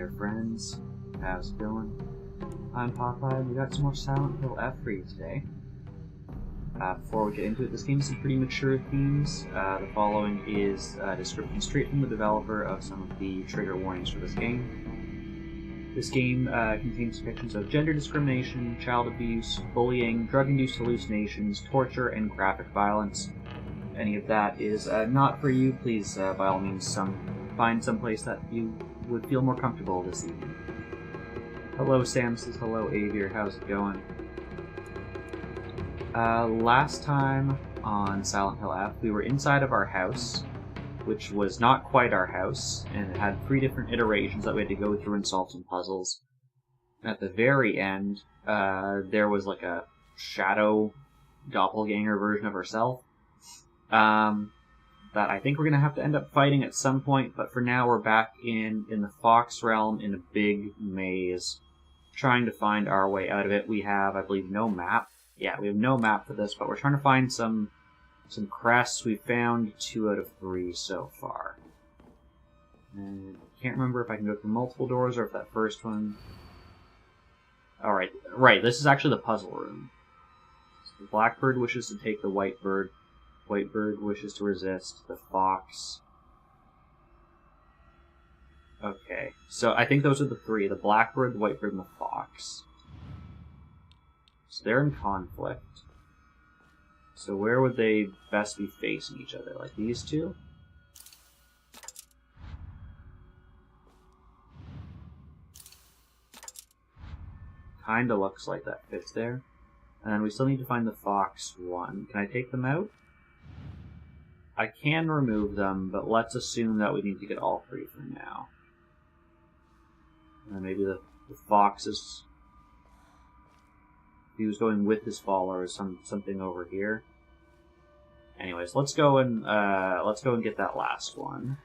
there, friends. How's it going? I'm Popeye, and we got some more Silent Hill F for you today. Before we get into it, this game has some pretty mature themes. The following is a description straight from the developer of some of the trigger warnings for this game. This game contains depictions of gender discrimination, child abuse, bullying, drug-induced hallucinations, torture, and graphic violence. If any of that is not for you, please, by all means, find some place that you would feel more comfortable this evening. Hello, Sam says hello, Avier. How's it going? Last time on Silent Hill F, we were inside of our house, which was not quite our house, and it had 3 different iterations that we had to go through and solve some puzzles. At the very end, there was like a shadow doppelganger version of herself that I think we're going to have to end up fighting at some point, but for now we're back in the Fox realm in a big maze, trying to find our way out of it. We have, I believe, no map. Yeah, we have no map for this, but we're trying to find some crests. We found 2 out of 3 so far. And I can't remember if I can go through multiple doors or if that first one... Alright, right, this is actually the puzzle room. So the blackbird wishes to take the white bird. White bird wishes to resist. The fox... Okay, so I think those are the 3. The blackbird, the white bird, and the fox. So they're in conflict. So where would they best be facing each other? Like these 2? Kinda looks like that fits there. And then we still need to find the fox one. Can I take them out? I can remove them, but let's assume that we need to get all 3 for now. And then maybe the fox is... He was going with his followers, something over here. Anyways, let's go and get that last one.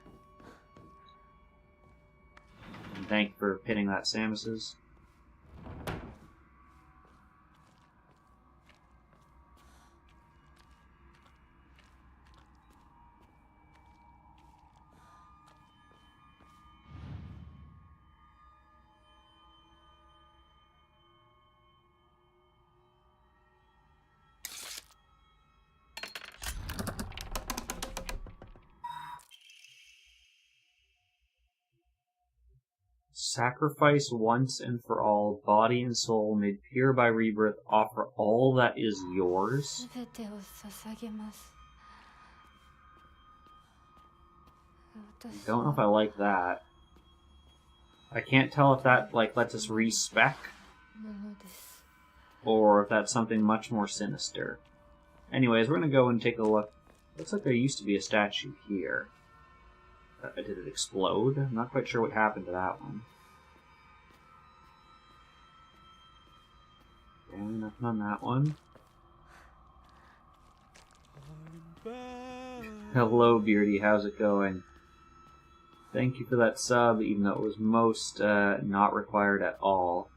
And thank you for pinning that, Samus's. Sacrifice once and for all, body and soul, made pure by rebirth, offer all that is yours. I don't know if I like that. I can't tell if that lets us respec, or if that's something much more sinister. Anyways, we're gonna go and take a look. Looks like there used to be a statue here. Did it explode? I'm not quite sure what happened to that one. Okay, nothing on that one. Hello, Beardy. How's it going? Thank you for that sub, even though it was most not required at all.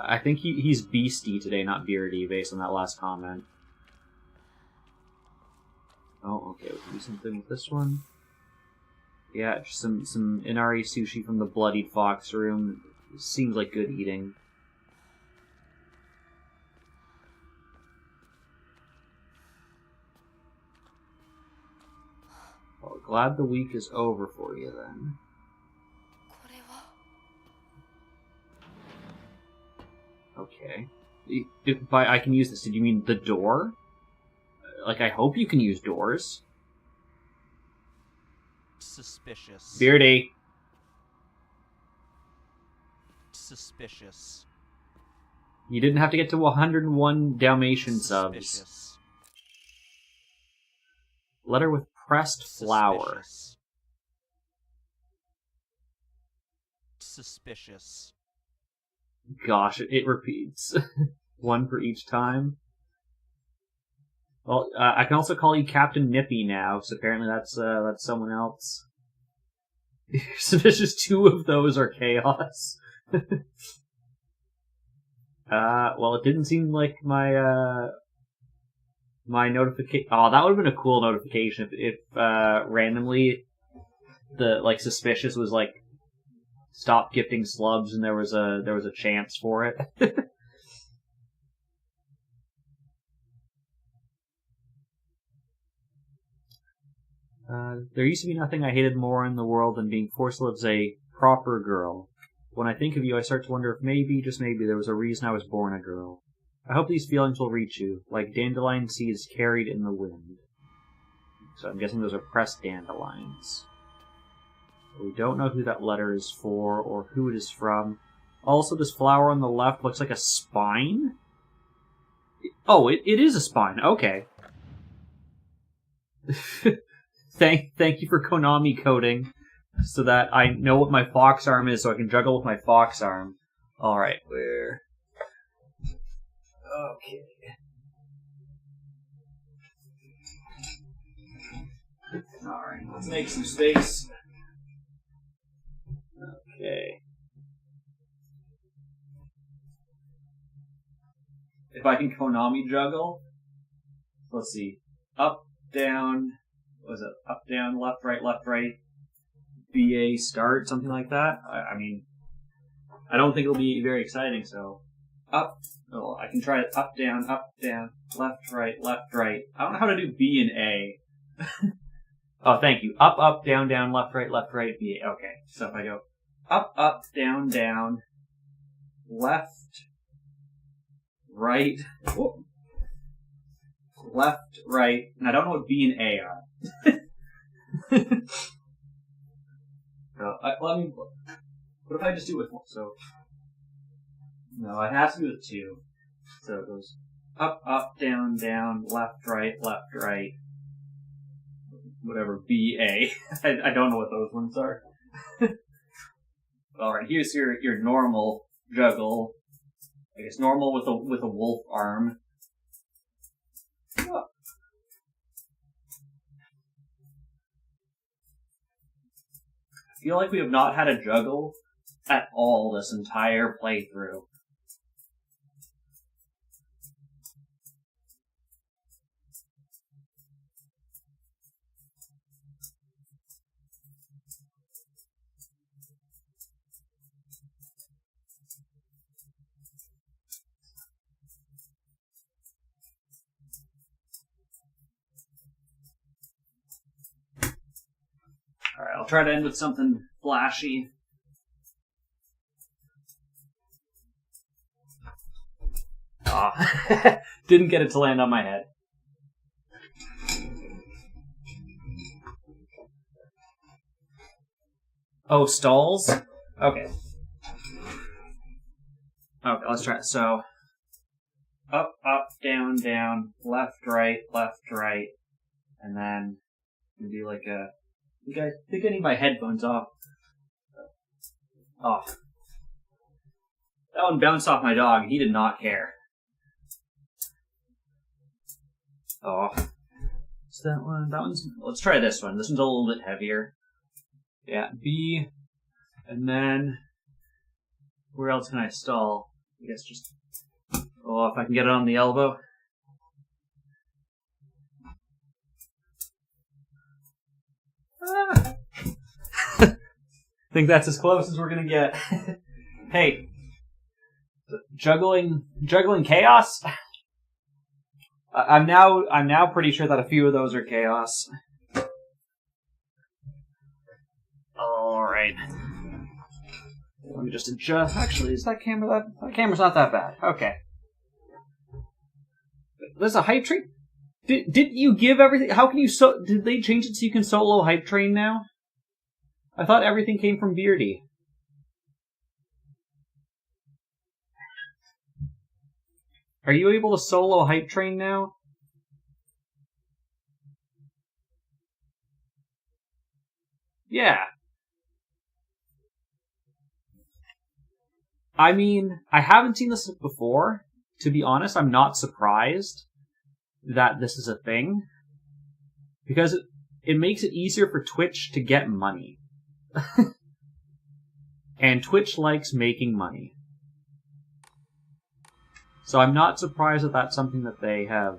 I think he's Beastie today, not Beardy, based on that last comment. Oh, okay, we can do something with this one. Yeah, just some Inari sushi from the Bloodied Fox room. Seems like good eating. Well, glad the week is over for you, then. Okay. By I can use this, did you mean the door? Like, I hope you can use doors. Suspicious. Beardy. Suspicious. You didn't have to get to 101 Dalmatian subs. Suspicious. Letter with pressed flower. Suspicious. Gosh, it repeats. 1 for each time. Well, I can also call you Captain Nippy now, because apparently that's someone else. Suspicious 2 of those are chaos. Well, it didn't seem like my notification... Oh, that would have been a cool notification if randomly the like suspicious was like stop gifting slubs, and there was a chance for it. There used to be nothing I hated more in the world than being forced to live as a proper girl. When I think of you, I start to wonder if maybe, just maybe, there was a reason I was born a girl. I hope these feelings will reach you, like dandelion seeds carried in the wind. So I'm guessing those are pressed dandelions. We don't know who that letter is for, or who it is from. Also, this flower on the left looks like a spine? Oh, it is a spine. Okay. Thank you for Konami coding, so that I know what my fox arm is, so I can juggle with my fox arm. Alright, where... Okay. Alright, let's make some space. Okay. If I can Konami juggle, let's see. Up, down, what was it? Up, down, left, right, BA, start, something like that. I mean, I don't think it'll be very exciting, so. Up, oh, I can try it up, down, left, right. I don't know how to do B and A. Oh, thank you. Up, down, left, right, B, A. Okay, so if I go up, down, left, right, whoop, left, right, and I don't know what B and A are. What if I just do it with one? So, no, it has to be with two. So it goes up, down, left, right, whatever, B, A. I don't know what those ones are. Alright, here's your normal juggle. I guess normal with a wolf arm. Oh. I feel like we have not had a juggle at all this entire playthrough. Alright, I'll try to end with something flashy. Ah, didn't get it to land on my head. Oh, stalls? Okay. Okay, let's try it. So, up, down, left, right, and then do like a... I think I need my headphones off. Oh. That one bounced off my dog. He did not care. Oh. Is that one? That one's... Let's try this one. This one's a little bit heavier. Yeah, B. And then... Where else can I stall? I guess just... Oh, if I can get it on the elbow. Ah. I think that's as close as we're gonna get. Hey, juggling chaos. I'm now pretty sure that a few of those are chaos. All right. Let me just adjust. Actually, is that camera that camera's not that bad? Okay. There's a hype train. Didn't you give everything? How can you did they change it so you can solo hype train now? I thought everything came from Beardy. Are you able to solo hype train now? Yeah. I mean, I haven't seen this before. To be honest, I'm not surprised that this is a thing. Because it makes it easier for Twitch to get money. And Twitch likes making money. So I'm not surprised that that's something that they have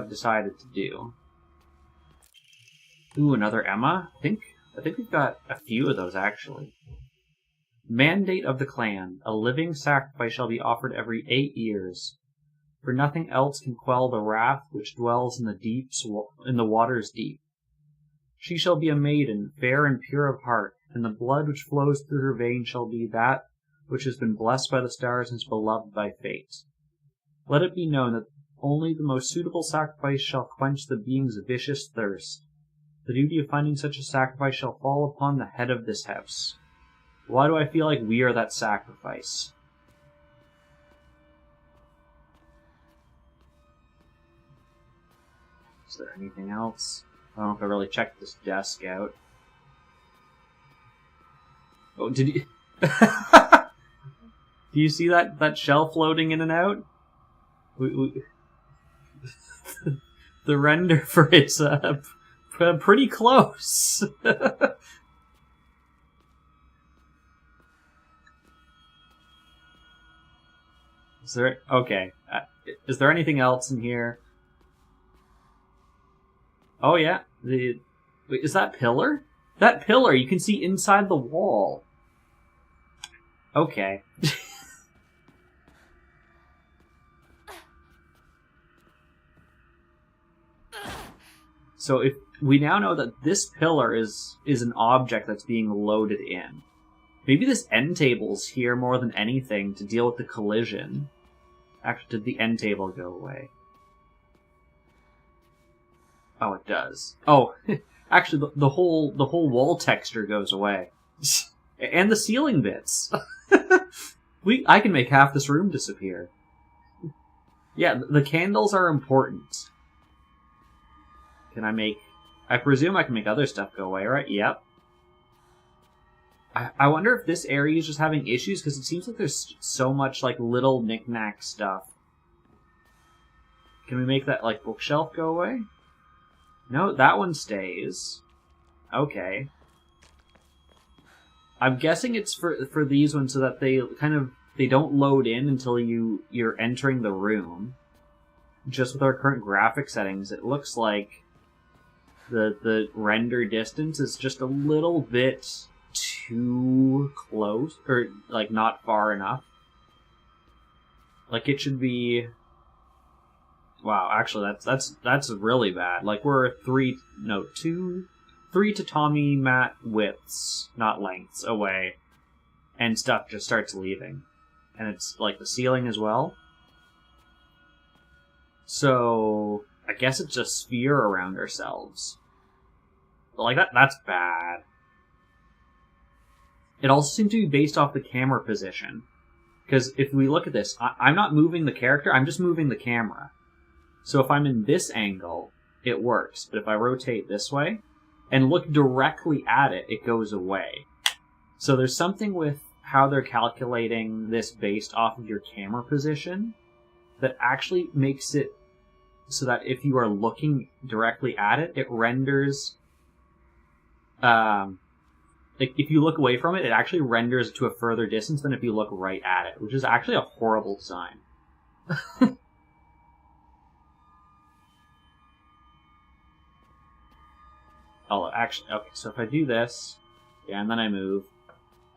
decided to do. Ooh, another Emma? I think I think we've got a few of those, actually. Mandate of the clan. A living sacrifice shall be offered every 8 years. For nothing else can quell the wrath which dwells in the waters deep. She shall be a maiden, fair and pure of heart, and the blood which flows through her veins shall be that which has been blessed by the stars and is beloved by fate. Let it be known that only the most suitable sacrifice shall quench the being's vicious thirst. The duty of finding such a sacrifice shall fall upon the head of this house. Why do I feel like we are that sacrifice? Is there anything else? I don't know if I really checked this desk out. Oh, did you... Do you see that shell floating in and out? The render for it's pretty close. Is there... Okay. Is there anything else in here? Oh, yeah. Wait, is that pillar? That pillar, you can see inside the wall. Okay. So if we now know that this pillar is an object that's being loaded in. Maybe this end table's here more than anything to deal with the collision. Actually, did the end table go away? Oh, it does. Oh, actually, the whole wall texture goes away, and the ceiling bits. I can make half this room disappear. Yeah, the candles are important. Can I make... I presume I can make other stuff go away, right? Yep. I wonder if this area is just having issues, because it seems like there's so much, like, little knick-knack stuff. Can we make that, like, bookshelf go away? No, that one stays. Okay. I'm guessing it's for these ones so that they don't load in until you're entering the room. Just with our current graphic settings, it looks like the render distance is just a little bit too close, or like not far enough. Like it should be... Wow, actually that's really bad. Like we're 3 tatami mat widths, not lengths, away, and stuff just starts leaving. And it's like the ceiling as well. So I guess it's a sphere around ourselves. But like that's bad. It also seems to be based off the camera position. Because if we look at this, I'm not moving the character, I'm just moving the camera. So if I'm in this angle, it works. But if I rotate this way and look directly at it, it goes away. So there's something with how they're calculating this based off of your camera position that actually makes it so that if you are looking directly at it, it renders... like if you look away from it, it actually renders to a further distance than if you look right at it, which is actually a horrible design. Oh, actually, okay, so if I do this, yeah, and then I move.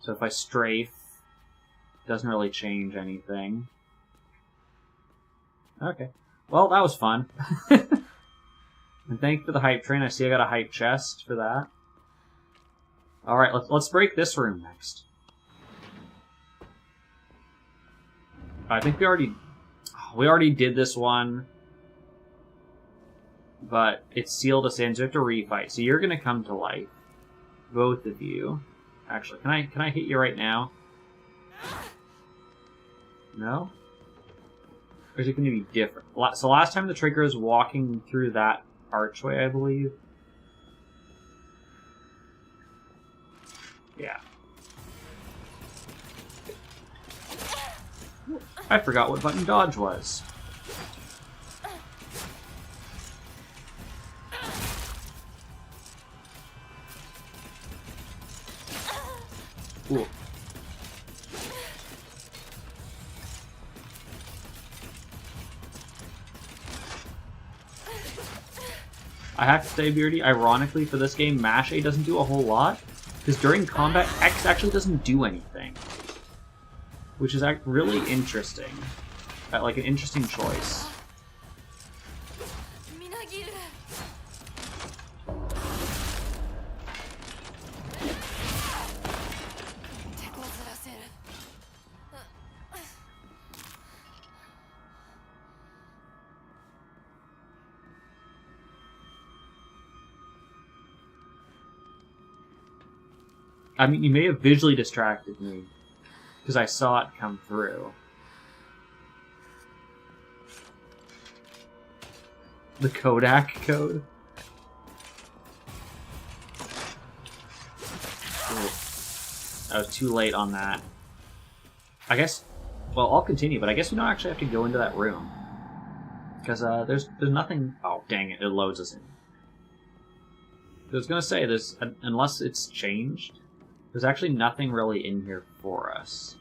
So if I strafe, it doesn't really change anything. Okay. Well, that was fun. And thank you for the hype train. I see I got a hype chest for that. Alright, let's break this room next. I think we already did this one. But it sealed us in, so we have to refight. So you're gonna come to life. Both of you. Actually, can I hit you right now? No? Or is it gonna be different? So last time the trigger was walking through that archway, I believe. Yeah. I forgot what button dodge was. Cool. I have to say, Beardy, ironically for this game, Mash A doesn't do a whole lot, because during combat, X actually doesn't do anything. Which is really interesting. Like an interesting choice. I mean, you may have visually distracted me, because I saw it come through. The Kodak code? Ooh. I was too late on that. I guess... Well, I'll continue, but I guess we don't actually have to go into that room. Because there's nothing... Oh, dang it, it loads us in. I was gonna say, unless it's changed, there's actually nothing really in here for us.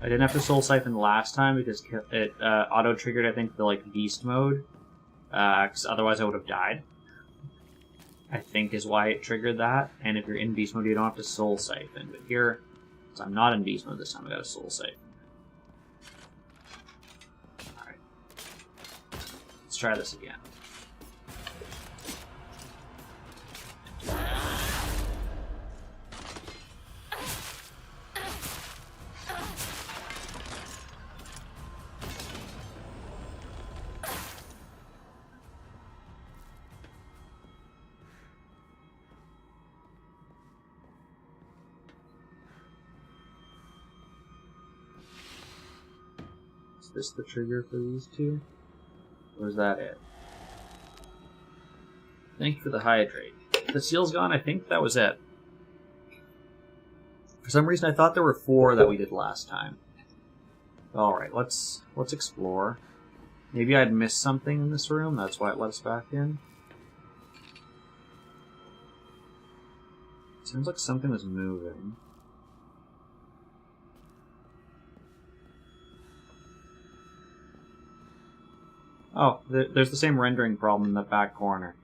I didn't have to soul siphon last time because it auto triggered, I think, the beast mode. Because otherwise I would have died. I think is why it triggered that. And if you're in beast mode, you don't have to soul siphon. But here, since I'm not in beast mode this time, I got to soul siphon. Alright. Let's try this again. Is this the trigger for these two? Or is that it? Thank you for the hydrate. The seal's gone, I think that was it. For some reason I thought there were 4 that we did last time. Alright, let's explore. Maybe I'd missed something in this room, that's why it let us back in. Seems like something was moving. Oh, there's the same rendering problem in the back corner.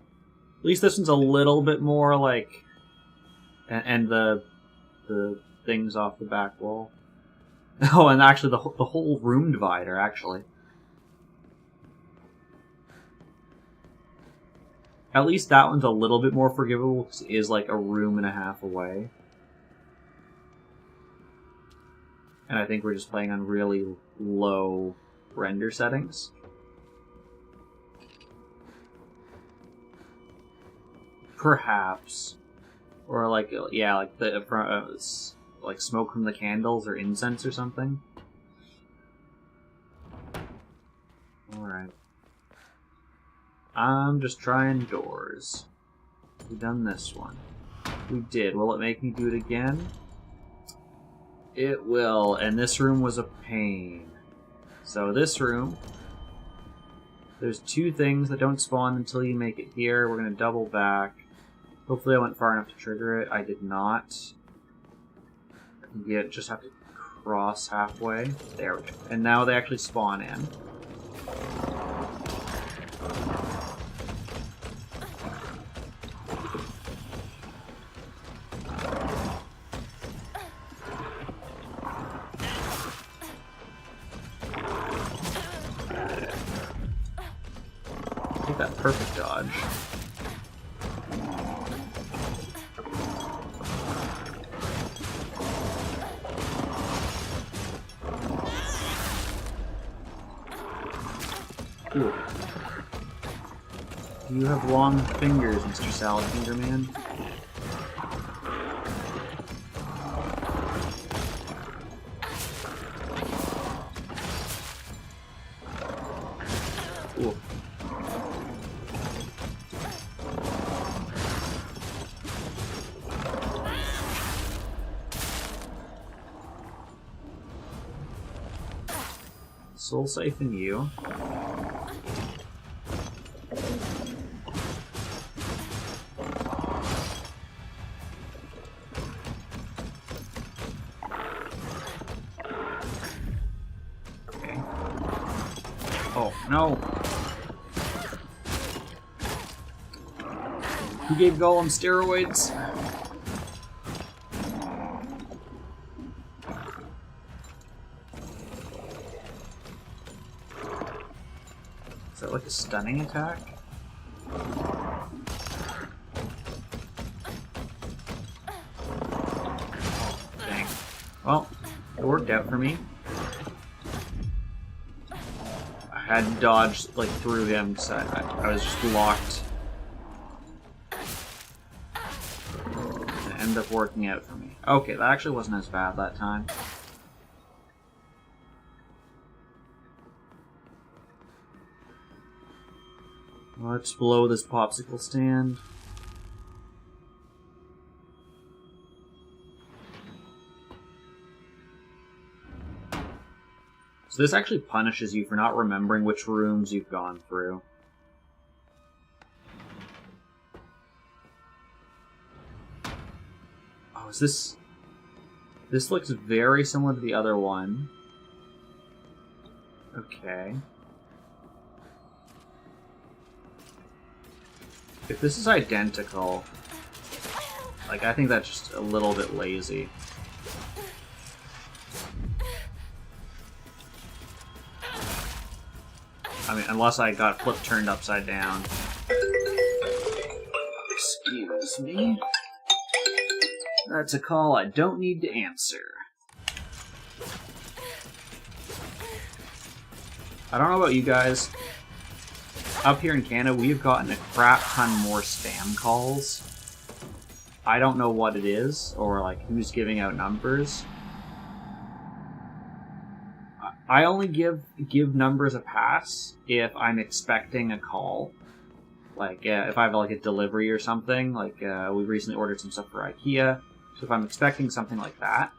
At least this one's a little bit more like... And the things off the back wall. Oh, and actually the whole room divider, actually. At least that one's a little bit more forgivable, because it is like a room and a half away. And I think we're just playing on really low render settings. Perhaps. Or like, yeah, like like smoke from the candles or incense or something. Alright. I'm just trying doors. We've done this one. We did. Will it make me do it again? It will, and this room was a pain. So this room, there's 2 things that don't spawn until you make it here. We're going to double back. Hopefully I went far enough to trigger it. I did not. You just have to cross halfway. There we go. And now they actually spawn in. Take that perfect dodge. Ooh. You have long fingers, Mr. Salad Finger Man. Ooh. Soul Siphon you. Okay. Oh, no! Who gave Golem steroids? Is that like a stunning attack? Dang. Well, it worked out for me. I had dodged like through him, so I was just locked. It ended up working out for me. Okay, that actually wasn't as bad that time. Let's blow this popsicle stand. So this actually punishes you for not remembering which rooms you've gone through. Oh, is this... This looks very similar to the other one. Okay. If this is identical, like, I think that's just a little bit lazy. I mean, unless I got flipped turned upside down. Excuse me. That's a call I don't need to answer. I don't know about you guys. Up here in Canada, we've gotten a crap ton more spam calls. I don't know what it is, or like who's giving out numbers. I only give numbers a pass if I'm expecting a call. Like if I have like a delivery or something, like we recently ordered some stuff for IKEA. So if I'm expecting something like that,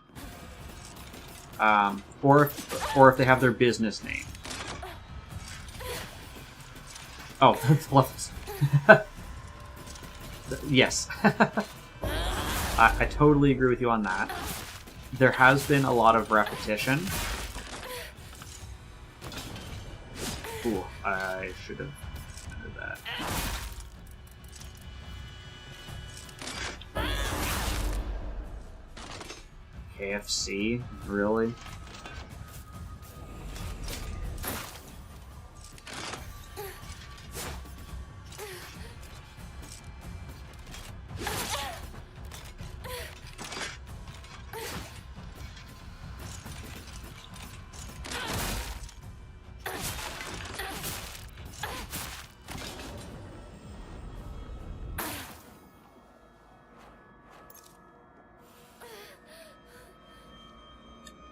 or if they have their business name. Oh, levels. Yes. I totally agree with you on that. There has been a lot of repetition. Ooh, I should have ended that. KFC? Really?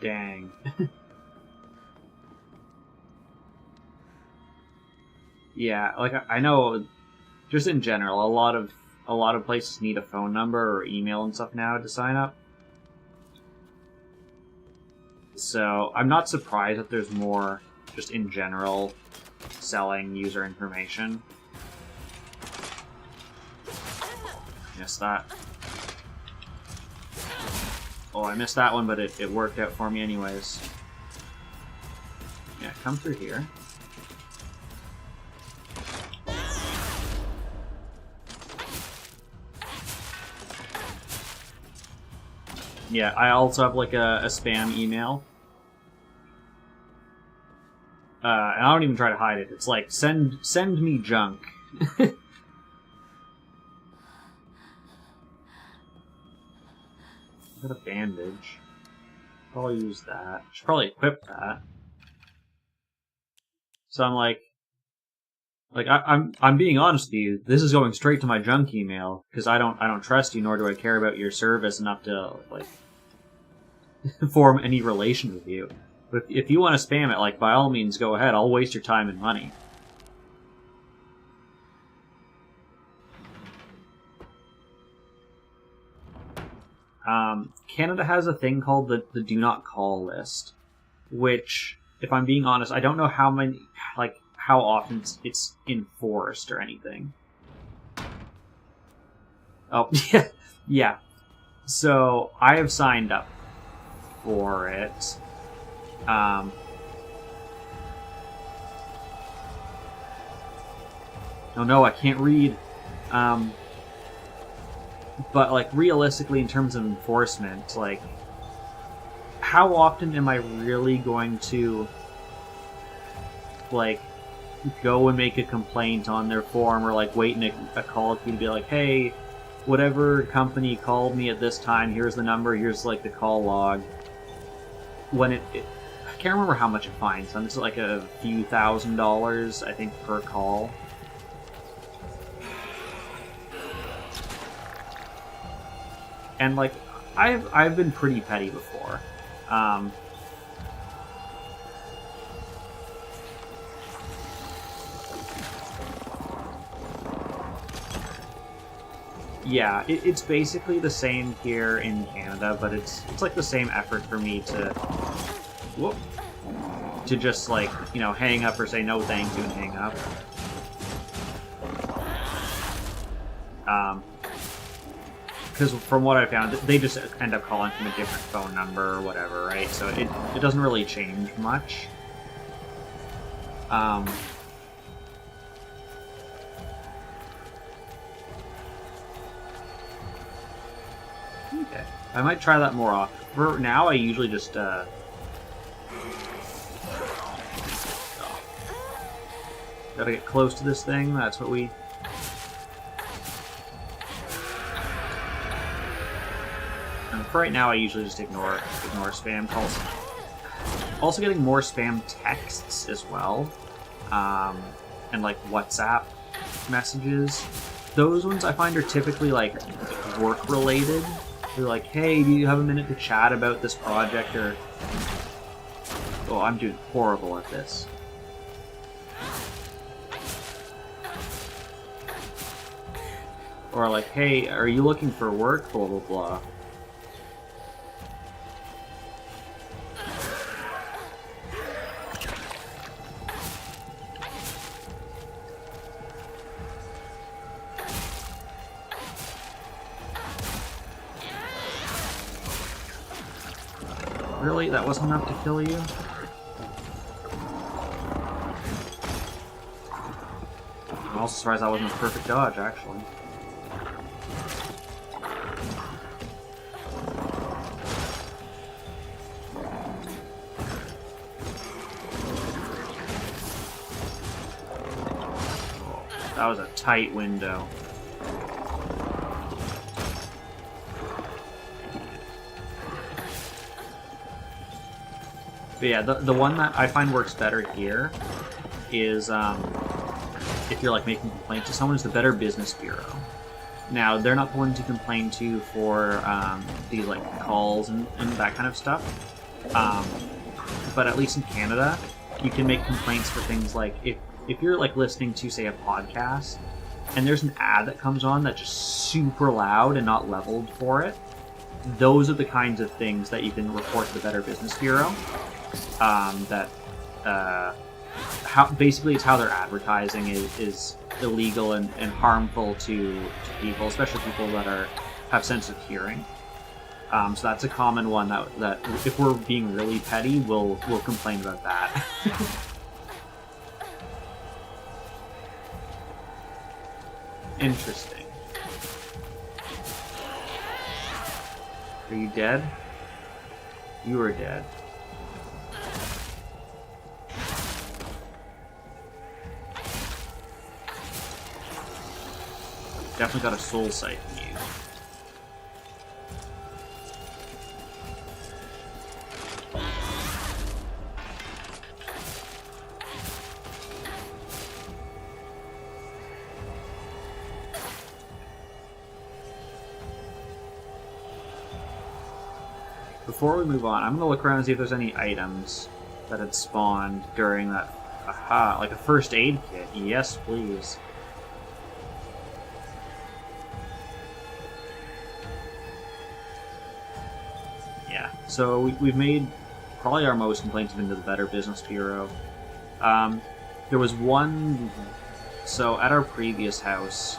Dang. Yeah, like I know, just in general, a lot of places need a phone number or email and stuff now to sign up. So I'm not surprised that there's more, just in general, selling user information. Missed that. Oh, I missed that one, but it worked out for me anyways. Yeah, come through here. Yeah, I also have like a spam email. And I don't even try to hide it. It's like, send me junk. Got a bandage. Probably use that. Should probably equip that. So I'm like I'm being honest with you. This is going straight to my junk email because I don't trust you, nor do I care about your service enough to like form any relation with you. But if you want to spam it, like by all means, go ahead. I'll waste your time and money. Canada has a thing called the Do Not Call list, which if I'm being honest, I don't know how often it's enforced or anything. Oh, yeah. So I have signed up for it. Oh no, I can't read. But like realistically, in terms of enforcement, like how often am I really going to like go and make a complaint on their form, or like wait in a call queue to be like, hey, whatever company called me at this time, here's the number, here's like the call log. When I can't remember how much it fines. It's like a few $1,000s, I think, per call. And like I've been pretty petty before. Yeah, it's basically the same here in Canada, but it's like the same effort for me to just like, you know, hang up or say no thank you and hang up. Because from what I found, they just end up calling from a different phone number or whatever, right? So it doesn't really change much. Okay. I might try that more often. For now, I usually just, gotta get close to this thing, that's what we... And for right now, I usually just ignore spam calls. Also getting more spam texts as well. And like WhatsApp messages. Those ones I find are typically like work-related. They're like, hey, do you have a minute to chat about this project? Or, oh, I'm doing horrible at this. Or like, hey, are you looking for work? Blah, blah, blah. Really? That wasn't enough to kill you? I'm also surprised that wasn't a perfect dodge, actually. Oh, that was a tight window. But yeah, the one that I find works better here is if you're like making complaints to someone, is the Better Business Bureau. Now, they're not the ones you complain to for these like calls and that kind of stuff. But at least in Canada, you can make complaints for things like if you're like listening to, say, a podcast, and there's an ad that comes on that's just super loud and not leveled for it. Those are the kinds of things that you can report to the Better Business Bureau. Basically it's how their advertising is illegal and harmful to people, especially people that have sensitive hearing. So that's a common one that if we're being really petty, we'll complain about that. Interesting. Are you dead? You are dead. Definitely got a soul sight in you. Before we move on, I'm going to look around and see if there's any items that had spawned during that. Aha, like a first aid kit. Yes, please. Yeah, so we've made probably our most complaints have been to the Better Business Bureau. There was one... So, at our previous house,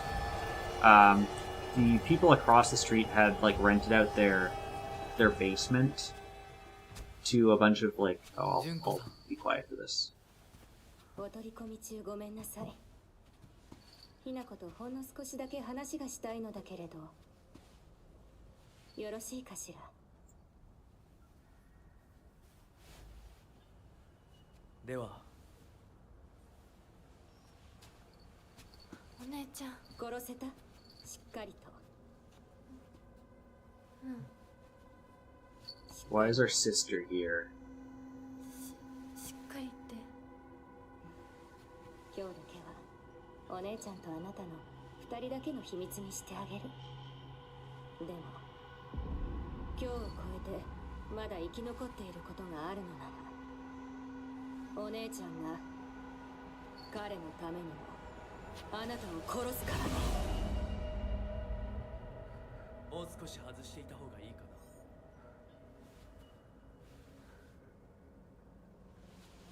the people across the street had, like, rented out their basement to a bunch of, like... Oh, I'll be quiet for this. お取り込み中ごめんなさい。ひなことほんの少しだけ話がしたいのだけれど、よろしいかしら。では、お姉ちゃん殺せた？しっかりと。Why is our sister here? しっかりって。今日だけはお姉ちゃんとあなたの二人だけの秘密にしてあげる。でも今日を超えてまだ生き残っていることがあるのなら、お姉ちゃんが彼のためにもあなたを殺すからね。もう少し外していた方がいいか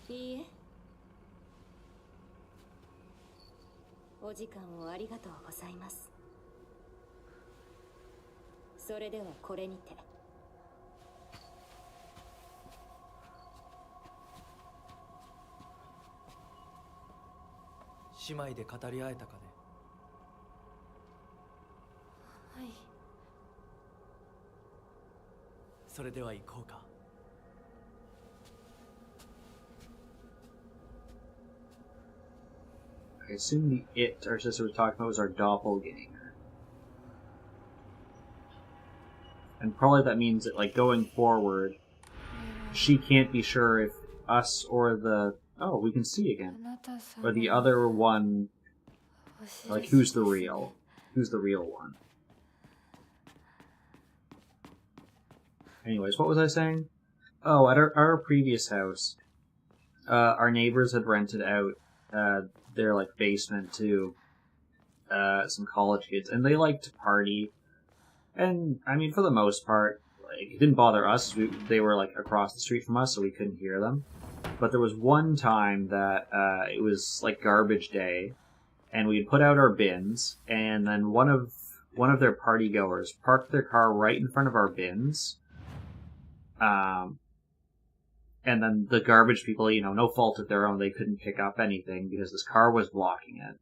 な。いいえ。お時間をありがとうございます。それではこれにて。姉妹で語り合えたかね。はい。それでは行こうか。I assume the it our sister was talking about was our doppelganger. And probably that means that, like, going forward, she can't be sure if us or the... Oh, we can see again. Or the other one... Like, who's the real? Who's the real one? Anyways, what was I saying? Oh, at our previous house, our neighbors had rented out their, like, basement to some college kids, and they liked to party. And, I mean, for the most part, like, it didn't bother us. They were, like, across the street from us, so we couldn't hear them. But there was one time that it was, like, garbage day, and we had put out our bins, and then one of their party goers parked their car right in front of our bins. And then the garbage people, you know, no fault of their own, they couldn't pick up anything because this car was blocking it.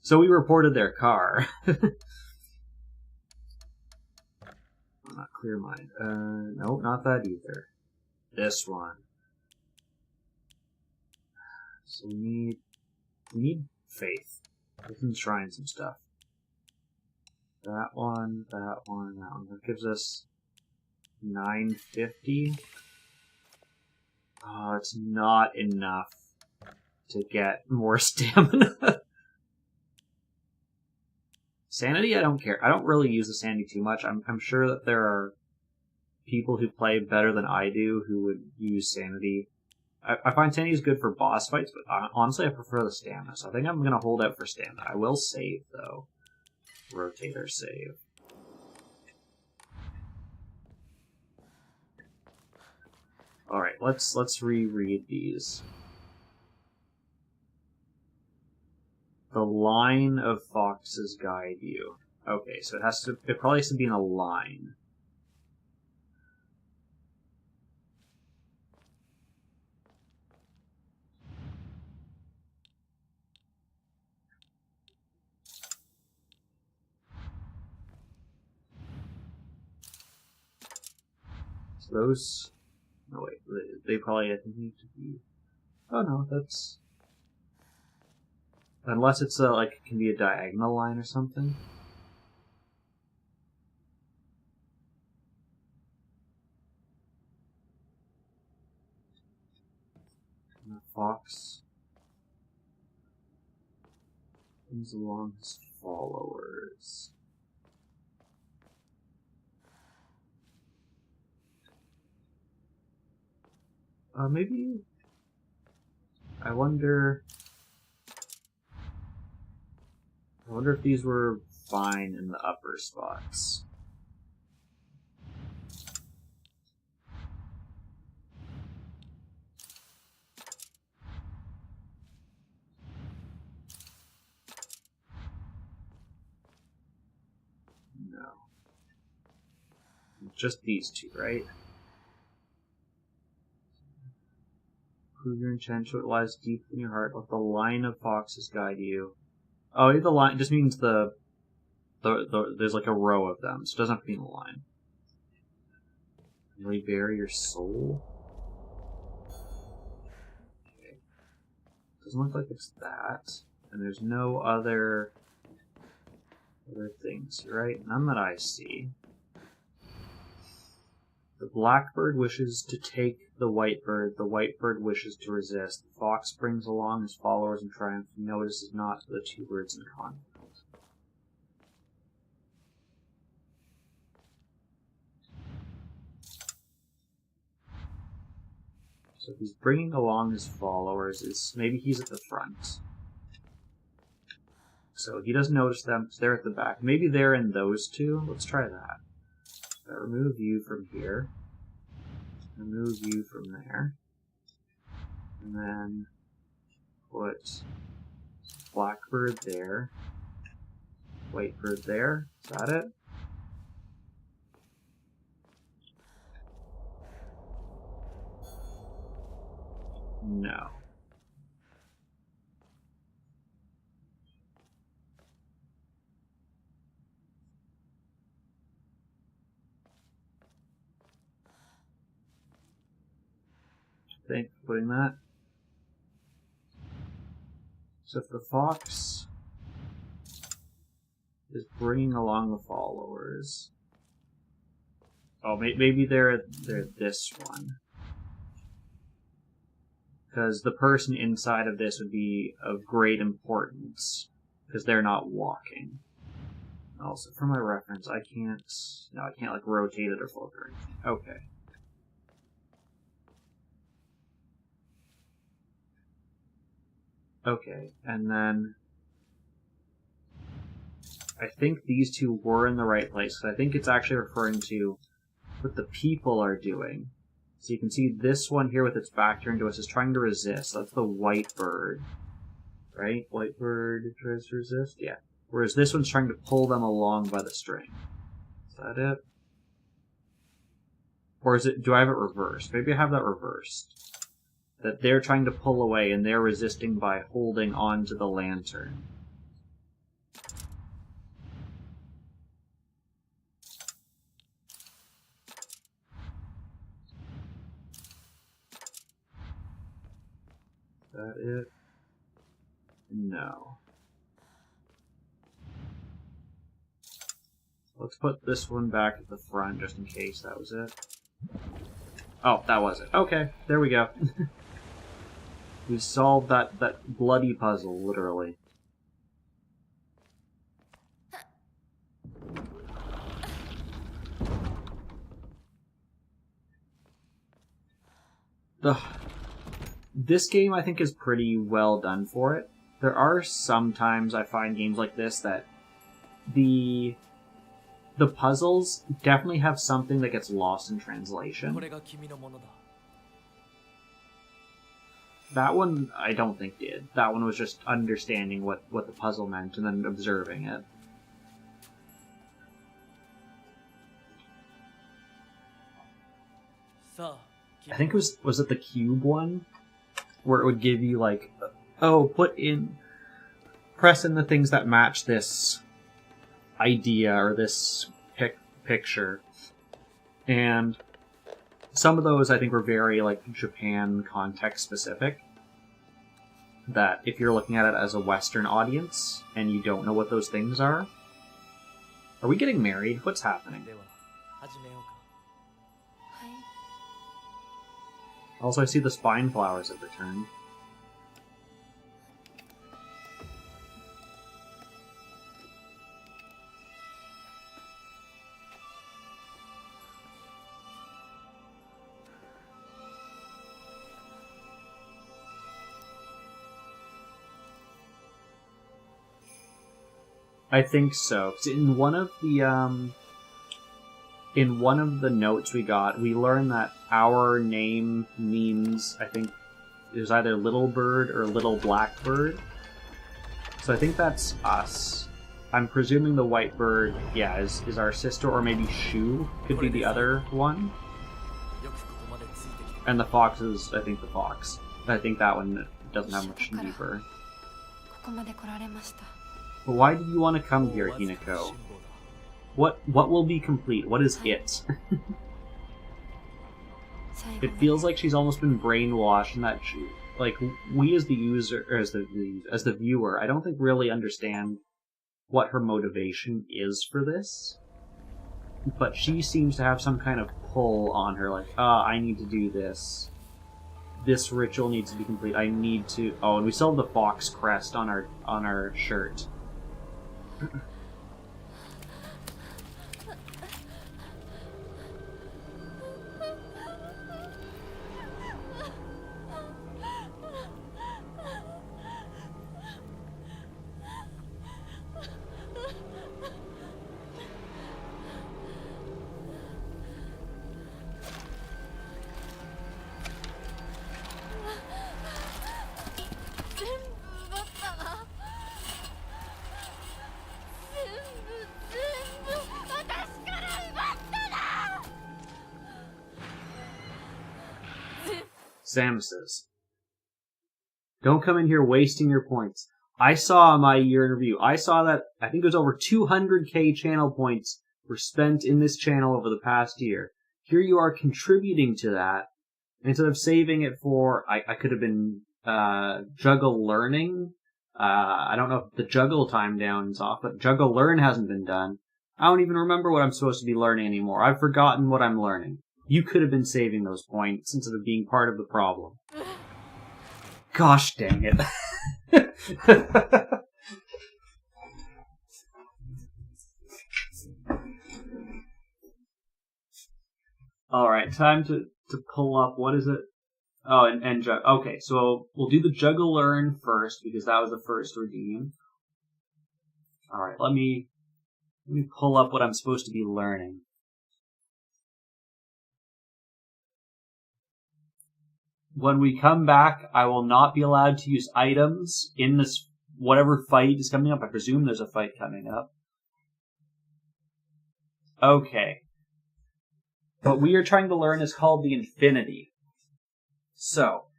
So we reported their car. Not clear mind. Nope, not that either. This one. So we need faith. We can shrine some stuff. That one, that one, that one. That gives us 950. Oh, it's not enough to get more stamina. Sanity, I don't care. I don't really use the sanity too much. I'm sure that there are people who play better than I do who would use sanity. I find sanity is good for boss fights, but honestly I prefer the stamina, so I think I'm going to hold out for stamina. I will save, though. Rotate our save. Alright, let's reread these. The line of foxes guide you. Okay, so it probably has to be in a line. So those... No, wait, they probably I think need to be... Oh no, that's... Unless it's like, it can be a diagonal line or something. And the fox comes along his followers. Maybe... I wonder if these were fine in the upper spots. just these two, right? Prove your intent to what lies deep in your heart. Let the line of foxes guide you. Oh, the line just means there's like a row of them, so it doesn't have to be in a line. Really bare your soul? Okay. Doesn't look like it's that. And there's no other things, right? None that I see. The blackbird wishes to take the white bird wishes to resist. The fox brings along his followers in triumph and notices not the two birds in conflict. So if he's bringing along his followers, maybe he's at the front. So he doesn't notice them because they're at the back. Maybe they're in those two. Let's try that. Remove you from here. Remove you from there. And then put blackbird there. Whitebird there. Is that it? No. Thanks for putting that. So if the fox is bringing along the followers, oh, maybe they're this one, because the person inside of this would be of great importance because they're not walking. Also, for my reference, I can't like rotate it or flip or anything. Okay. Okay, and then I think these two were in the right place. So I think it's actually referring to what the people are doing. So you can see this one here with its back turned to us is trying to resist. That's the white bird, right? White bird tries to resist? Yeah. Whereas this one's trying to pull them along by the string. Is that it? Or is it, do I have it reversed? Maybe I have that reversed. That they're trying to pull away and they're resisting by holding on to the lantern. Is that it? No. Let's put this one back at the front just in case that was it. Oh, that was it. Okay, there we go. We solved that bloody puzzle, literally. This game, I think, is pretty well done for it. There are sometimes I find games like this that the puzzles definitely have something that gets lost in translation. That one, I don't think did. That one was just understanding what the puzzle meant and then observing it. I think it was it the cube one? Where it would give you like, oh, press in the things that match this idea or this picture. And some of those I think were very like Japan context specific. That if you're looking at it as a Western audience and you don't know what those things are we getting married? What's happening? Also, I see the spine flowers have returned. I think so. 'Cause in one of the notes we got, we learned that our name means, I think, it was either little bird or little blackbird. So I think that's us. I'm presuming the white bird, yeah, is our sister, or maybe Shu could be the other one. よくここまでついてきて And the fox is, I think, the fox. I think that one doesn't have much deeper. ここまで来られました。 But why do you want to come here, わずかな Hinako? 辛抱だ What will be complete? What is it? 最後 It まで feels like she's almost been brainwashed, and that she, like, we as the user, or as the viewer, I don't think really understand what her motivation is for this. But she seems to have some kind of pull on her, like, I need to do this. This ritual needs to be complete. I need to. Oh, and we still have the fox crest on our shirt. Samus, don't come in here wasting your points. I saw my year in review. I saw that I think it was over 200k channel points were spent in this channel over the past year. Here you are contributing to that. Instead of saving it for, I could have been juggle learning. I don't know if the juggle time down is off, but juggle learn hasn't been done. I don't even remember what I'm supposed to be learning anymore. I've forgotten what I'm learning. You could have been saving those points instead of being part of the problem. Gosh dang it. Alright, time to pull up, what is it? Oh, and juggle. Okay, so we'll do the juggle learn first, because that was the first redeem. Alright, let me pull up what I'm supposed to be learning. When we come back, I will not be allowed to use items in this whatever fight is coming up. I presume there's a fight coming up. Okay. What we are trying to learn is called the Infinity. So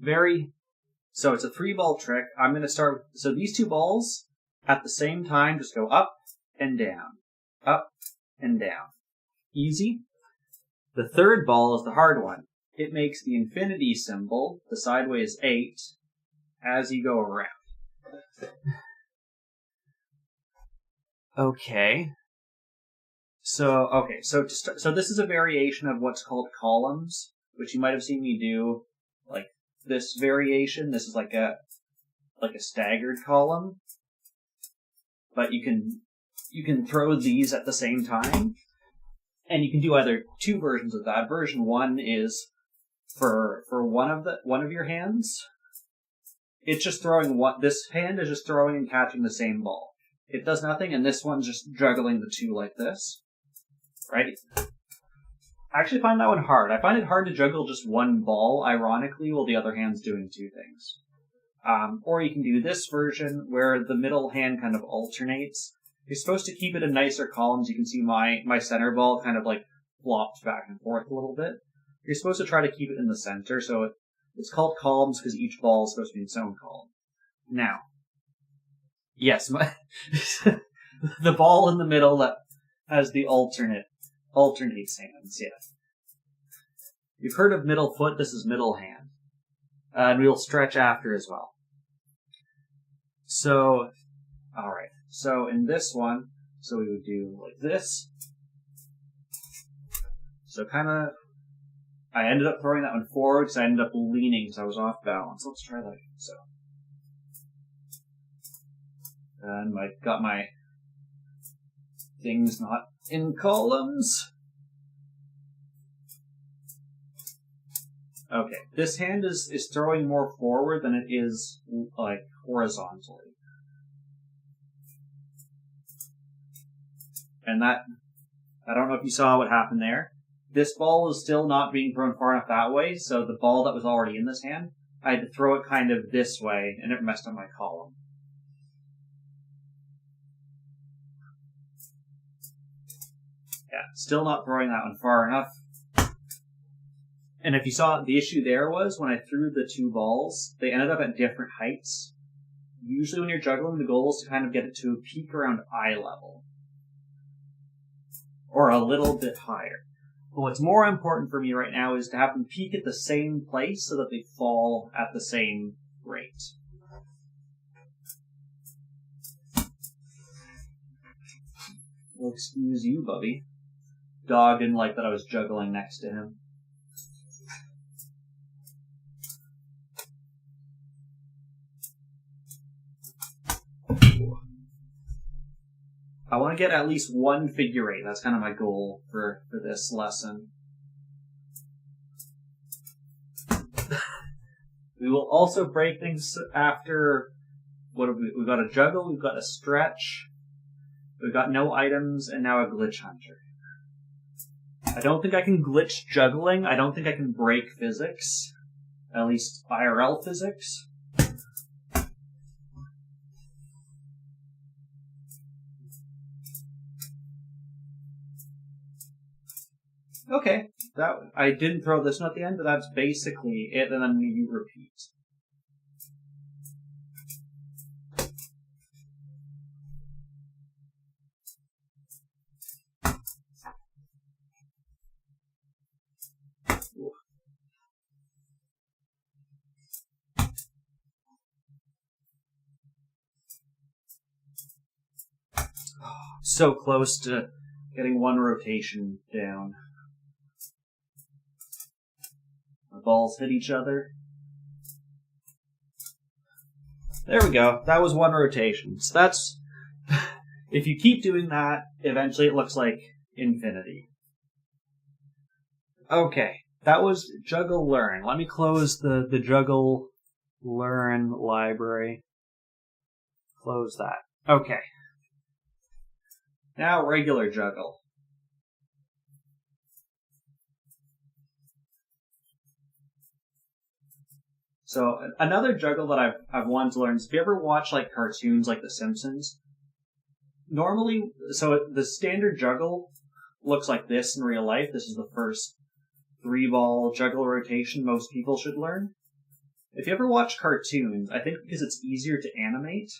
it's a 3-ball trick. I'm going to start with, so these 2 balls at the same time just go up and down, up and down. Easy. The 3rd ball is the hard one. It makes the infinity symbol, the sideways 8, as you go around. Okay. So this is a variation of what's called columns, which you might have seen me do. Like this variation, this is like a staggered column, but you can throw these at the same time, and you can do either 2 versions of that. Version 1 is for one of your hands. It's just throwing this hand is just throwing and catching the same ball. It does nothing, and this one's just juggling the 2 like this. Right? I actually find that one hard. I find it hard to juggle just 1 ball, ironically, while the other hand's doing 2 things. Or you can do this version, where the middle hand kind of alternates. You're supposed to keep it in nicer columns. You can see my center ball kind of like flops back and forth a little bit. You're supposed to try to keep it in the center, so it's called columns because each ball is supposed to be in its own column. Now, yes, the ball in the middle that has the alternates hands, yeah. You've heard of middle foot, this is middle hand. And we'll stretch after as well. So, alright. So in this one, so we would do like this. So kinda, I ended up throwing that one forward because I ended up leaning because I was off balance. Let's try that again. So. And got my things not in columns. Okay, this hand is throwing more forward than it is, like, horizontally. And that, I don't know if you saw what happened there. This ball is still not being thrown far enough that way, so the ball that was already in this hand, I had to throw it kind of this way, and it messed up my column. Yeah, still not throwing that one far enough. And if you saw, the issue there was when I threw the two balls, they ended up at different heights. Usually when you're juggling, the goal is to kind of get it to peak around eye level. Or a little bit higher. But what's more important for me right now is to have them peak at the same place so that they fall at the same rate. Well, excuse you, Bubby. Dog didn't like that I was juggling next to him. I want to get at least one figure eight. That's kind of my goal for this lesson. We will also break things after... What have we've got a juggle, we've got a stretch, we've got no items, and now a glitch hunter. I don't think I can glitch juggling. I don't think I can break physics. At least IRL physics. Okay, that I didn't throw this one at the end, but that's basically it, and then you repeat. So close to getting one rotation down. The balls hit each other. There we go. That was one rotation. So that's... If you keep doing that, eventually it looks like infinity. Okay. That was Juggle Learn. Let me close the Juggle Learn library. Close that. Okay. Now regular juggle. So another juggle that I've wanted to learn is if you ever watch like cartoons like The Simpsons, normally, so the standard juggle looks like this in real life. This is the first 3-ball juggle rotation most people should learn. If you ever watch cartoons, I think because it's easier to animate,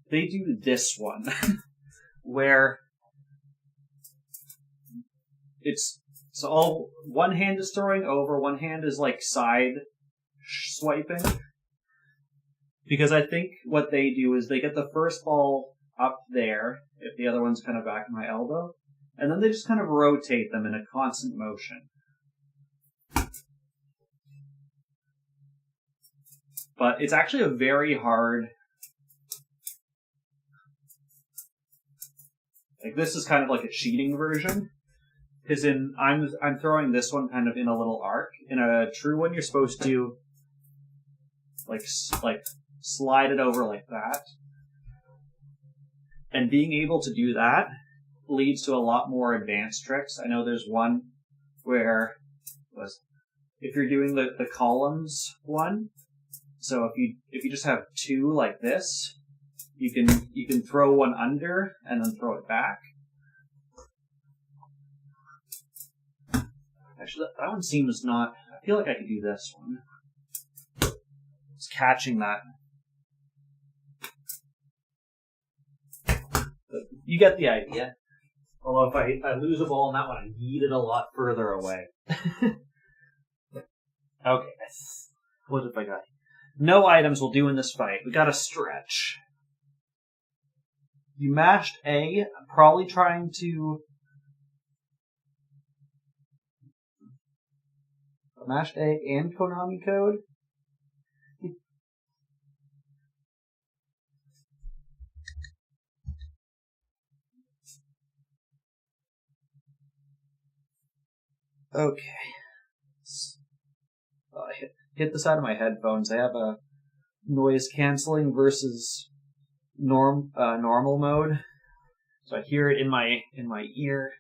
they do this one. Where it's so all one hand is throwing over, one hand is like side swiping. Because I think what they do is they get the first ball up there, if the other one's kind of back at my elbow, and then they just kind of rotate them in a constant motion. But it's actually a very hard... Like, this is kind of like a cheating version. Because I'm throwing this one kind of in a little arc. In a true one, you're supposed to like slide it over like that. And being able to do that leads to a lot more advanced tricks. I know there's one where if you're doing the columns one, so if you just have two like this, you can throw one under and then throw it back. Actually, that one seems not... I feel like I could do this one. It's catching that. But you get the idea. Although if I lose a ball in that one, I yeet it a lot further away. Okay. What have I got? No items will do in this fight. We got a stretch. You mashed A, probably trying to... Mashed A and Konami code? Okay. I hit the side of my headphones. I have a noise cancelling versus normal mode. So I hear it in my ear.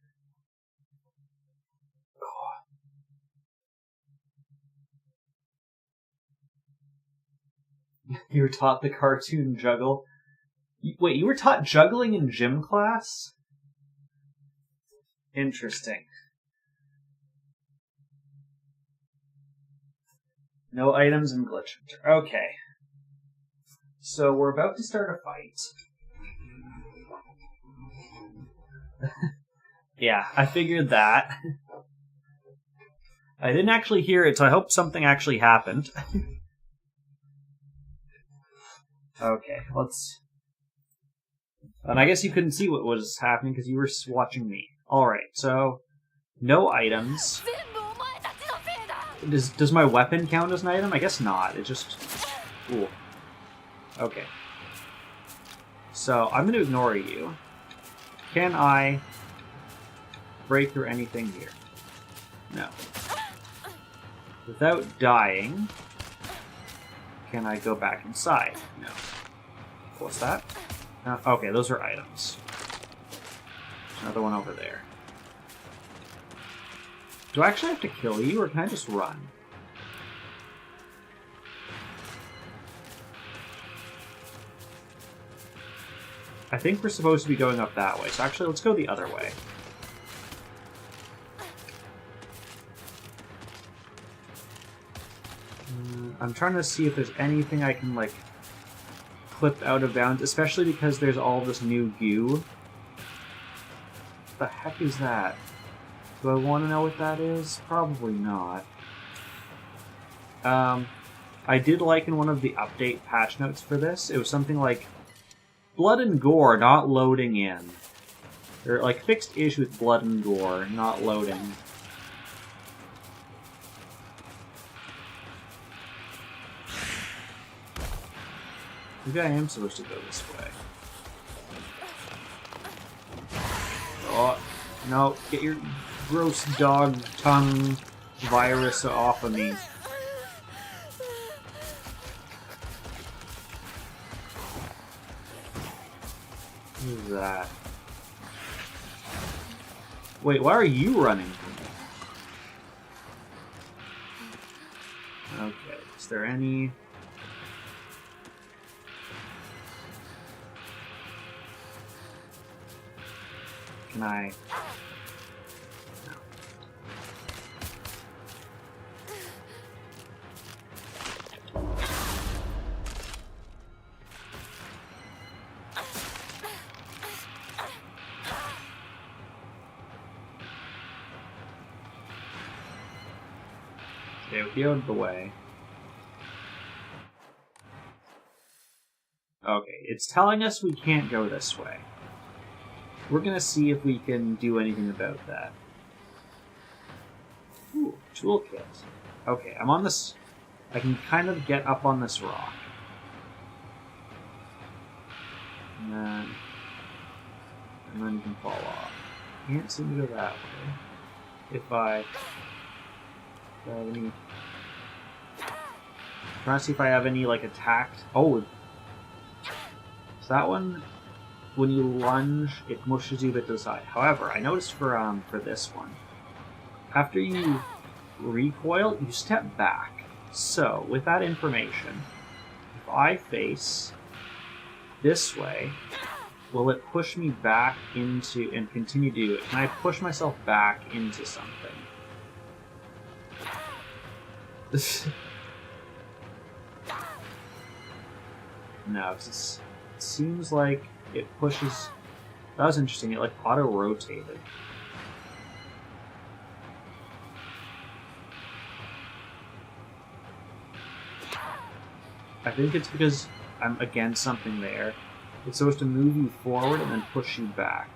You were taught the cartoon juggle. Wait, you were taught juggling in gym class? Interesting. No items in Glitch Hunter. Okay. So we're about to start a fight. Yeah, I figured that. I didn't actually hear it, so I hope something actually happened. Okay, let's... And I guess you couldn't see what was happening because you were watching me. Alright, so... No items. Does my weapon count as an item? I guess not. It just... Ooh. Okay. So, I'm going to ignore you. Can I break through anything here? No. Without dying, can I go back inside? No. What's that? No. Okay, those are items. There's another one over there. Do I actually have to kill you, or can I just run? I think we're supposed to be going up that way, so actually let's go the other way. I'm trying to see if there's anything I can, like, clip out of bounds, especially because there's all this new goo. What the heck is that? Do I want to know what that is? Probably not. I did like in one of the update patch notes for this, it was something like, blood and gore not loading in. Or, like, fixed issue with blood and gore not loading. Maybe I am supposed to go this way. Oh, no, get your gross dog tongue virus off of me. What is that? Wait, why are you running from me? Okay, is there any... Can I... No. Okay, we get out of the way. Okay, it's telling us we can't go this way. We're gonna see if we can do anything about that. Ooh, toolkit. Okay, I'm on this... I can kind of get up on this rock. And then you can fall off. Can't seem to go that way. If I have any... Trying to see if I have any, like, attacked... Oh! Is that one... When you lunge, it mushes you a bit to the side. However, I noticed for this one, after you recoil, you step back. So, with that information, if I face this way, will it push me back into, and continue to do it? Can I push myself back into something? No, it seems like it pushes... That was interesting, it like auto-rotated. I think it's because I'm against something there. It's supposed to move you forward and then push you back.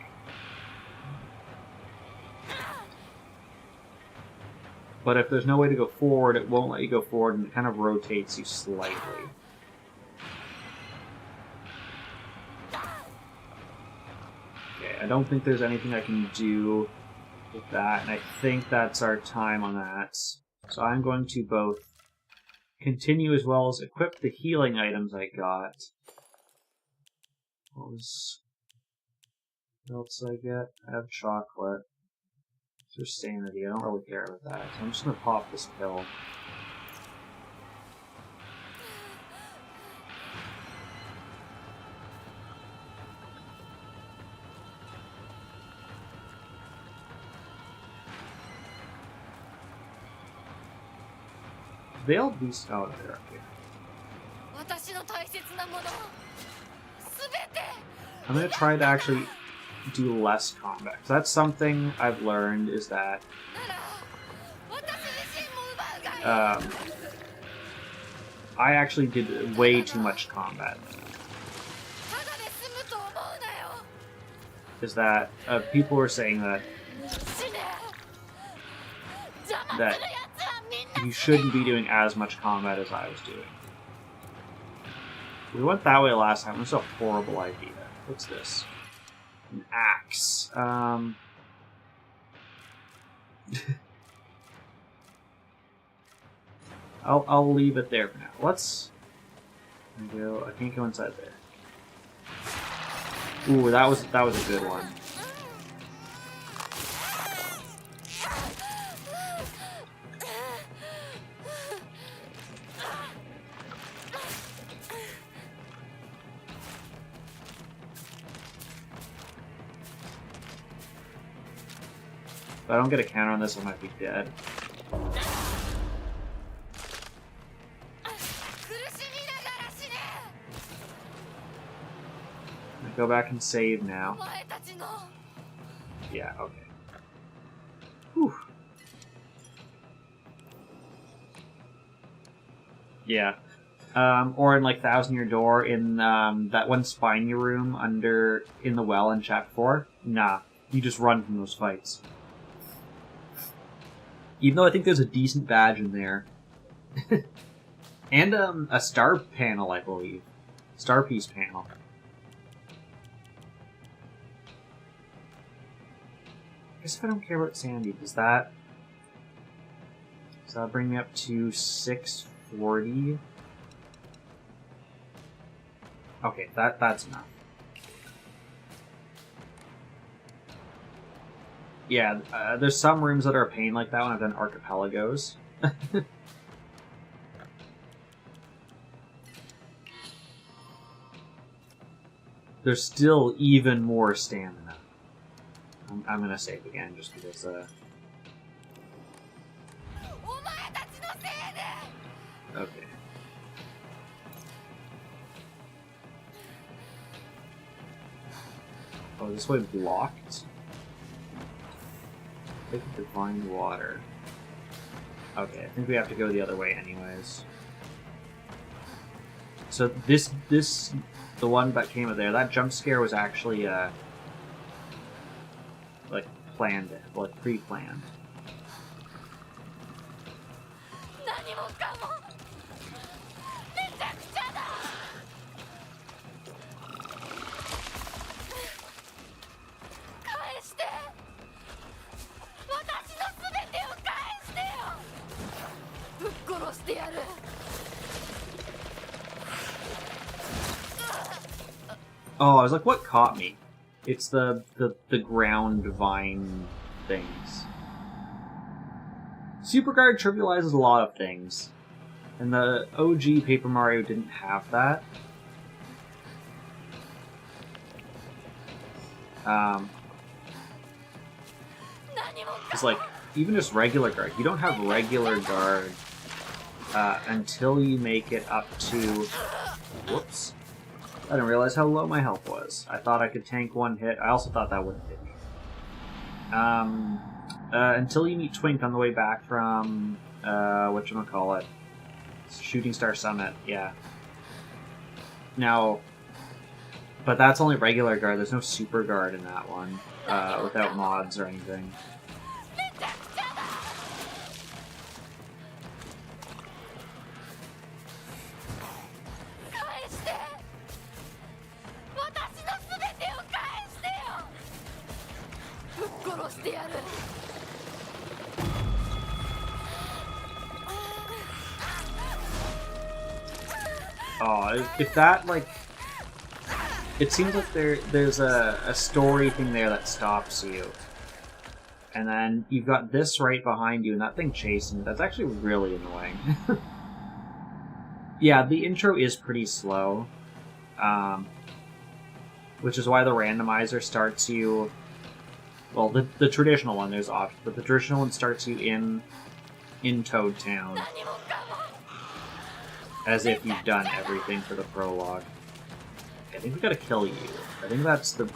But if there's no way to go forward, it won't let you go forward and it kind of rotates you slightly. I don't think there's anything I can do with that, and I think that's our time on that. So I'm going to both continue as well as equip the healing items I got. What else did I get? I have chocolate. There's sanity. I don't really care about that. So I'm just going to pop this pill. they all do... Oh, no, they're up here. 私の大切なものすべて I'm gonna try to actually do less combat. So that's something I've learned, is that なら私自身も奪うがいい I actually did way too much combat. ただで済むと思うなよ Is that people were saying that 死ね邪魔す that るやつはみんな you shouldn't be doing as much combat as I was doing. We went that way last time. It was a horrible idea. What's this? An axe. I'll leave it there for now. Let's go. I can't go inside there. Ooh, that was a good one. If I don't get a counter on this, I might be dead. 苦しみながら死ね I go back and save now. お前たちの Yeah, okay. Whew. Yeah. Or in like Thousand Year Door in that one spiny room in the well in Chapter 4. Nah, you just run from those fights. Even though I think there's a decent badge in there. And a star panel, I believe. Star piece panel. I guess if I don't care about Sandy, does that bring me up to 640? Okay, that's enough. Yeah, there's some rooms that are a pain like that when I've done archipelagos. There's still even more stamina. I'm gonna save again just because, お前たちのせいで Okay. Oh, this way blocked? Take divine water. Okay, I think we have to go the other way anyways. So the one that came out there, that jump scare was actually, like, planned, like, pre-planned. 何もかもめちゃくちゃだ返して私のすべてを返してよぶっ殺してやる Oh, I was like, what caught me? It's the ground vine things. Superguard trivializes a lot of things. And the OG Paper Mario didn't have that. It's like, even just regular guard. You don't have regular guard until you make it up to... Whoops. I didn't realize how low my health was. I thought I could tank one hit. I also thought that wouldn't hit me. Until you meet Twink on the way back from, whatchamacallit? Shooting Star Summit, yeah. Now, but that's only regular guard. There's no super guard in that one, without mods or anything. Oh, if that, like... It seems like there's a story thing there that stops you. And then you've got this right behind you, and that thing chasing you. That's actually really annoying. Yeah, the intro is pretty slow. Which is why the randomizer starts you... Well, the traditional one, there's options, but the traditional one starts you in Toad Town. As if you've done everything for the prologue. I think we gotta kill you. I think that's the...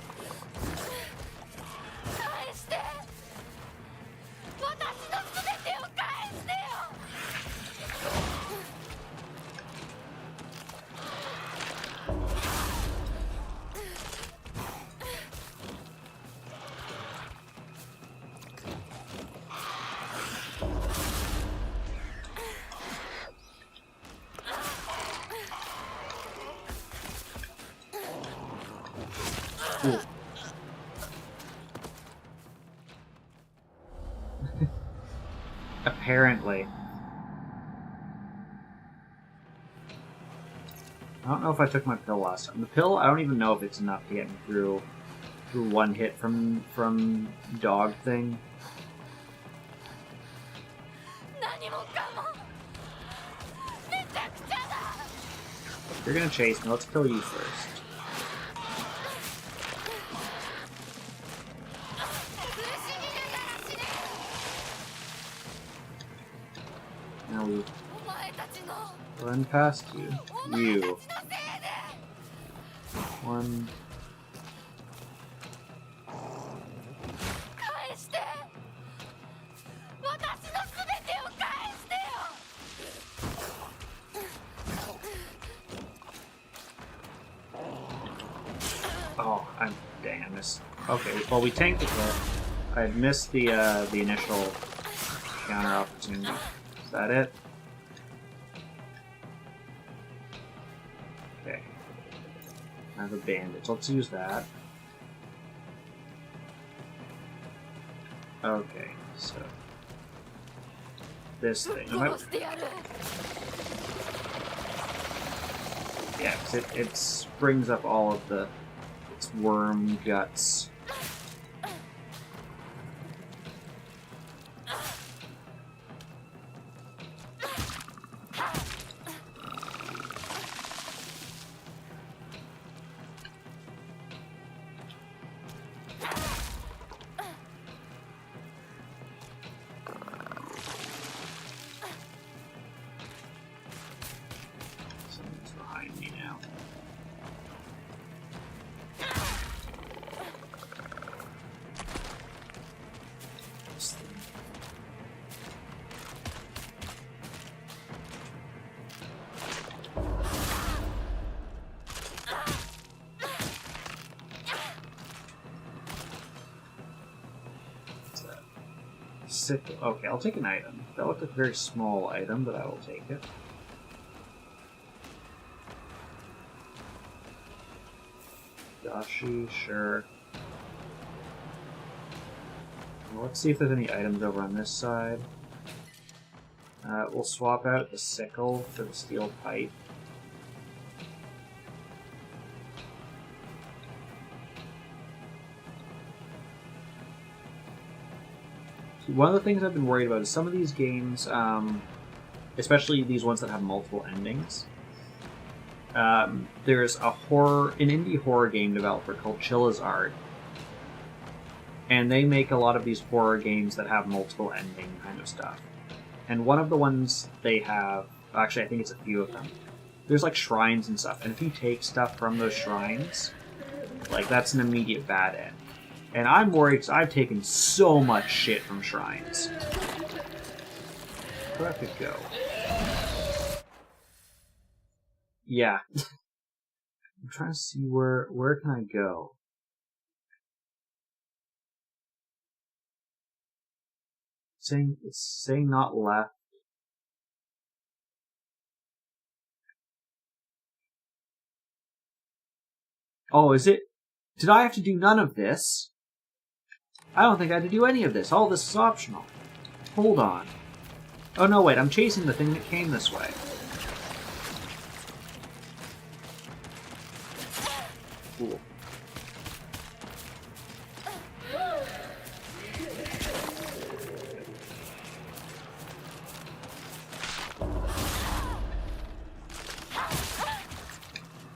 Ooh. Apparently. I don't know if I took my pill last time. The pill, I don't even know if it's enough to get me through one hit from dog thing. You're gonna chase me. Let's kill you first. Now we run past you. You. One. Oh, dang, I missed. Okay, well we tanked the hit. I had missed the initial counter opportunity. Is that it? Okay. I have a bandage. Let's use that. Okay, so this thing. Yeah, because it brings up all of its worm guts. Something's behind me now. This thing. What's that? Sickle. Okay, I'll take an item. That looked like a very small item, but I will take it. Dashi, sure. Well, let's see if there's any items over on this side. We'll swap out the sickle for the steel pipe. See, one of the things I've been worried about is some of these games, especially these ones that have multiple endings. There's an indie horror game developer called Chilla's Art, and they make a lot of these horror games that have multiple ending kind of stuff. And one of the ones they have, actually I think it's a few of them, there's like shrines and stuff, and if you take stuff from those shrines, like that's an immediate bad end. And I'm worried because I've taken so much shit from shrines. Where do I have to go? Yeah. I'm trying to see where can I go? It's saying not left. Oh, is it? Did I have to do none of this? I don't think I had to do any of this. All this is optional. Hold on. Oh no, wait, I'm chasing the thing that came this way. Cool.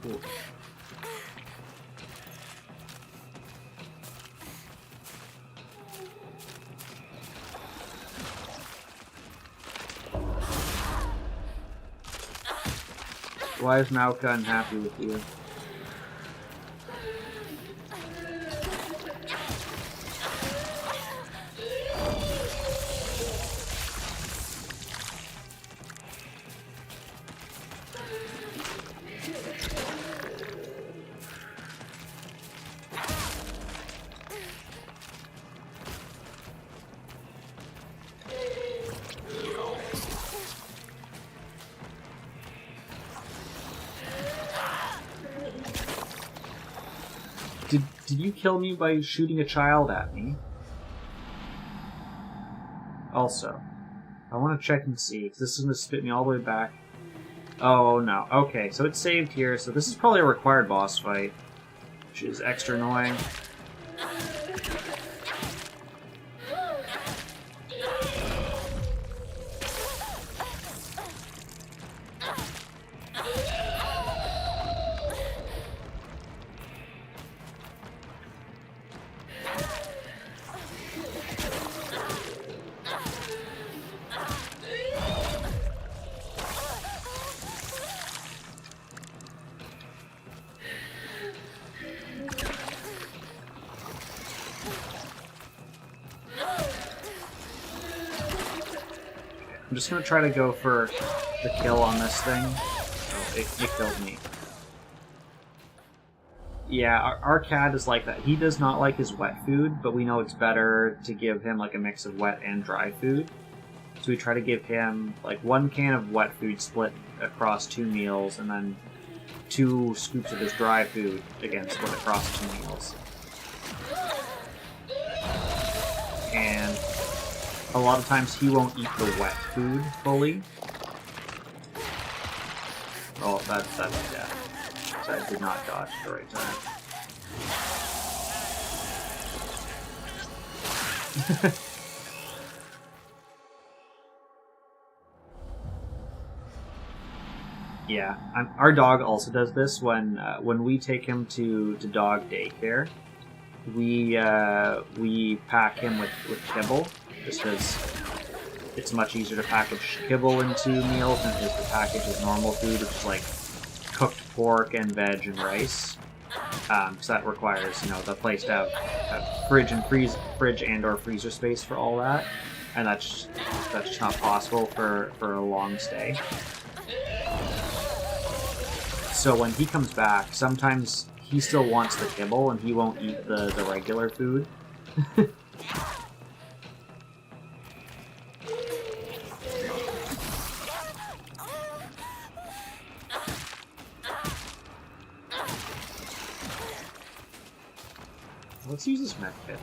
Cool. Why is Maoka unhappy with you? Did you kill me by shooting a child at me? Also, I want to check and see, because this is going to spit me all the way back. Oh no, okay, so it's saved here, so this is probably a required boss fight, which is extra annoying. I'm just going to try to go for the kill on this thing. Oh, it killed me. Yeah, our cat is like that. He does not like his wet food, but we know it's better to give him like a mix of wet and dry food. So we try to give him like 1 can of wet food split across 2 meals, and then 2 scoops of his dry food, again, split across 2 meals. And a lot of times he won't eat the wet food fully. Oh, that's death. So I did not dodge at the right time. Yeah, our dog also does this when we take him to dog daycare. We pack him with kibble, just because it's much easier to package kibble into meals than it is to package his normal food, which is like cooked pork and veg and rice. Because that requires, the place to have fridge and or freezer space for all that, and that's just not possible for a long stay. So when he comes back, sometimes he still wants the kibble and he won't eat the regular food. Let's use this mech kit.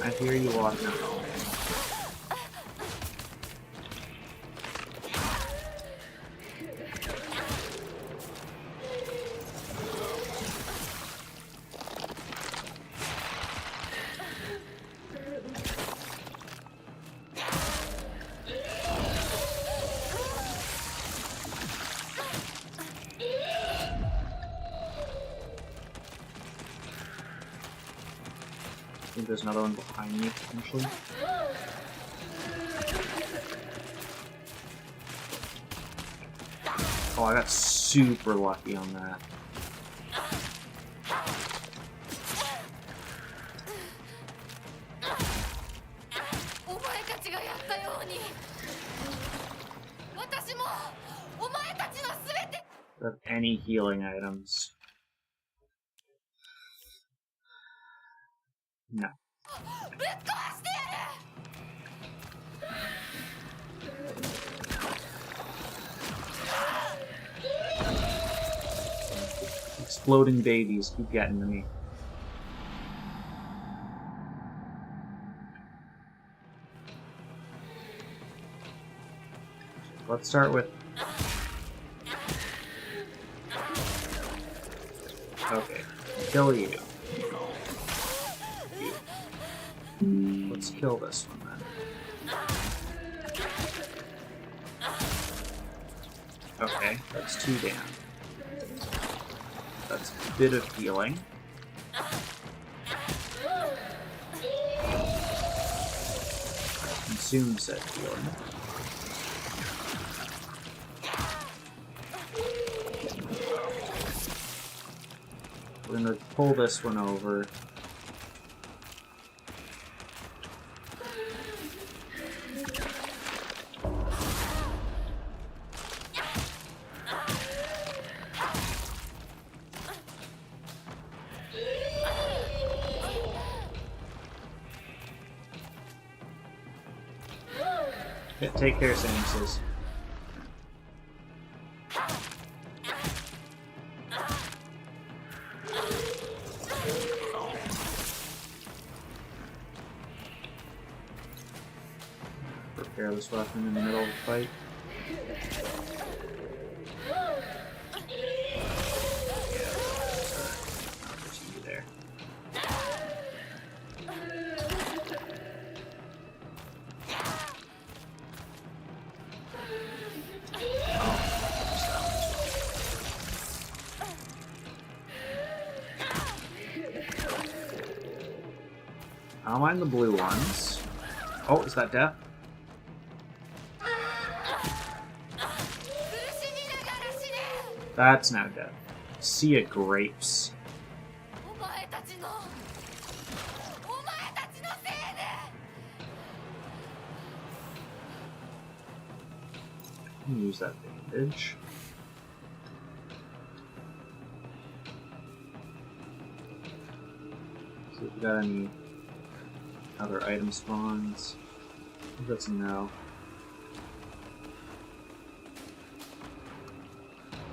I hear you walking out. I think there's another one behind me, potentially. Oh, I got super lucky on that. Do I have any healing items? No. Exploding babies keep getting to me. Let's start with... Okay, kill you. Let's kill this one then. Okay, that's 2 down. That's a bit of healing. Consume said healing. We're gonna pull this one over. Yeah, take care, Samuses. Prepare this weapon in the middle of the fight. There. I don't mind the blue ones. Oh, is that death? That's now death. Sea of grapes. Use that bandage. See if we got any other item spawns. I think that's a no.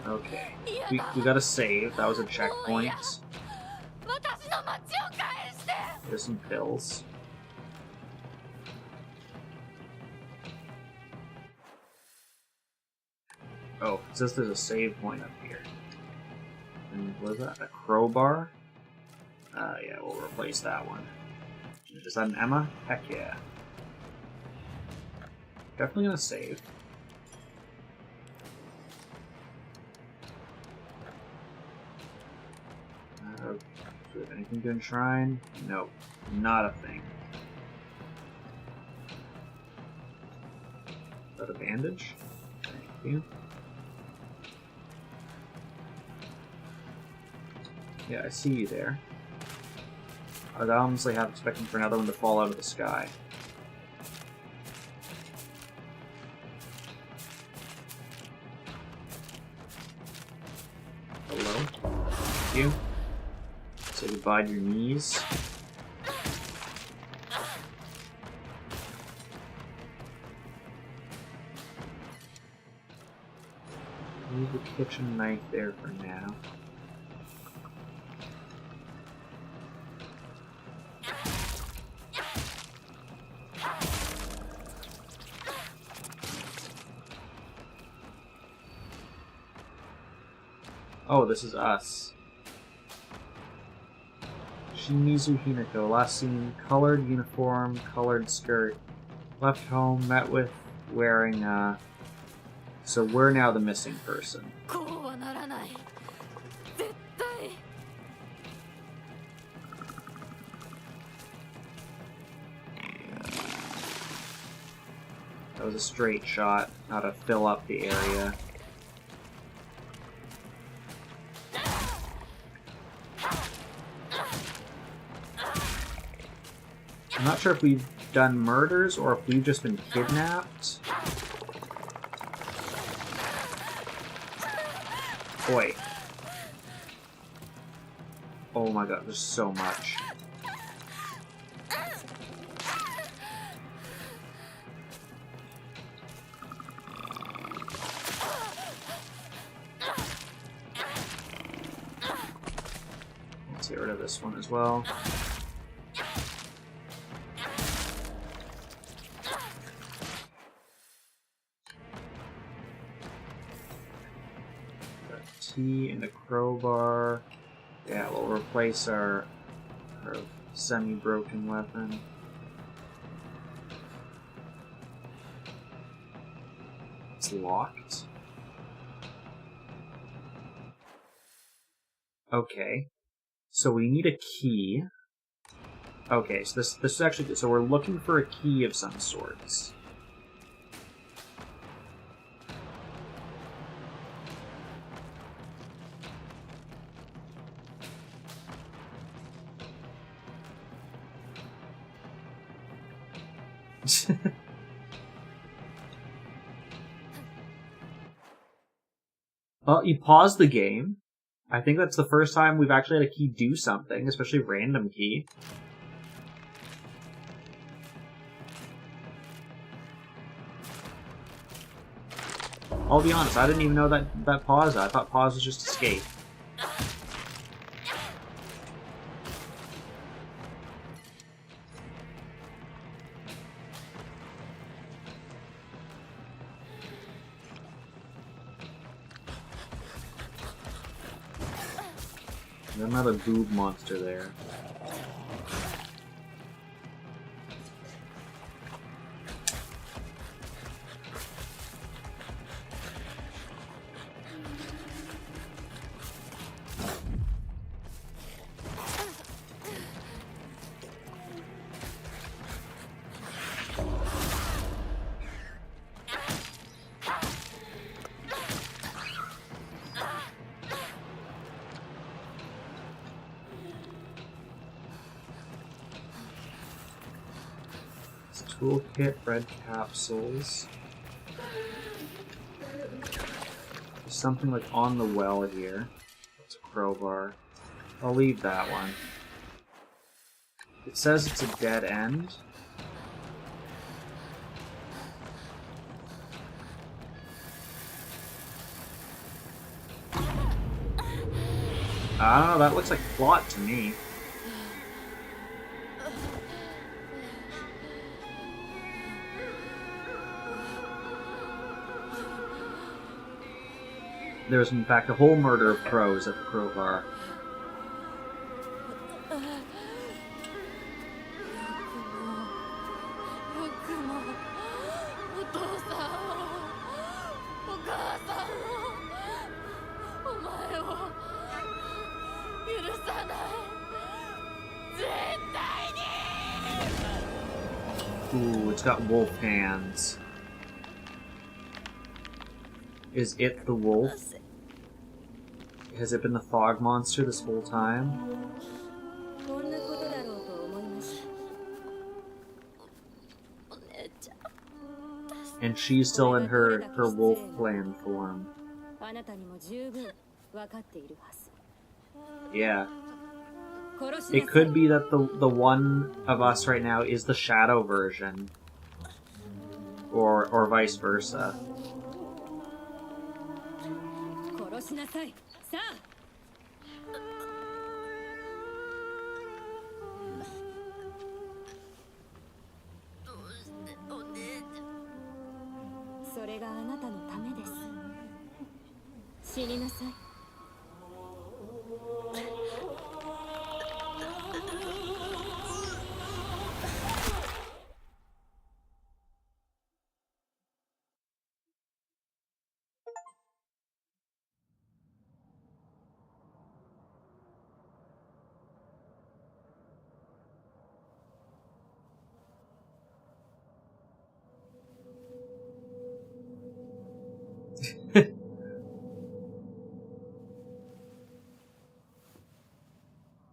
Okay. We got a save. That was a checkpoint. There's some pills. Oh, it says there's a save point up here. And what is that? A crowbar? Yeah, we'll replace that one. Is that an Emma? Heck yeah. Definitely gonna save. Do we have anything to enshrine? Nope. Not a thing. Is that a bandage? Thank you. Yeah, I see you there. I was honestly half expecting for another one to fall out of the sky. Hello. Thank you. Say goodbye to your knees. Leave the kitchen knife there for now. Oh, this is us. Shimizu Hinako, last seen, colored uniform, colored skirt. Left home, met with wearing, So we're now the missing person. That was a straight shot, how to fill up the area. I'm not sure if we've done murders or if we've just been kidnapped. Boy. Oh my god, there's so much. Let's get rid of this one as well. And a crowbar. Yeah, we'll replace our semi-broken weapon. It's locked. Okay. So we need a key. Okay, so this is actually good. So we're looking for a key of some sorts. Well, you pause the game. I think that's the first time we've actually had a key do something, especially a random key. I'll be honest, I didn't even know that pause. I thought pause was just escape. There's another boob monster there. Toolkit, red capsules. There's something like on the well here. It's a crowbar. I'll leave that one. It says it's a dead end. I don't know, that looks like plot to me. There's in fact a whole murder of crows at the crowbar. Ooh, it's got wolf hands. Is it the wolf? Has it been the fog monster this whole time? And she's still in her wolf clan form. Yeah. It could be that the one of us right now is the shadow version. Or vice versa.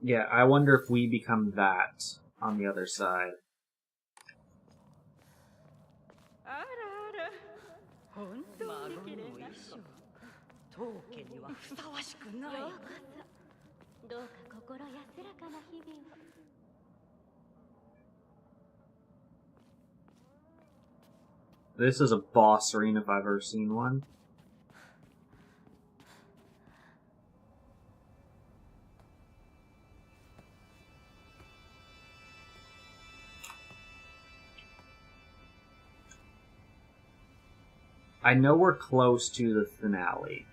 Yeah, I wonder if we become that on the other side. This is a boss arena if I've ever seen one. I know we're close to the finale.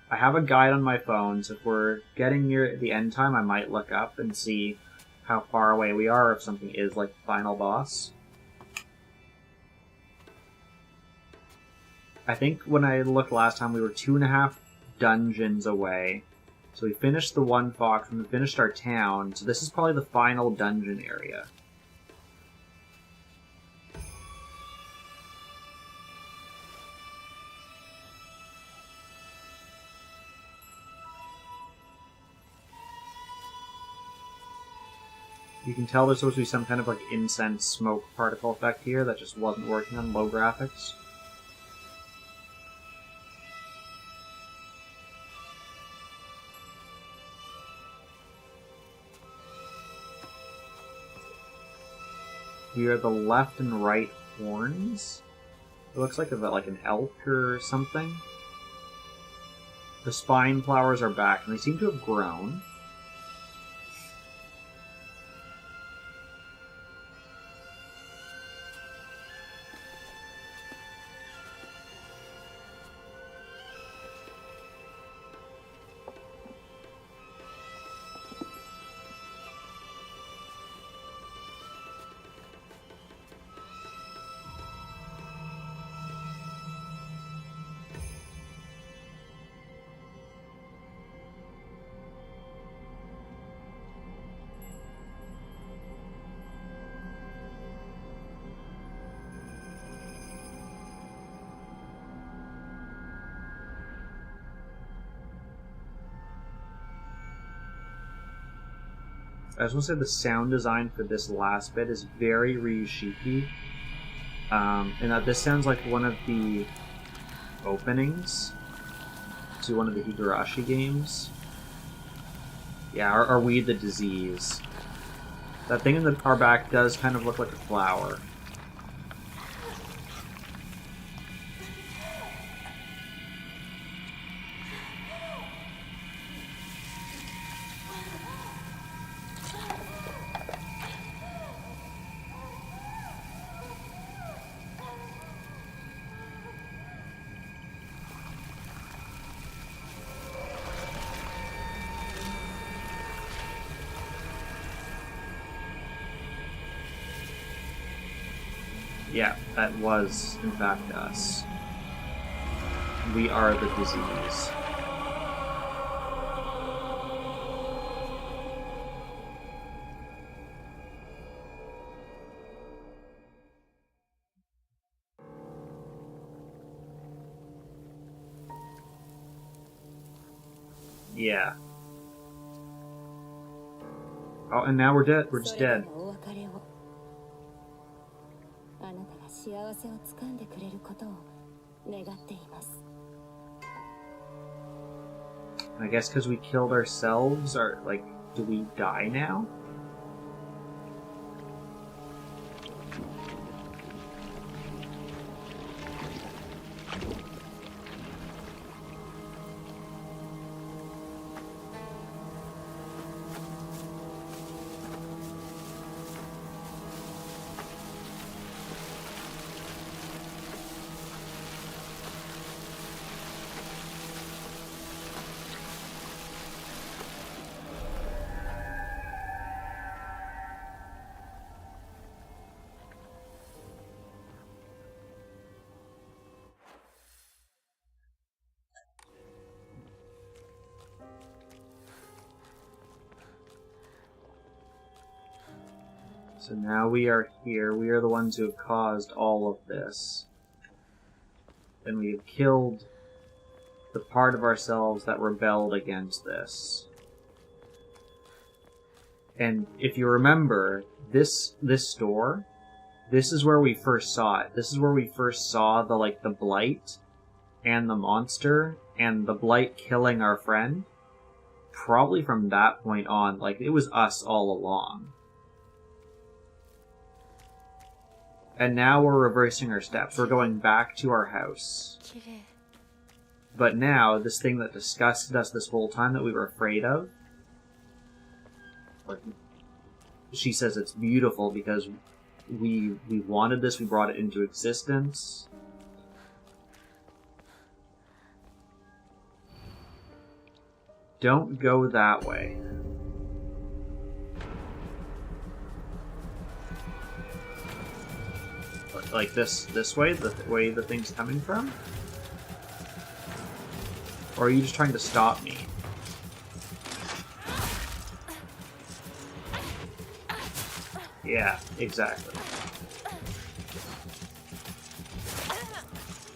I have a guide on my phone, so if we're getting near the end time, I might look up and see how far away we are, if something is like the final boss. I think when I looked last time, we were 2.5 dungeons away So we finished the one fox, and we finished our town, so this is probably the final dungeon area. You can tell there's supposed to be some kind of like incense smoke particle effect here that just wasn't working on low graphics. We are the left and right horns. It looks like an elk or something. The spine flowers are back, and they seem to have grown. I just want to say the sound design for this last bit is very Ryushiki. And that this sounds like one of the openings to one of the Higurashi games. Yeah, are we the disease? That thing in our back does kind of look like a flower. Yeah, that was, in fact, us. We are the disease. Yeah. Oh, and now we're dead. We're just dead. あなたが幸せをつかんでくれることを願っています。 I guess because we killed ourselves, or like, do we die now? So now we are here. We are the ones who have caused all of this. And we have killed the part of ourselves that rebelled against this. And if you remember, this store, this is where we first saw it. This is where we first saw the blight and the monster and the blight killing our friend. Probably from that point on, like, it was us all along. And now we're reversing our steps. We're going back to our house. But now, this thing that disgusted us this whole time that we were afraid of, like, she says it's beautiful because we wanted this, we brought it into existence. Don't go that way. Like this way? The way the thing's coming from? Or are you just trying to stop me? Exactly.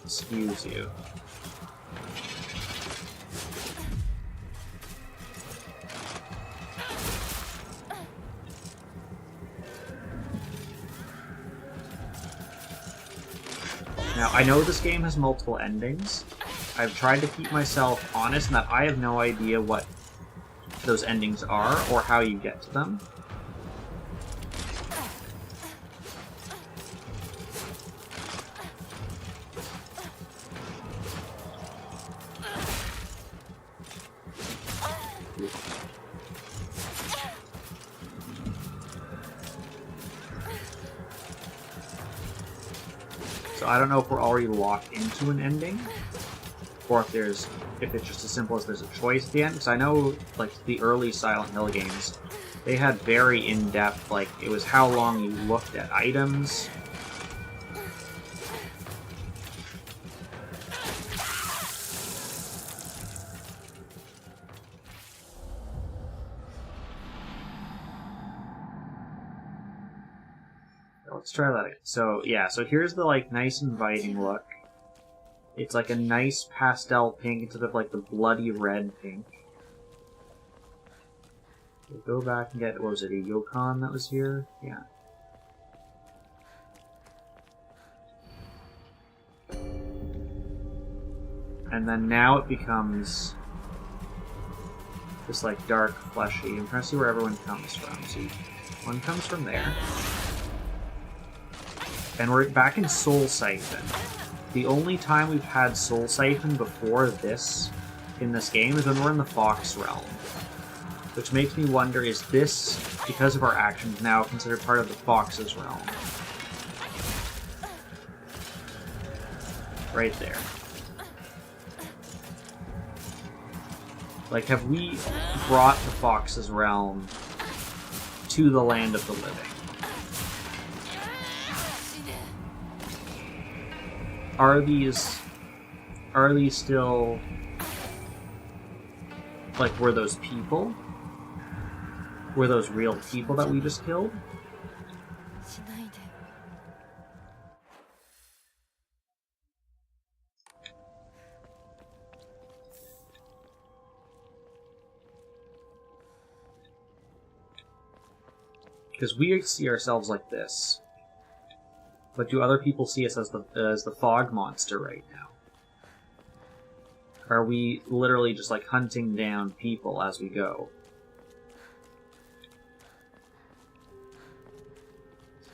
Excuse you. Now, I know this game has multiple endings. I've tried to keep myself honest in that I have no idea what those endings are or how you get to them. So I don't know if we're already locked into an ending, or if it's just as simple as there's a choice at the end. Because I know, like, the early Silent Hill games, they had very in-depth, like, it was how long you looked at items. Let's try that again. So, yeah, so here's the, like, nice inviting look. It's like a nice pastel pink instead of, like, the bloody red pink. We'll go back and get, what was it, a Yokon that was here? Yeah. And then now it becomes this, like, dark, fleshy. I'm trying to see where everyone comes from. See, one comes from there. And we're back in Soul Siphon. The only time we've had Soul Siphon before this in this game is when we're in the Fox realm. Which makes me wonder, is this, because of our actions, now considered part of the Fox's realm? Right there. Like, have we brought the Fox's realm to the land of the living? Are these still, like, were those people? Were those real people that we just killed? Because we see ourselves like this. But do other people see us as the fog monster right now? Are we literally just, like, hunting down people as we go?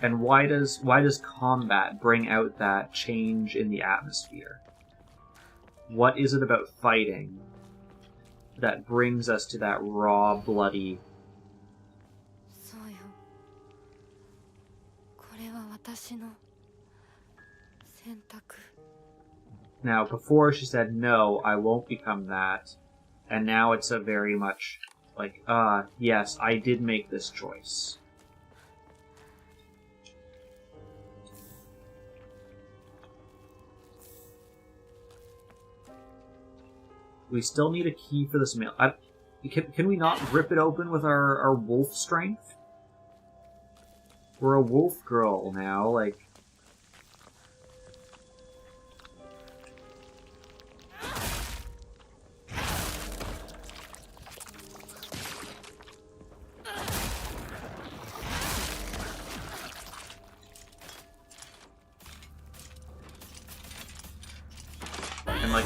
And why does combat bring out that change in the atmosphere? What is it about fighting that brings us to that raw, bloody... Now, before she said, no, I won't become that. And now it's a very much like, yes, I did make this choice. We still need a key for this mail. Can we not rip it open with our wolf strength? We're a wolf girl now, like... And, like,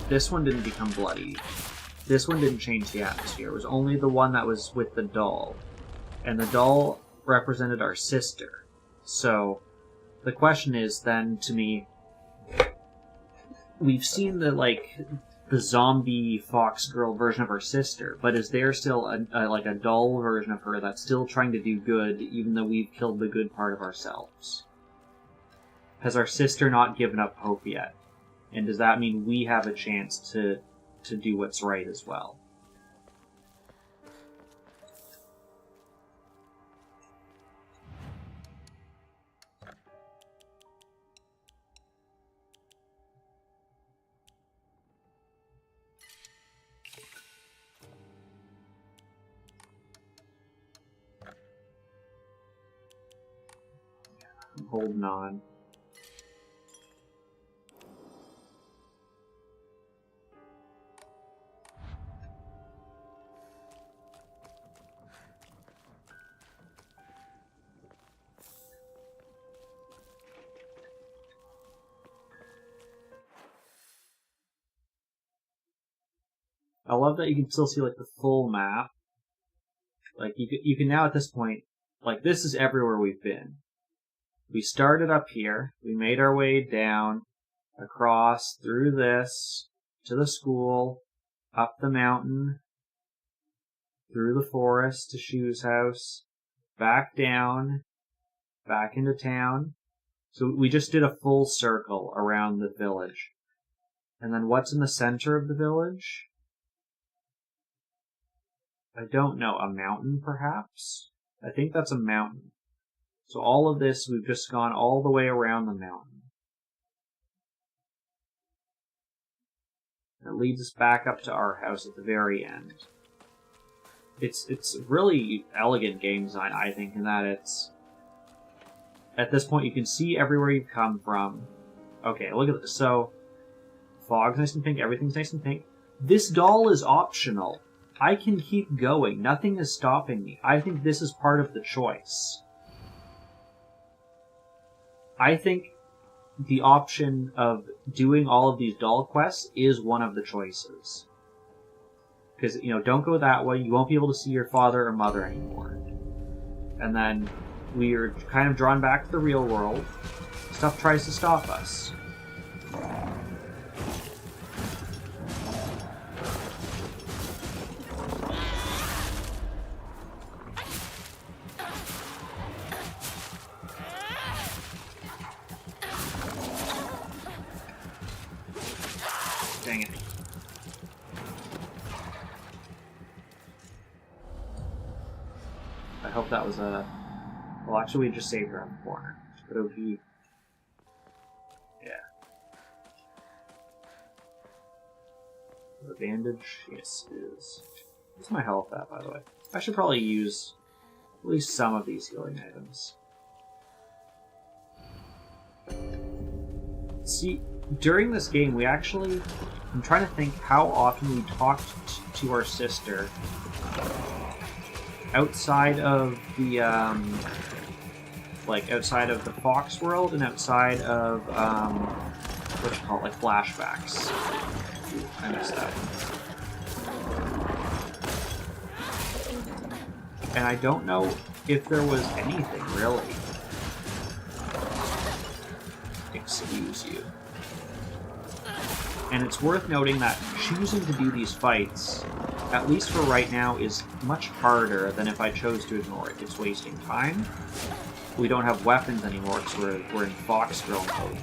this one didn't become bloody. This one didn't change the atmosphere. It was only the one that was with the doll. And the doll represented our sister. So, the question is then, to me, we've seen the zombie fox girl version of her sister, but is there still a doll version of her that's still trying to do good, even though we've killed the good part of ourselves? Has our sister not given up hope yet? And does that mean we have a chance to do what's right as well? holding on. I love that you can still see like the full map. Like you can now at this point, like this is everywhere we've been. We started up here, we made our way down, across, through this, to the school, up the mountain, through the forest to Shu's house, back down, back into town. So we just did a full circle around the village. And then what's in the center of the village? I don't know. A mountain, perhaps? I think that's a mountain. So all of this, we've just gone all the way around the mountain. It leads us back up to our house at the very end. It's really elegant game design, I think, in that it's... At this point, you can see everywhere you've come from. Okay, look at this. So, fog's nice and pink, everything's nice and pink. This doll is optional. I can keep going. Nothing is stopping me. I think this is part of the choice. I think the option of doing all of these doll quests is one of the choices. Because, you know, don't go that way. You won't be able to see your father or mother anymore. And then we are kind of drawn back to the real world. Stuff tries to stop us. Dang it. I hope that was a... Well, actually, we just saved her on the corner. But it would be... Yeah. The bandage? Yes, it is. What's my health at, by the way? I should probably use at least some of these healing items. See, during this game, we actually... I'm trying to think how often we talked to our sister outside of the, like, outside of the Fox world and outside of, what do you call it, like, flashbacks. Ooh, I missed that. And I don't know if there was anything, really. Excuse you. And it's worth noting that choosing to do these fights, at least for right now, is much harder than if I chose to ignore it. It's wasting time. We don't have weapons anymore because we're in Fox Girl mode.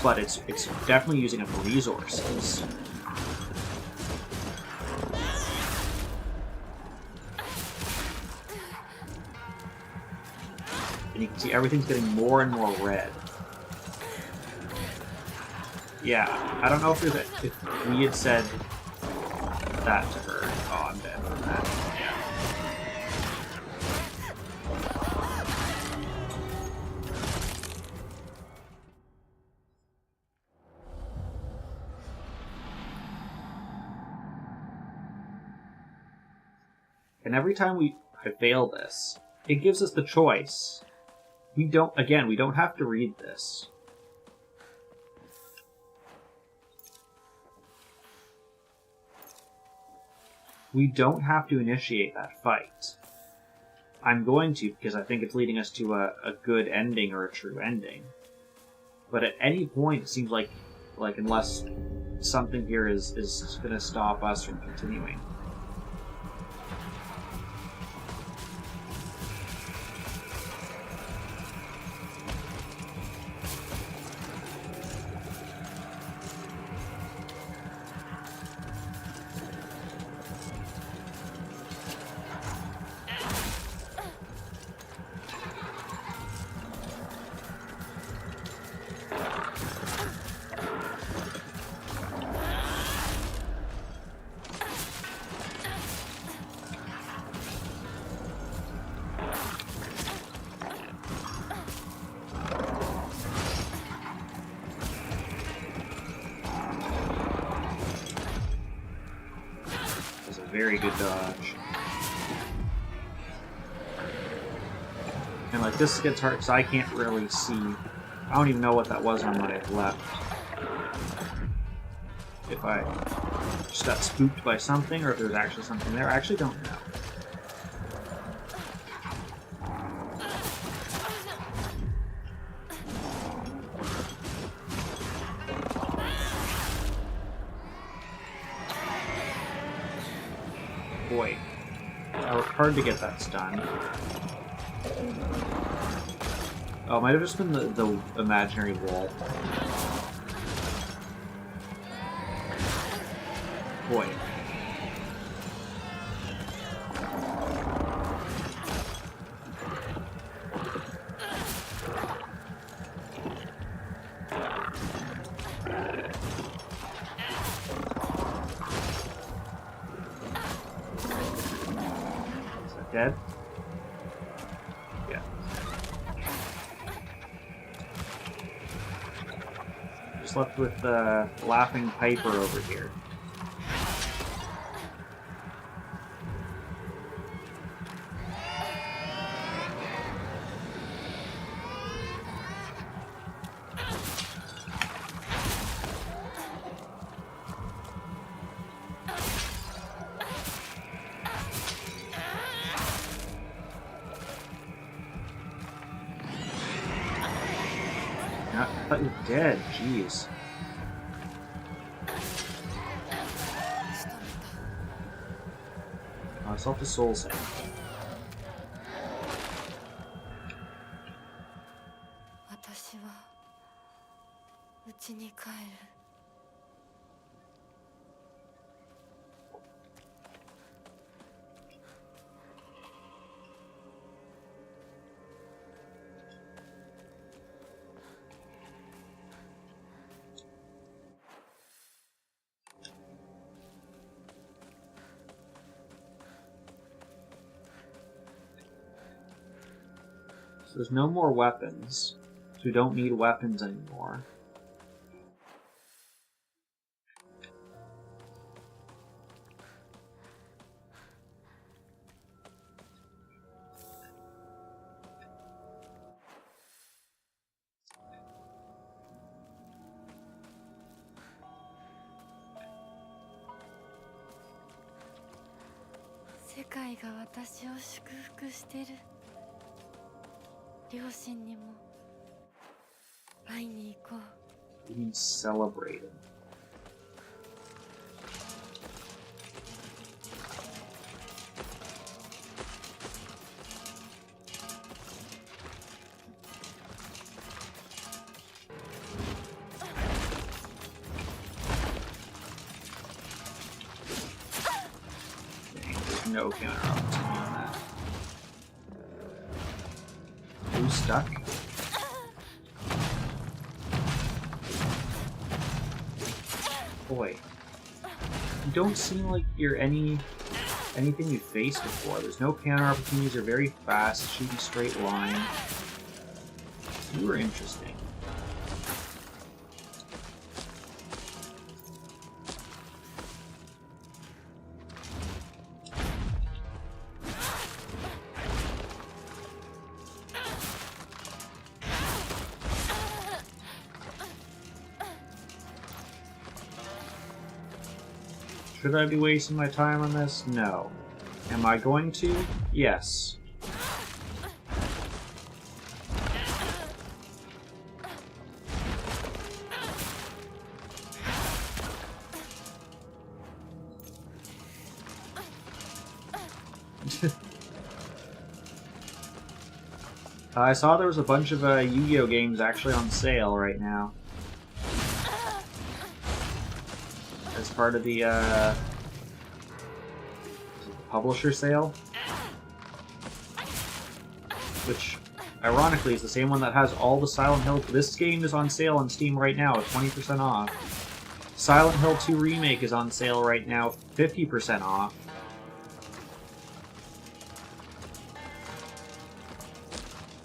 But it's definitely using up resources. And you can see everything's getting more and more red. Yeah, I don't know if we had said that to her. Oh, I'm dead from that. And every time I fail this, it gives us the choice. We don't have to read this. We don't have to initiate that fight. I'm going to, because I think it's leading us to a good ending or a true ending. But at any point, it seems like unless something here is going to stop us from continuing. very good dodge. And like this gets hard because I can't really see. I don't even know what that was on my left. If I just got spooked by something or if there's actually something there. I actually don't know. Boy, that worked hard to get that stun. Oh, it might have just been the imaginary wall. Boy. Is that dead? Yeah. Just left with the laughing Piper over here. I thought you were dead, jeez. Oh, I solved the soul set. 私は家に帰る。So there's no more weapons, so we don't need weapons anymore.世界が私を祝福してる。両親にも会いに行こう。 Being celebrated. There's no counter opportunity on that. Who's stuck? Boy, you don't seem like you're anything you've faced before. There's no counter opportunities. You're very fast, shooting straight line. You were interesting. Should I be wasting my time on this? No. Am I going to? Yes. I saw there was a bunch of Yu-Gi-Oh games actually on sale right now. As part of the publisher sale, which ironically is the same one that has all the Silent Hill. This game is on sale on Steam right now at 20% off. Silent Hill 2 Remake is on sale right now, 50% off.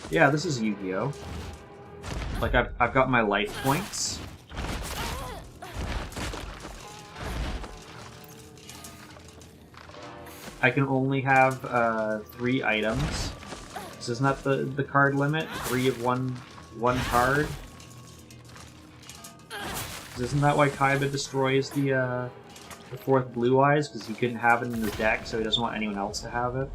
Yeah, this is Yu-Gi-Oh! Like, I've got my life points. I can only have 3 items. So isn't that the card limit? 3 of one card? Isn't that why Kaiba destroys the 4th Blue Eyes? Because he couldn't have it in his deck, so he doesn't want anyone else to have it?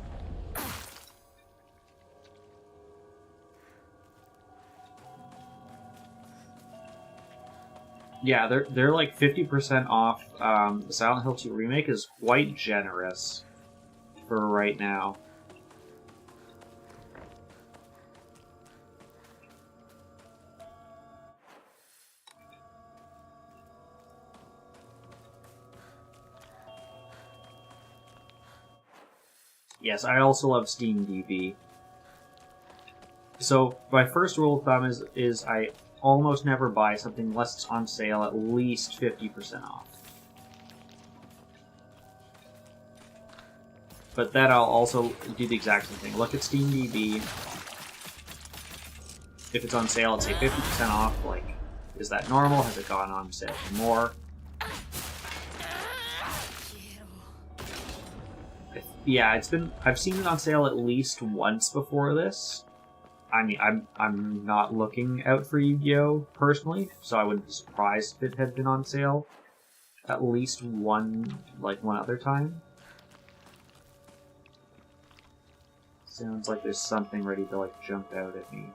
Yeah, they're like 50% off. The Silent Hill 2 remake is quite generous for right now. Yes, I also love Steam DB. So my first rule of thumb is I almost never buy something unless it's on sale at least 50% off. But then I'll also do the exact same thing. Look at Steam DB. If it's on sale, let's say 50% off. Like, is that normal? Has it gone on sale for more? Yeah, I've seen it on sale at least once before this. I mean, I'm not looking out for Yu-Gi-Oh! Personally, so I wouldn't be surprised if it had been on sale at least one other time. Sounds like there's something ready to jump out at me.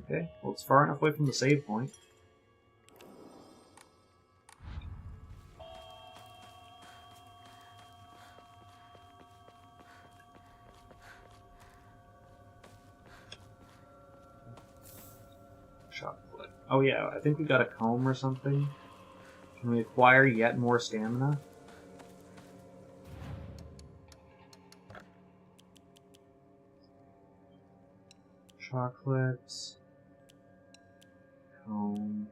Okay, well it's far enough away from the save point. Chocolate. Oh yeah, I think we got a comb or something. Can we acquire yet more stamina? Chocolates. Comb.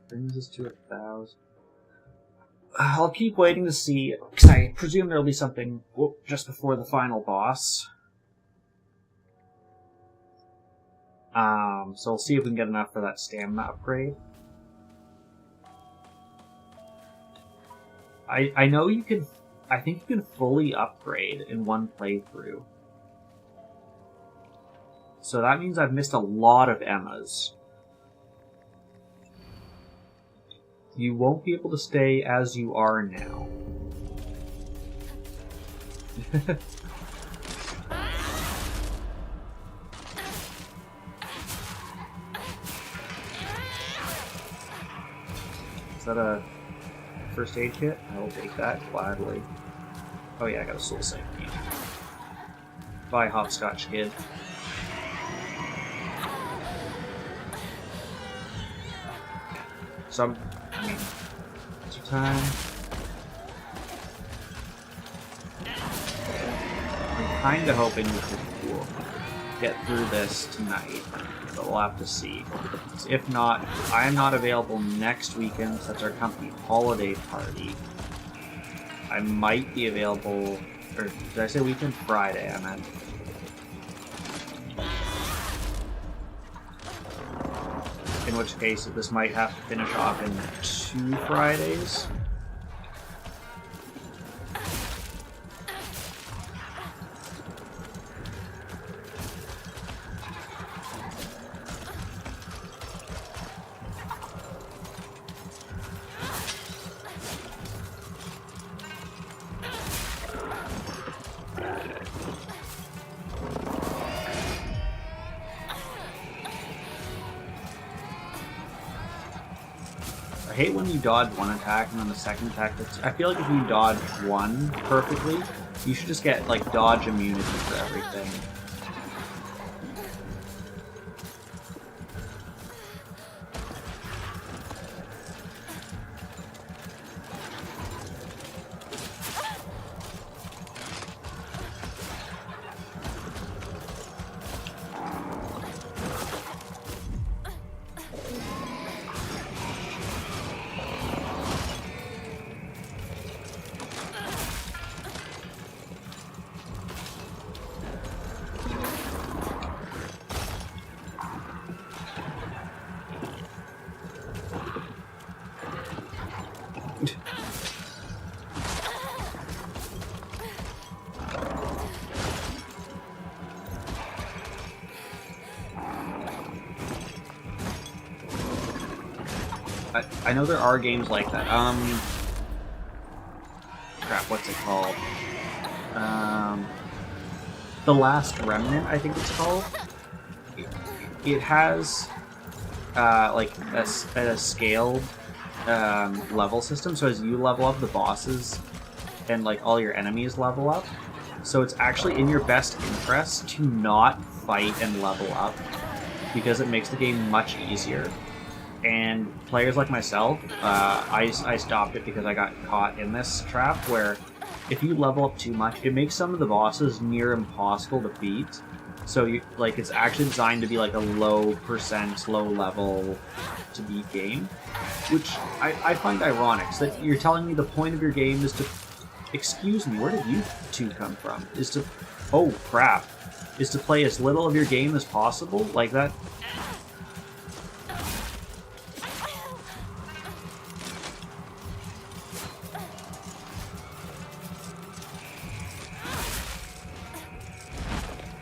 Brings us to 1,000. I'll keep waiting to see, because I presume there'll be something just before the final boss. So we'll see if we can get enough for that stamina upgrade. I know you can. I think you can fully upgrade in one playthrough. So that means I've missed a lot of Emmas. You won't be able to stay as you are now. Is that a first aid kit? I will take that gladly. Oh yeah, I got a soul save. Bye, Hopscotch Kid. I mean, it's your time. I'm kinda hoping we can get through this tonight, but we'll have to see. If not, I am not available next weekend, so that's our company holiday party. I might be available, or did I say weekend? Friday, I meant. In which case, this might have to finish off in 2 Fridays. I hate when you dodge one attack and then the second attack. I feel like if you dodge one perfectly, you should just get dodge immunity for everything. I know there are games like that. Crap, what's it called? The Last Remnant, I think it's called. It has like a scaled level system, so as you level up, the bosses and like all your enemies level up. So it's actually in your best interest to not fight and level up, because it makes the game much easier. And players like myself, I stopped it because I got caught in this trap where if you level up too much, it makes some of the bosses near impossible to beat. So it's actually designed to be like a low percent, low level to beat game, which I find ironic. So that you're telling me the point of your game is to, excuse me, where did you two come from? Is to, oh crap, is to play as little of your game as possible? Like that?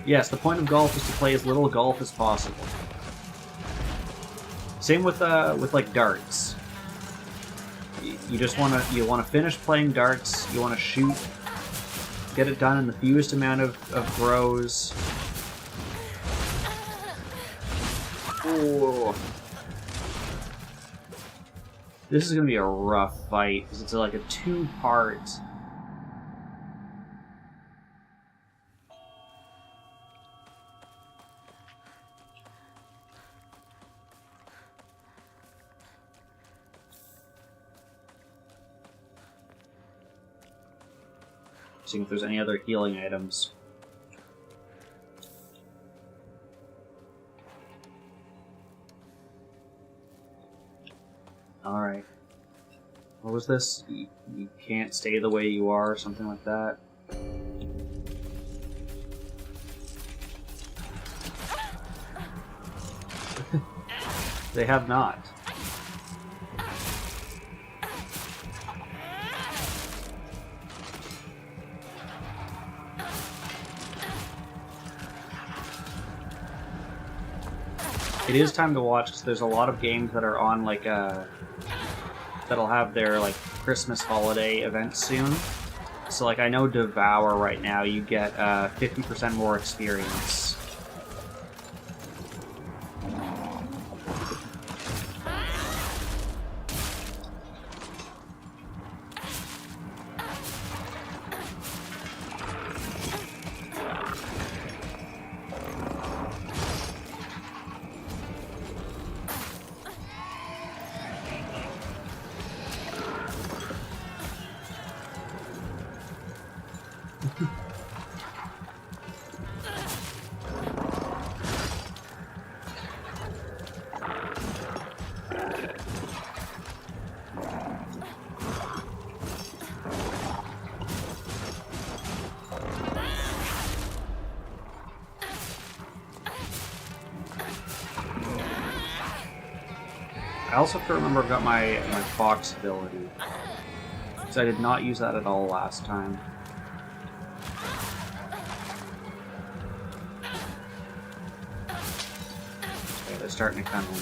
Yes, the point of golf is to play as little golf as possible. Same with like darts. You just wanna finish playing darts. You wanna shoot, get it done in the fewest amount of throws. Ooh. This is gonna be a rough fight because it's like a two-part. Seeing if there's any other healing items. Alright. What was this? You can't stay the way you are, or something like that. They have not. It is time to watch because there's a lot of games that are on like that'll have their like Christmas holiday event soon. So like I know Devour right now you get 50% more experience. I also have to remember I've got my Fox ability, because I did not use that at all last time. Okay, they're starting to come in.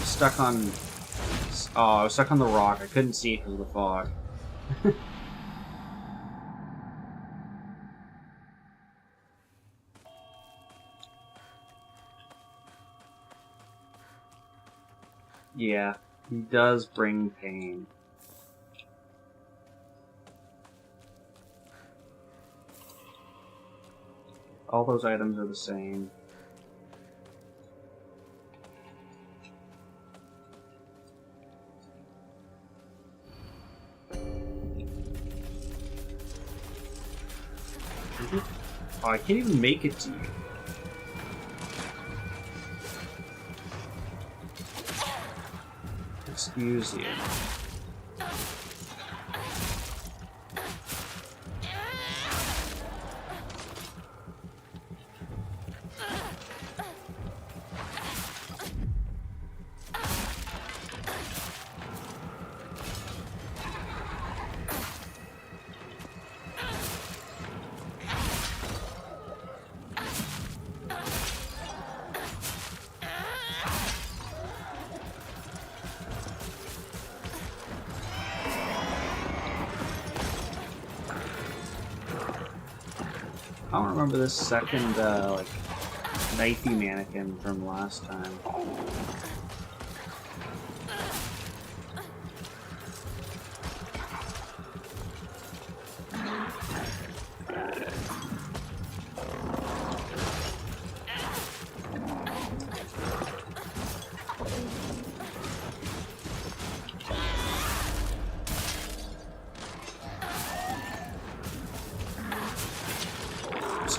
Stuck on... Oh, I was stuck on the rock. I couldn't see it because of the fog. Yeah, he does bring pain. All those items are the same. Oh, I can't even make it to you. Excuse you. I don't remember this second, like, knifey mannequin from last time.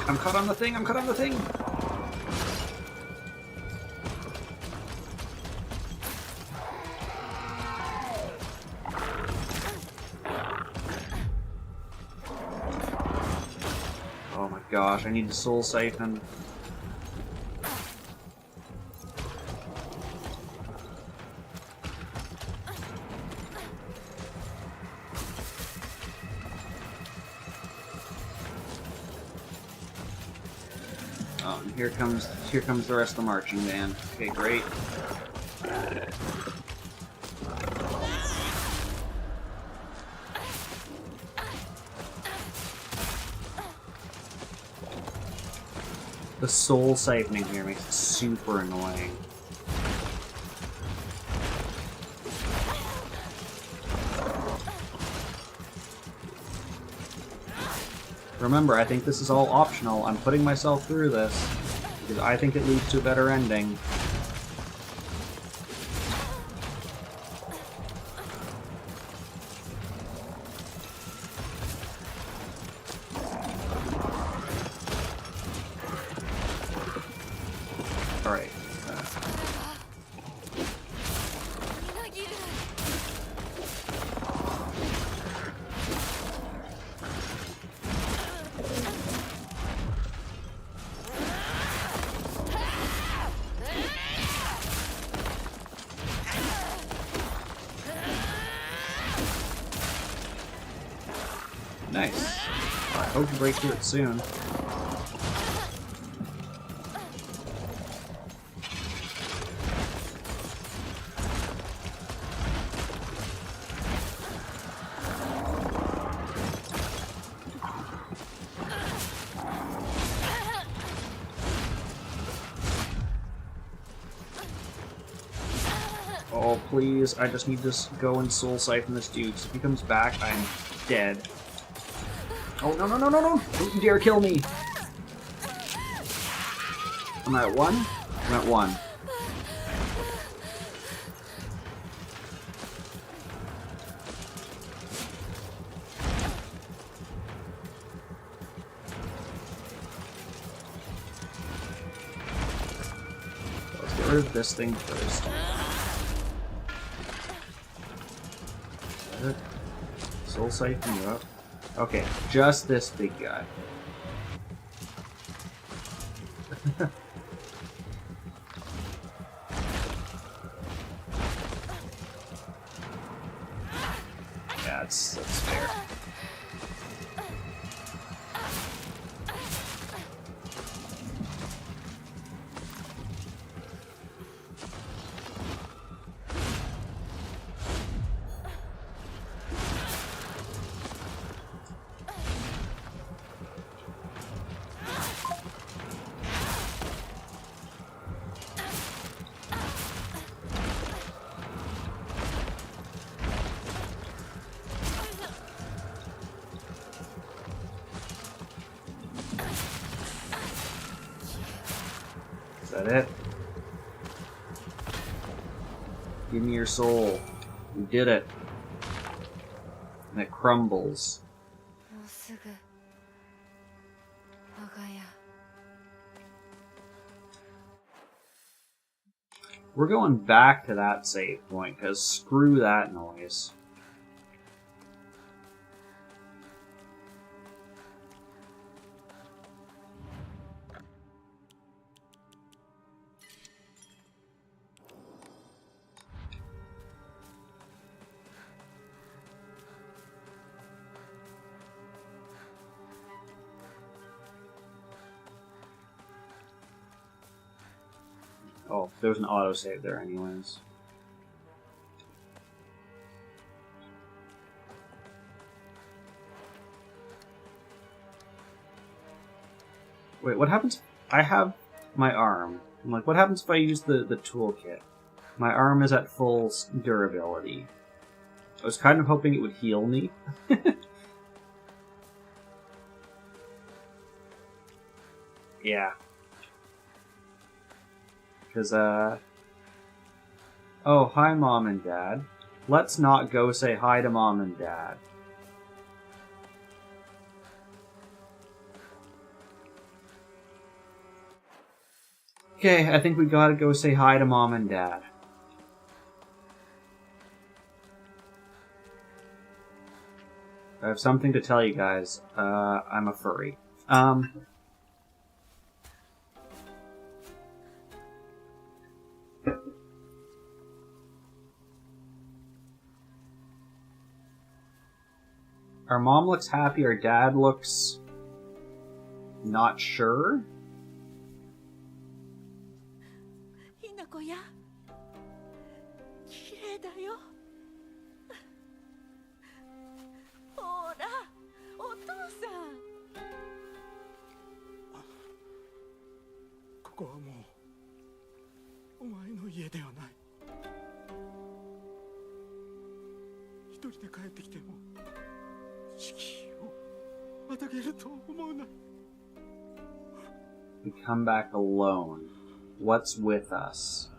I'm caught on the thing, I'm caught on the thing! Oh my gosh, I need the soul siphon. Oh, and here comes the rest of the marching band. Okay, great. The soul siphoning here makes it super annoying. Remember, I think this is all optional. I'm putting myself through this because I think it leads to a better ending. Alright. Nice. I hope you break through it soon. Oh, please. I just need to go and soul siphon this dude. If he comes back, I'm dead. Oh, no, no, no, no, no! Don't you dare kill me! I'm at 1? I'm at 1. Let's get rid of this thing first. Is that it? Soul siphon you up? Okay, just this big guy. Yeah, that's fair. Is that it? Give me your soul. You did it. And it crumbles. We're going back to that save point, because screw that noise. Oh, there was an autosave there anyways. Wait, what happens? I have my arm. I'm like, what happens if I use the toolkit? My arm is at full durability. I was kind of hoping it would heal me. Yeah. Because, oh, hi, Mom and Dad. Let's not go say hi to Mom and Dad. Okay, I think we gotta go say hi to Mom and Dad. I have something to tell you guys. I'm a furry. Our mom looks happy, our dad looks... not sure? ひなこや綺麗だよほらお父さんここはもうお前の家ではない。一人で帰ってきても敷居をまたげると思うな。 We come back alone. What's with us?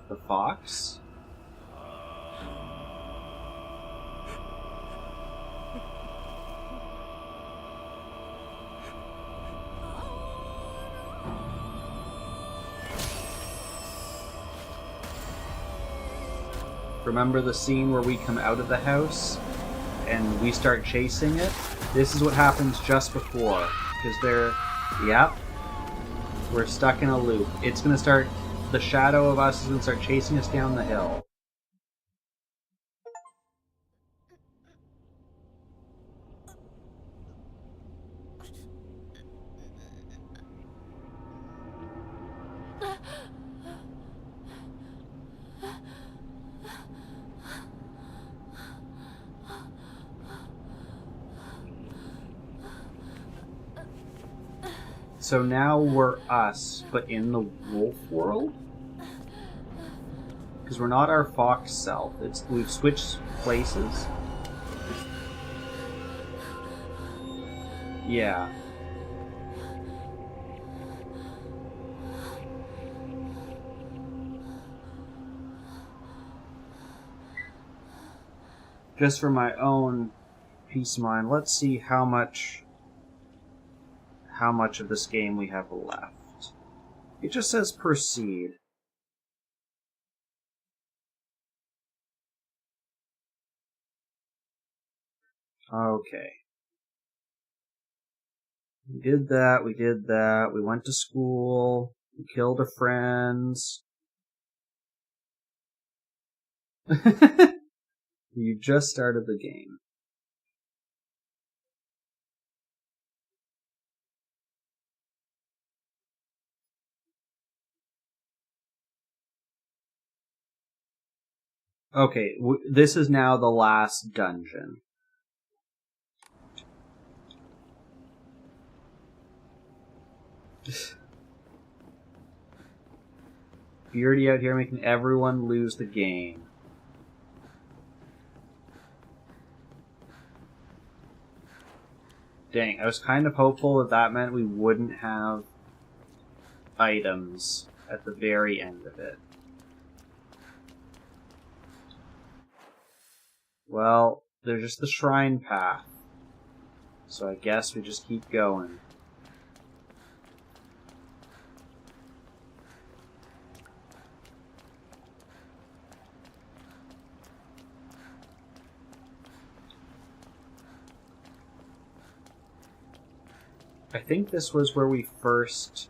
The fox? Remember the scene where we come out of the house and we start chasing it? This is what happens just before. Because they're... Yep. We're stuck in a loop. It's gonna start... The shadow of us is gonna start chasing us down the hill. So now we're us, but in the wolf world? Because we're not our fox self. We've switched places. Yeah. Just for my own peace of mind, let's see how much of this game we have left. It just says proceed. Okay. We did that, we went to school, we killed our friends. You just started the game. Okay, this is now the last dungeon. Beardy out here making everyone lose the game. Dang, I was kind of hopeful that that meant we wouldn't have items at the very end of it. Well, there's just the shrine path. So I guess we just keep going. I think this was where we first...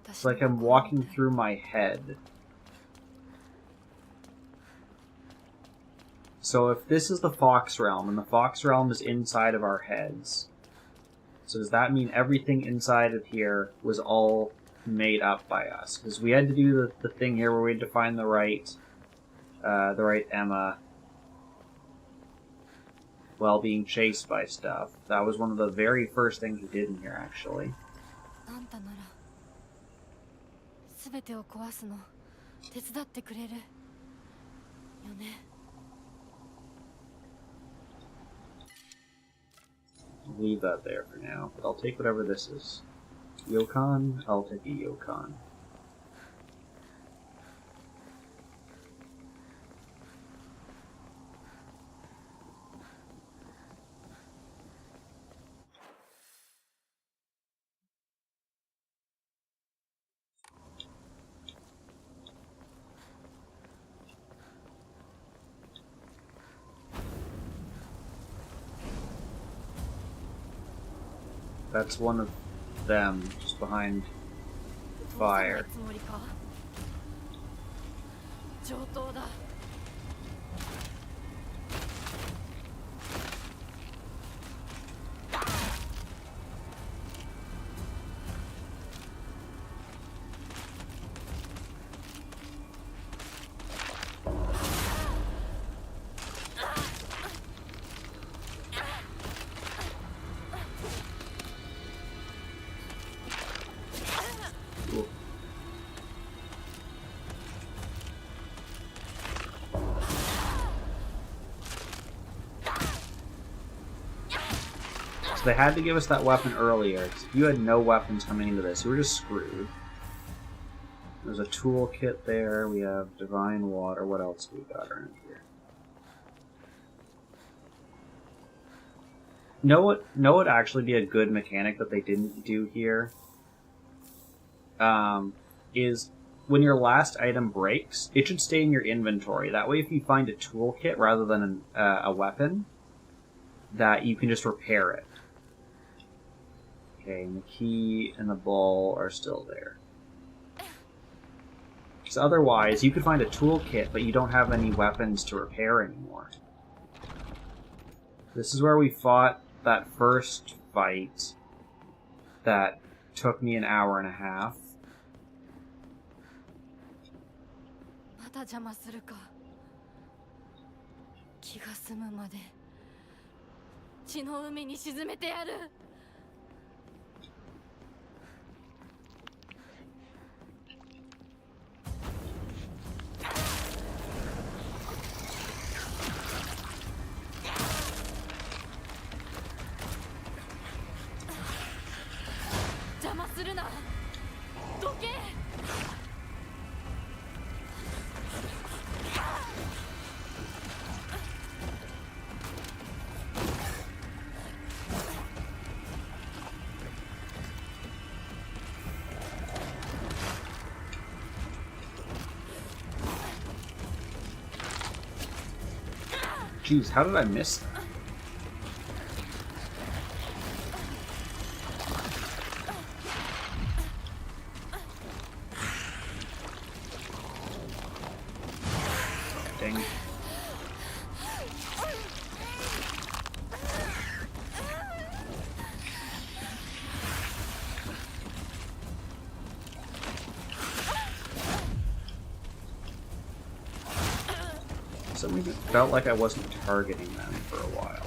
It's like I'm walking through my head. So if this is the Fox Realm, and the Fox Realm is inside of our heads, so does that mean everything inside of here was all made up by us? Because we had to do the thing here where we had to find the right Emma. while being chased by stuff. That was one of the very first things we did in here, actually. あんたなら全てを壊すの手伝ってくれるよね。 I'll leave that there for now, but I'll take whatever this is. Yokon? I'll take a Yokon. That's one of them, just behind the fire. つもりか？上等だ。 Cool. So they had to give us that weapon earlier, because if you had no weapons coming into this, you were just screwed. There's a toolkit there, we have divine water, what else we got around here? Know what would actually be a good mechanic that they didn't do here? Is when your last item breaks, it should stay in your inventory. That way if you find a toolkit rather than a weapon, that you can just repair it. Okay, and the key and the ball are still there. Because otherwise, you could find a toolkit, but you don't have any weapons to repair anymore. This is where we fought that first fight that took me an hour and a half. また邪魔するか。気が済むまで血の海に沈めてやる。 邪魔するな。どけ。 Jeez, how did I miss that? Dang. For some reason, it felt like I wasn't targeting them for a while.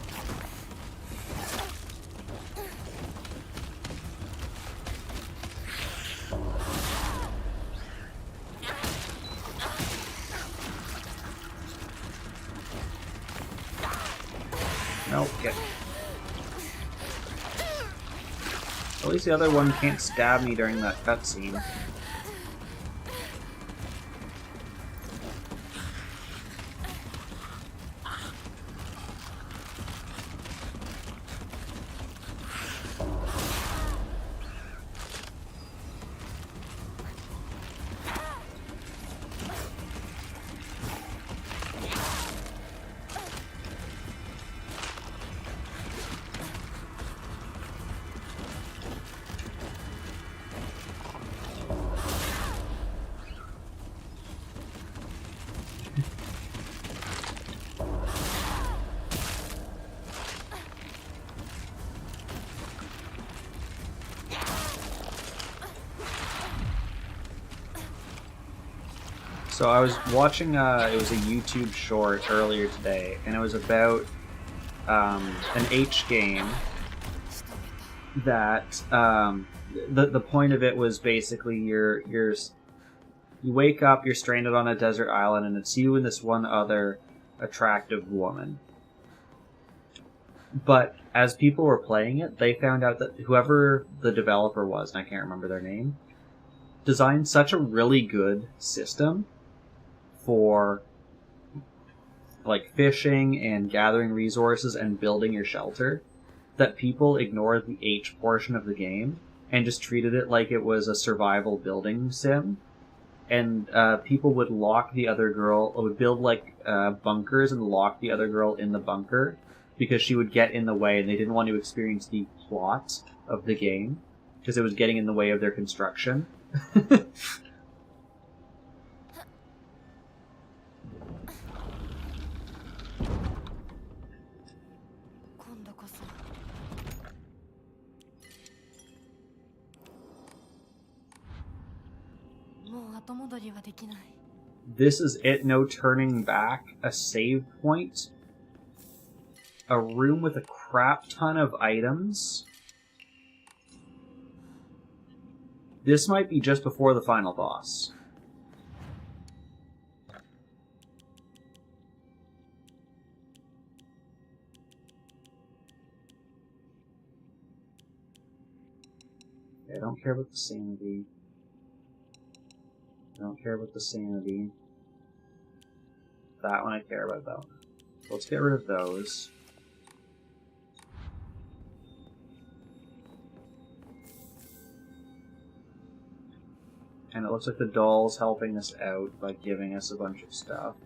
Nope, get. At least the other one can't stab me during that cutscene. So I was watching, it was a YouTube short earlier today, and it was about an H game that the point of it was basically you wake up, you're stranded on a desert island, and it's you and this one other attractive woman. But as people were playing it, they found out that whoever the developer was, and I can't remember their name, designed such a really good system for like fishing and gathering resources and building your shelter that people ignored the H portion of the game and just treated it like it was a survival building sim. And people would lock the other girl, would build like bunkers and lock the other girl in the bunker because she would get in the way, and they didn't want to experience the plot of the game because it was getting in the way of their construction. This is it, no turning back. A save point. A room with a crap ton of items. This might be just before the final boss. Okay, I don't care about the sanity. I don't care about the sanity. That one I care about, though. Let's get rid of those. And it looks like the doll's helping us out by giving us a bunch of stuff.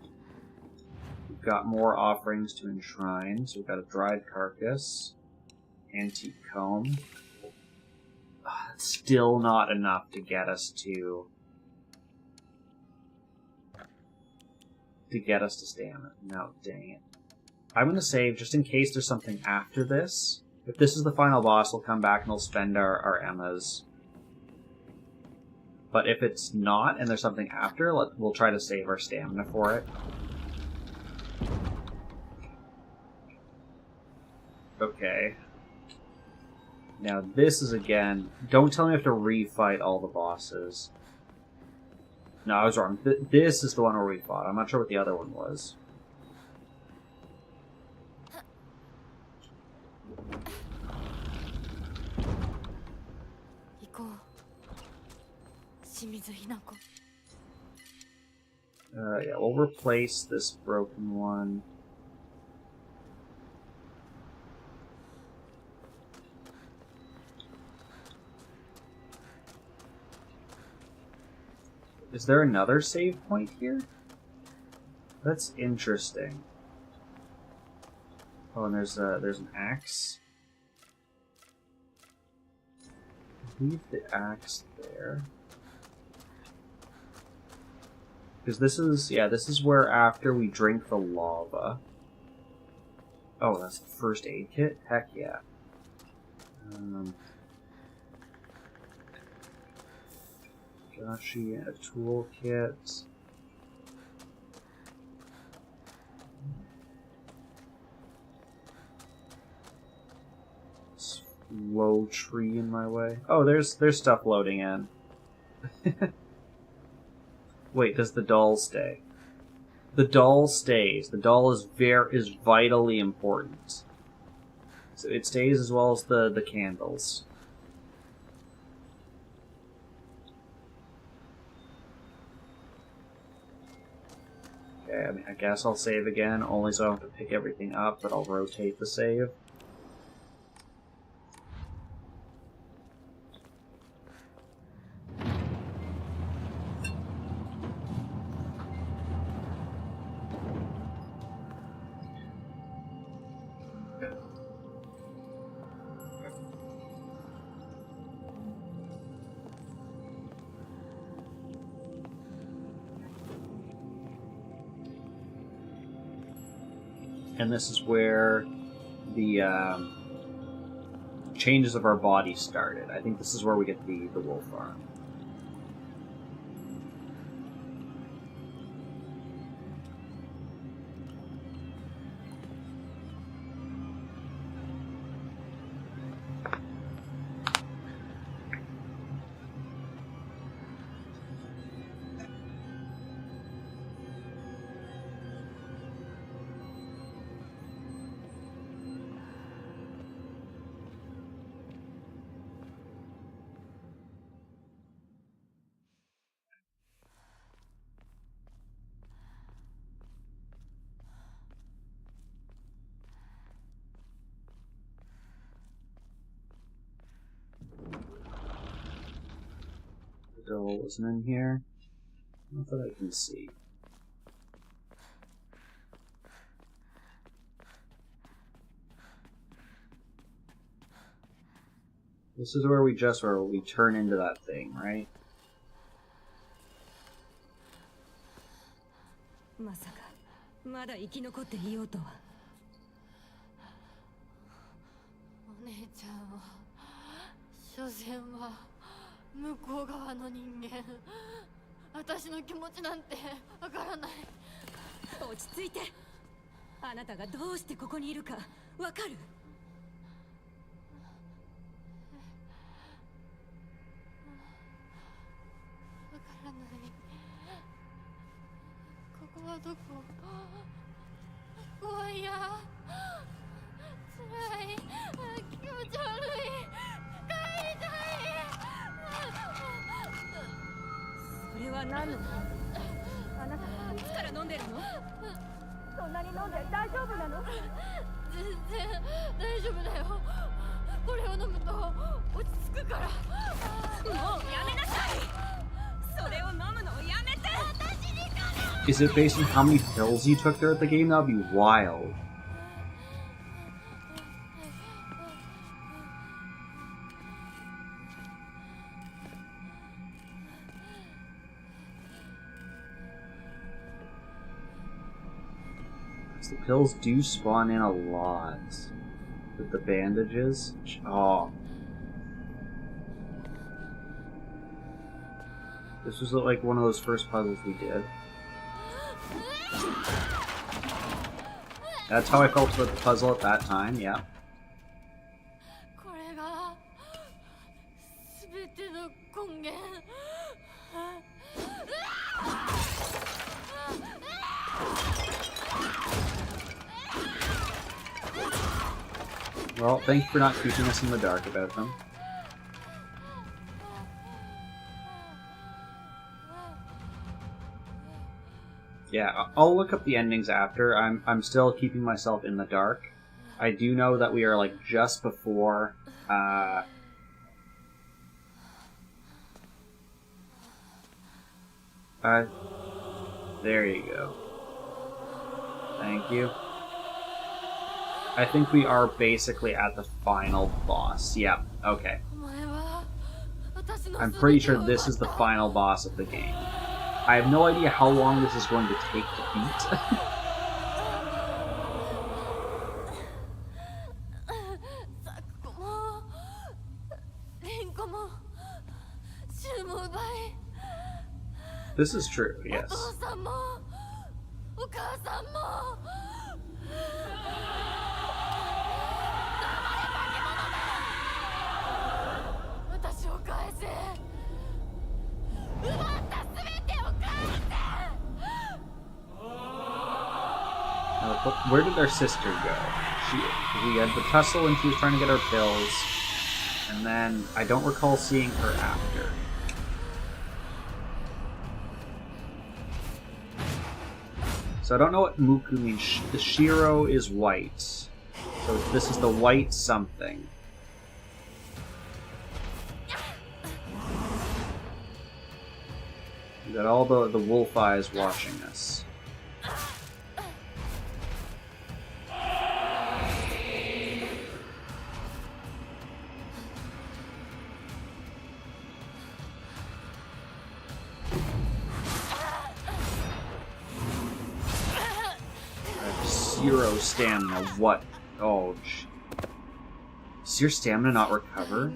We've got more offerings to enshrine. So we've got a dried carcass, antique comb. That's still not enough to get us to stamina. No, dang it. I'm going to save just in case there's something after this. If this is the final boss, we'll come back and we'll spend our Emmas. But if it's not and there's something after, we'll try to save our stamina for it. Okay. Now this is again... Don't tell me I have to refight all the bosses. No, I was wrong. This is the one where we fought. I'm not sure what the other one was. Yeah, we'll replace this broken one. Is there another save point here? That's interesting. Oh, and there's an axe. Leave the axe there. Because this is where after we drink the lava. Oh, that's the first aid kit? Heck yeah. Gashi and a toolkit. Slow tree in my way. Oh, there's stuff loading in. Wait, does the doll stay? The doll stays. The doll is vitally important. So it stays as well as the candles. Okay, I mean, I guess I'll save again, only so I don't have to pick everything up, but I'll rotate the save. And this is where the changes of our body started. I think this is where we get the wolf arm. puzzle isn't in here. Not that I can see. This is where we turn into that thing, right? まさかまだ生き残っていようとは。お姉ちゃんは所詮は向こう側の人間。私の気持ちなんてわからない。落ち着いて。あなたがどうしてここにいるかわかる？わからない。ここはどこ？怖いや。辛い。気持ち悪い。帰りたい。それは何なの？あなたいつから飲んでるの？そんなに飲んで大丈夫なの？全然大丈夫だよ。これを飲むと落ち着くから。もうやめなさい。それを飲むのをやめて。私にかな。 Is it based on how many pills you took there at the game? That would be wild. The pills do spawn in a lot. With the bandages. Oh. This was like one of those first puzzles we did. That's how I felt about the puzzle at that time, yeah. これが全ての根源。Well, thank you for not keeping us in the dark about them. Yeah, I'll look up the endings after. I'm still keeping myself in the dark. I do know that we are like just before there you go. Thank you. I think we are basically at the final boss. Yeah, okay. I'm pretty sure this is the final boss of the game. I have no idea how long this is going to take to beat. This is true, yes. Where did our sister go? We had the tussle and she was trying to get our pills. And then I don't recall seeing her after. So I don't know what Muku means. The Shiro is white. So this is the white something. We got all the wolf eyes watching us. Zero stamina. What? Oh, does your stamina not recover?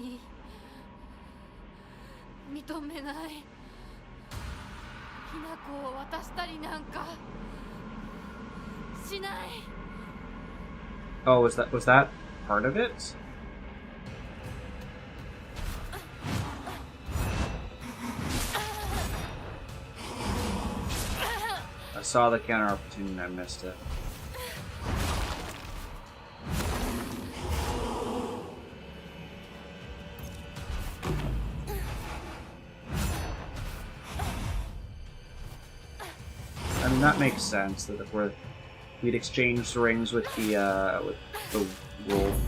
Oh, was that part of it? I saw the counter opportunity and I missed it. I mean, that makes sense that if we'd exchanged rings with the wolf.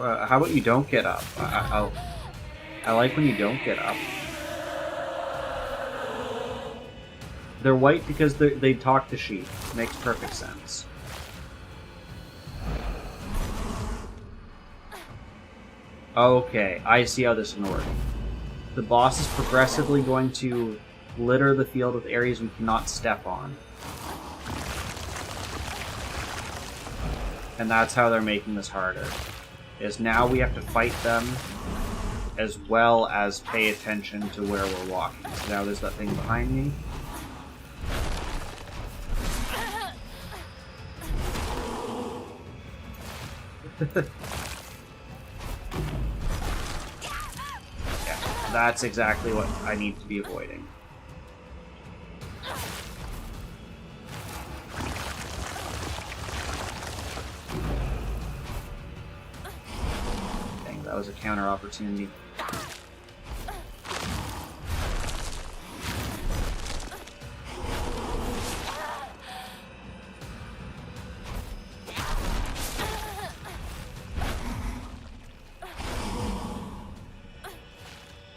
How about you don't get up? I like when you don't get up. They're white because they talk to sheep. Makes perfect sense. Okay, I see how this is going to work. The boss is progressively going to litter the field with areas we cannot step on. And that's how they're making this harder. Is now we have to fight them as well as pay attention to where we're walking. So now there's that thing behind me. Yeah, that's exactly what I need to be avoiding. Dang, that was a counter opportunity.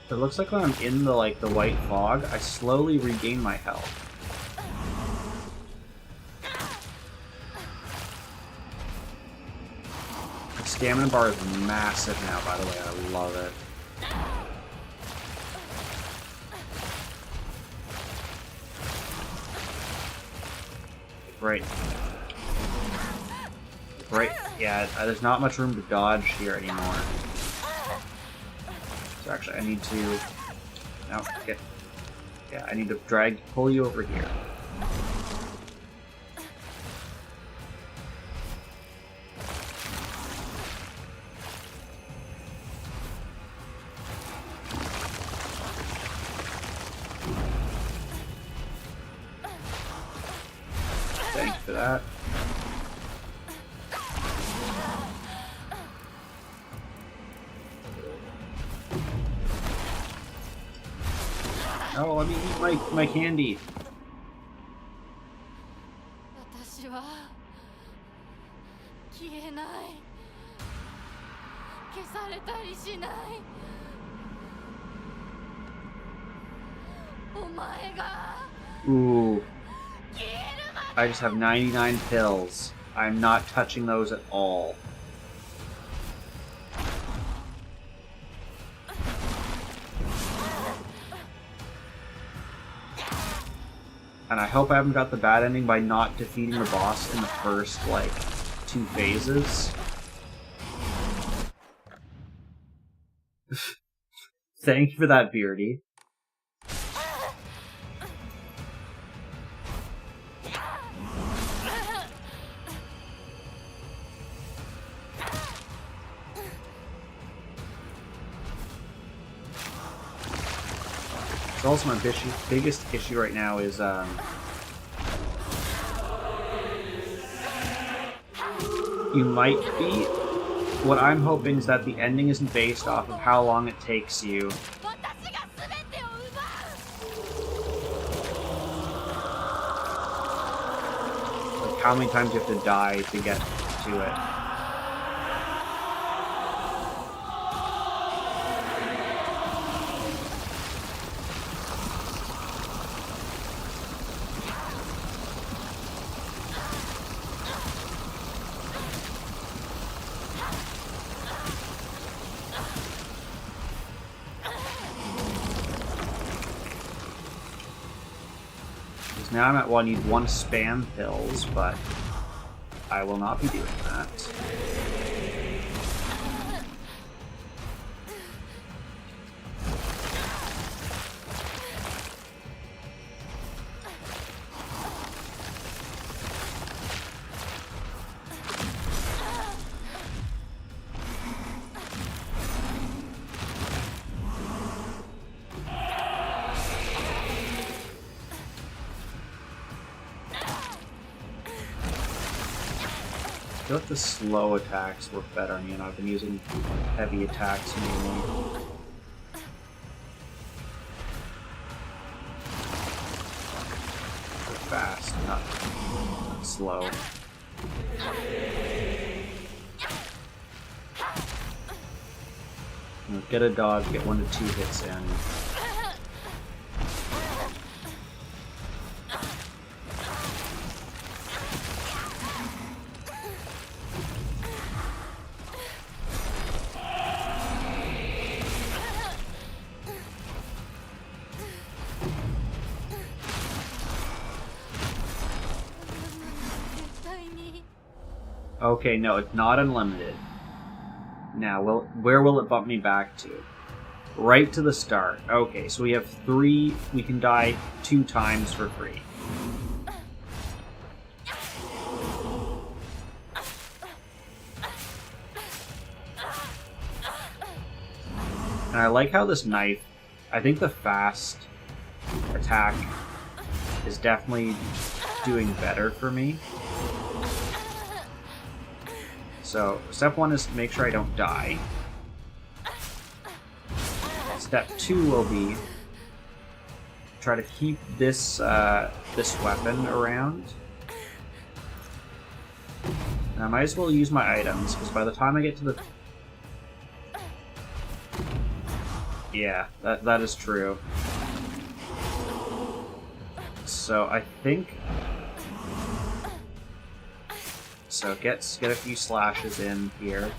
It looks like when I'm in the white fog, I slowly regain my health. The stamina bar is massive now, by the way. I love it. Right. Right. Yeah, there's not much room to dodge here anymore. So actually, I need to... No, get... Yeah, I need to pull you over here. Thanks for that. Oh, let me eat my candy. 私は消えない。消されたりしない。お前が Ooh. 消えるまで I just have 99 pills. I'm not touching those at all. And I hope I haven't got the bad ending by not defeating the boss in the first, 2 phases. Thank you for that, Beardy. Also, my biggest issue right now is you might be. What I'm hoping is that the ending isn't based off of how long it takes you. 私が全てを奪う Like how many times you have to die to get to it. Now I'm at I need 1 spam pills, but I will not be doing that. I feel like the slow attacks work better on me, and I've been using heavy attacks mainly. They're fast, not slow. You know, get a dodge, get 1 to 2 hits in. Okay, no, it's not unlimited. Now, where will it bump me back to? Right to the start. Okay, so we have 3. We can die 2 times for free. And I like how this knife, I think the fast attack is definitely doing better for me. So, step 1 is to make sure I don't die. Step 2 will be try to keep this this weapon around. And I might as well use my items, because by the time I get to the... Yeah, that is true. So, I think... So get a few slashes in here.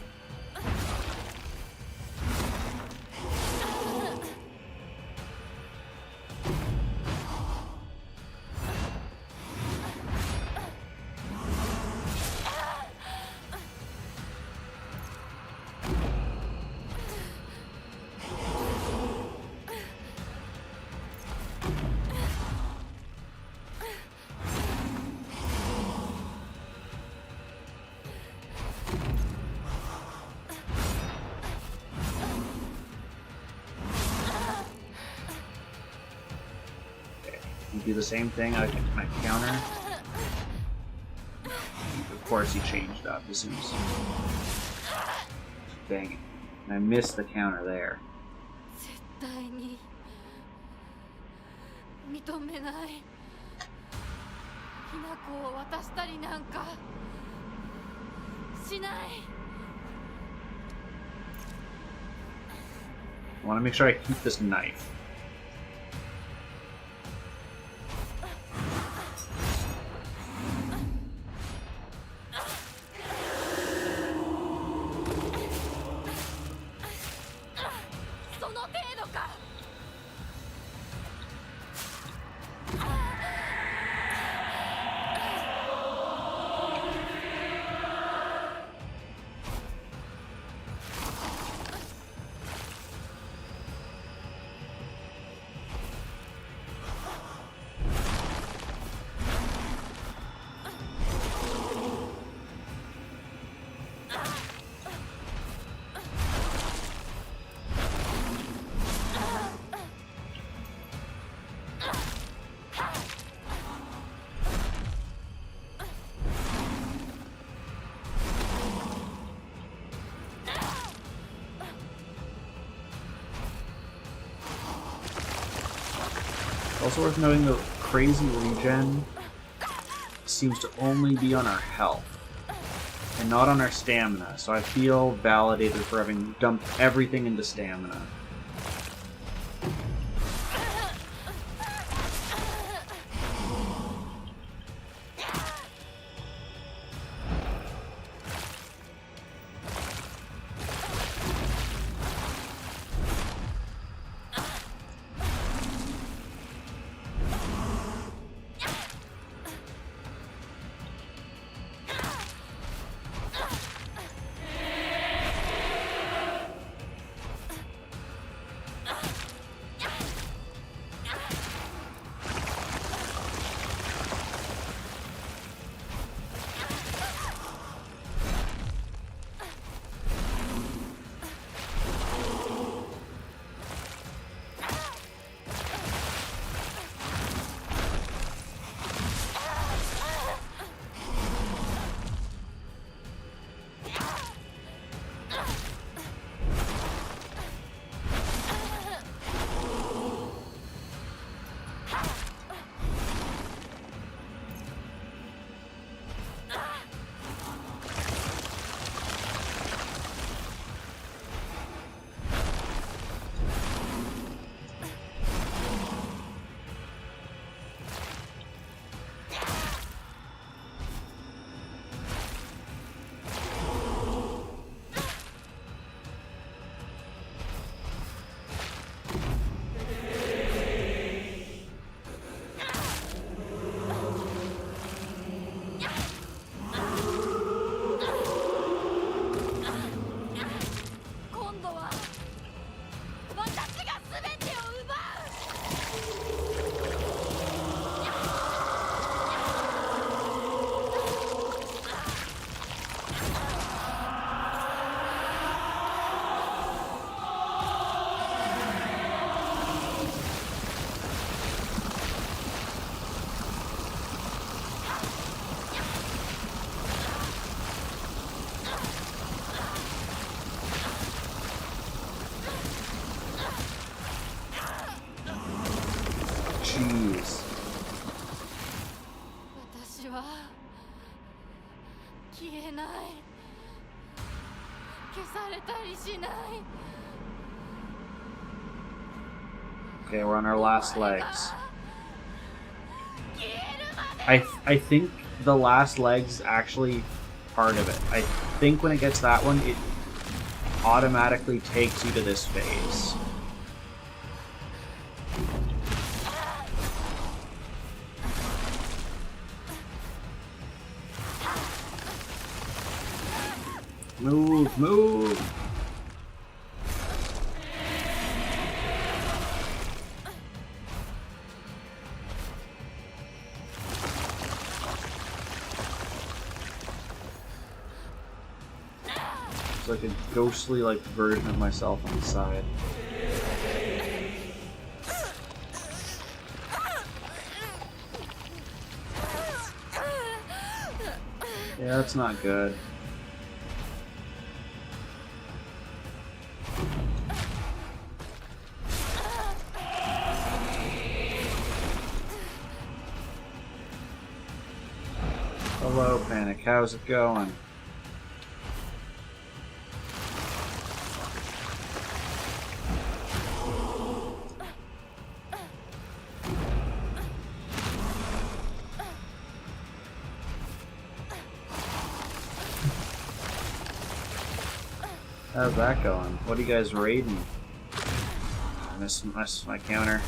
Do the same thing. I can my counter. Of course, he changed up as soon as. Dang it! And I missed the counter there. 絶対に認めない。ひな子を渡したりなんかしない。 I want to make sure I keep this knife. Also worth noting, the crazy regen seems to only be on our health and not on our stamina, so I feel validated for having dumped everything into stamina. jeez. 私は消えない消されたりしない Okay, we're on our last legs. 消えるまで I think the last leg's actually part of it. I think when it gets that one, it automatically takes you to this phase. Move, move! It's like a ghostly like version of myself on the side. Yeah, that's not good. Hello, Panic. How's it going? How's that going? What are you guys raiding? I missed my counter.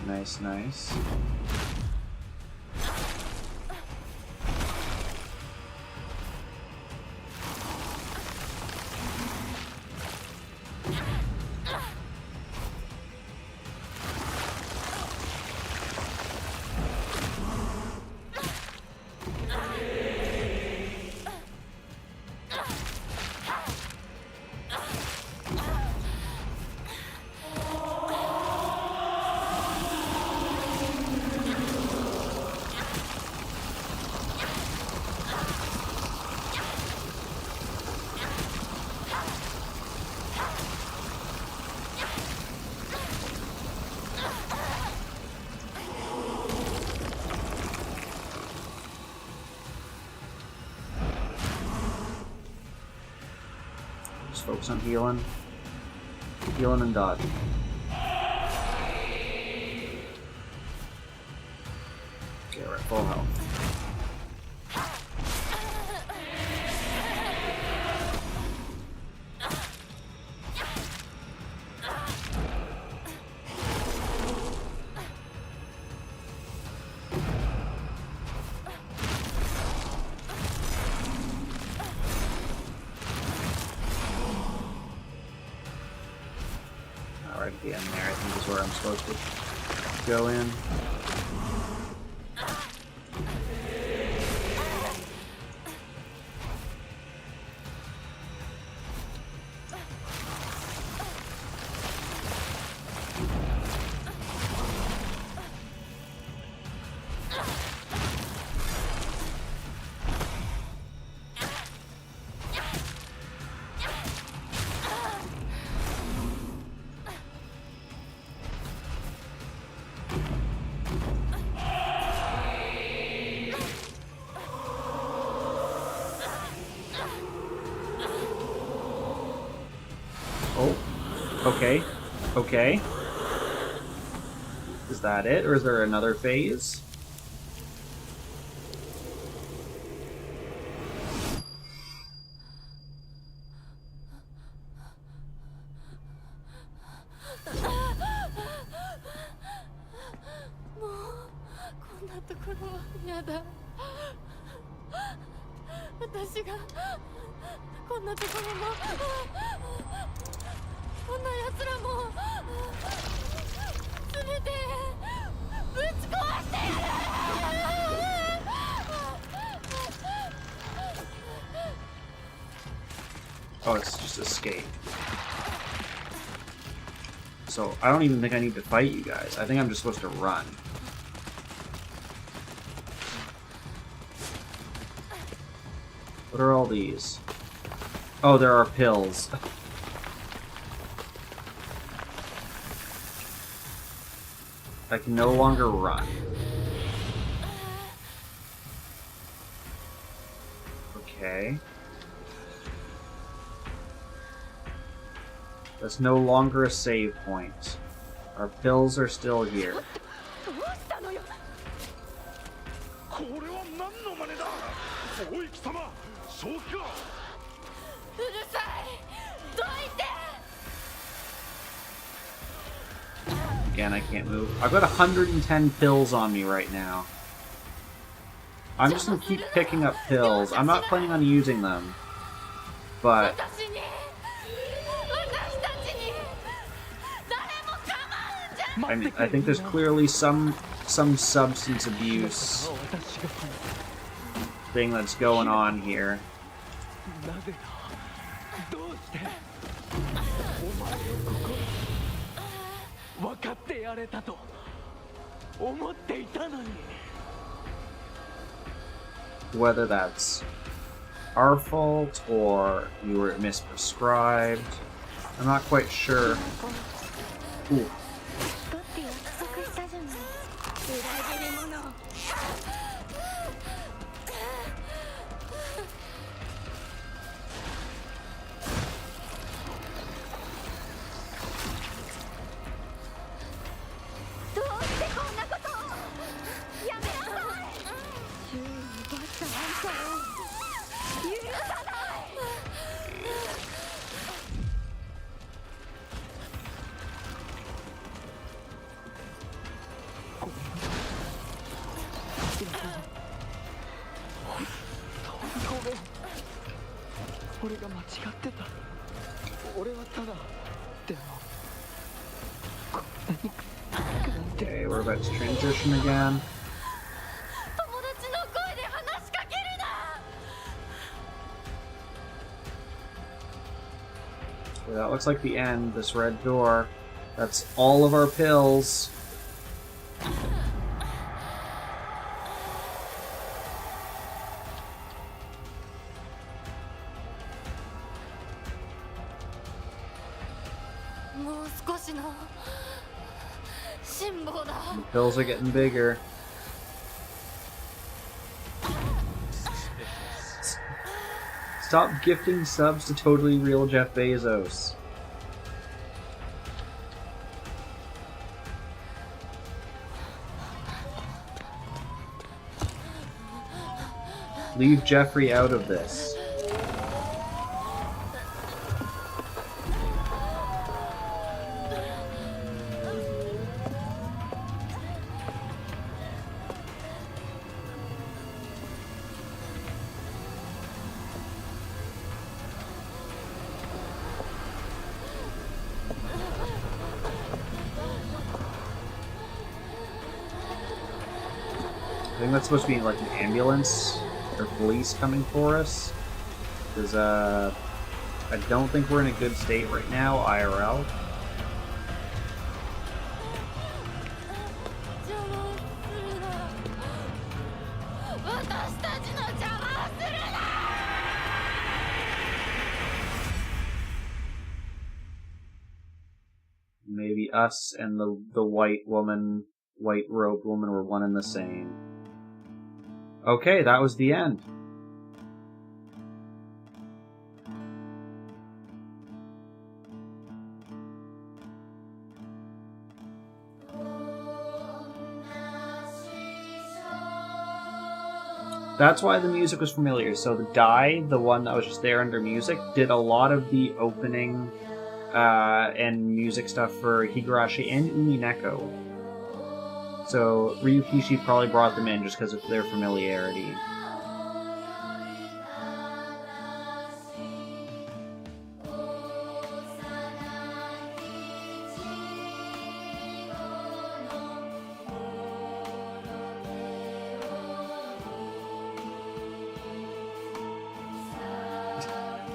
Nice, nice. Just focus on healing. Healing and dodging. Okay, we're at full health. Right at the end there, I think is where I'm supposed to go in. Oh, okay, okay. Is that it, or is there another phase? こんなところもこんな奴らも全てぶち壊してやる。 Oh, it's just escape. So, I don't even think I need to fight you guys. I think I'm just supposed to run. What are all these? Oh, there are pills. I can no longer run. Okay. That's no longer a save point. Our pills are still here. これは何の真似だ。おい貴様、正気か。うるさい。どいて。 Again, I can't move. I've got 110 pills on me right now. I'm just gonna keep picking up pills. I'm not planning on using them. But I think there's clearly some substance abuse thing that's going on here. なぜだ。どうして。お前をここ分かってやれたと思っていたのに。 Whether that's our fault or you were misprescribed, I'm not quite sure. Ooh. 俺が間違ってた。俺はただでもこんなに苦なんて。 Okay, we're about to transition again. 友達の声で話しかけるな。 Okay, that looks like the end. This red door. That's all of our pills. The pills are getting bigger. Stop gifting subs to totally real Jeff Bezos. Leave Jeffrey out of this. I think that's supposed to be like an ambulance or police coming for us. Because, I don't think we're in a good state right now, IRL. Maybe us and the white robed woman were one and the same. Okay, that was the end. That's why the music was familiar. So the Dai, the one that was just there under music, did a lot of the opening and music stuff for Higurashi and Umineko. So Ryukishi probably brought them in just because of their familiarity.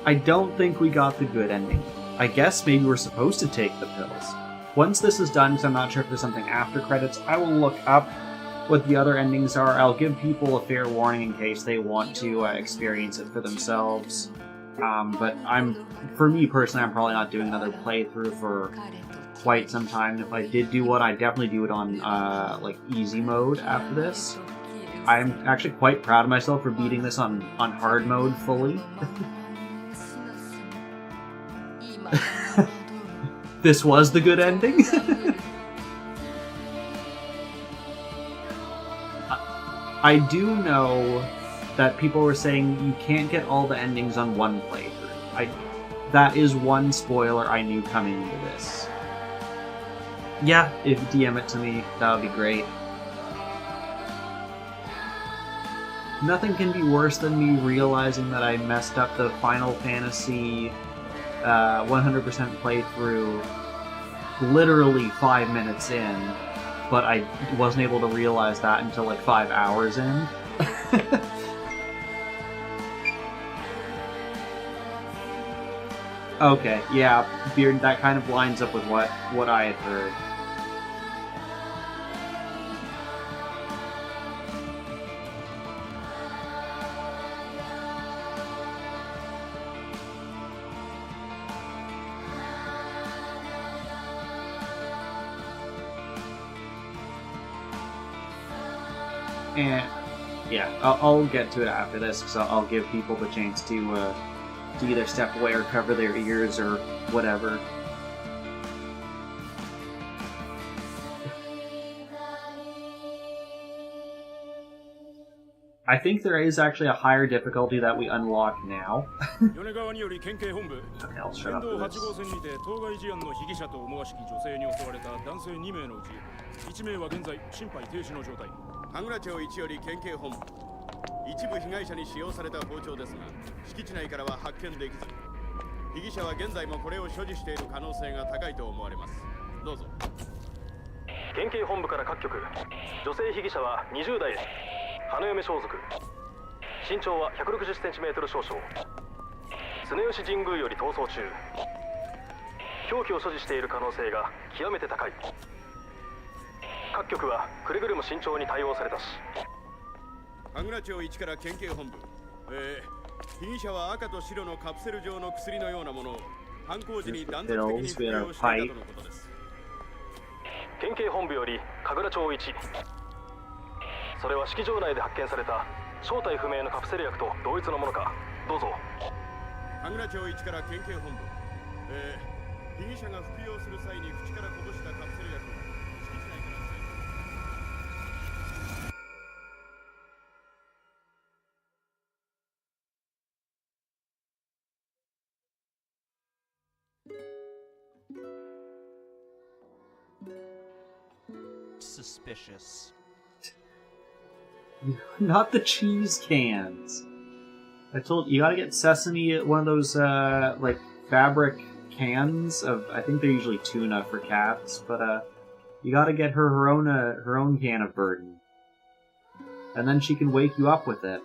I don't think we got the good ending. I guess maybe we're supposed to take the pills. Once this is done, because I'm not sure if there's something after credits, I will look up what the other endings are. I'll give people a fair warning in case they want to experience it for themselves. But for me personally, I'm probably not doing another playthrough for quite some time. If I did do one, I'd definitely do it on like easy mode after this. I'm actually quite proud of myself for beating this on hard mode fully. This was the good ending. I do know that people were saying you can't get all the endings on one playthrough. That is one spoiler I knew coming into this. Yeah, if you DM it to me, that would be great. Nothing can be worse than me realizing that I messed up the Final Fantasy 100% playthrough literally 5 minutes in, but I wasn't able to realize that until like 5 hours in. Okay, yeah, Beard, that kind of lines up with what I had heard. And yeah, I'll get to it after this, because I'll give people the chance to either step away or cover their ears or whatever. I think there is actually a higher difficulty that we unlock now. Okay, I'll shut up for this. 羽村町一より県警本部一部被害者に使用された包丁ですが敷地内からは発見できず被疑者は現在もこれを所持している可能性が高いと思われますどうぞ県警本部から各局女性被疑者は20代花嫁装束身長は 160cm 少々常吉神宮より逃走中凶器を所持している可能性が極めて高い各局はくれぐれも慎重に対応されたし羽村町1から県警本部被疑者は赤と白のカプセル状の薬のようなものを犯行時に断続的に服用していたとのことです県警本部より神楽町1それは式場内で発見された正体不明のカプセル薬と同一のものかどうぞ羽村町1から県警本部被疑者が服用する際に口からこぼしたカプセル薬を Suspicious. Not the cheese cans. I told you gotta get sesame, one of those like fabric cans of. I think they're usually tuna for cats, but you gotta get her own can of burden, and then she can wake you up with it.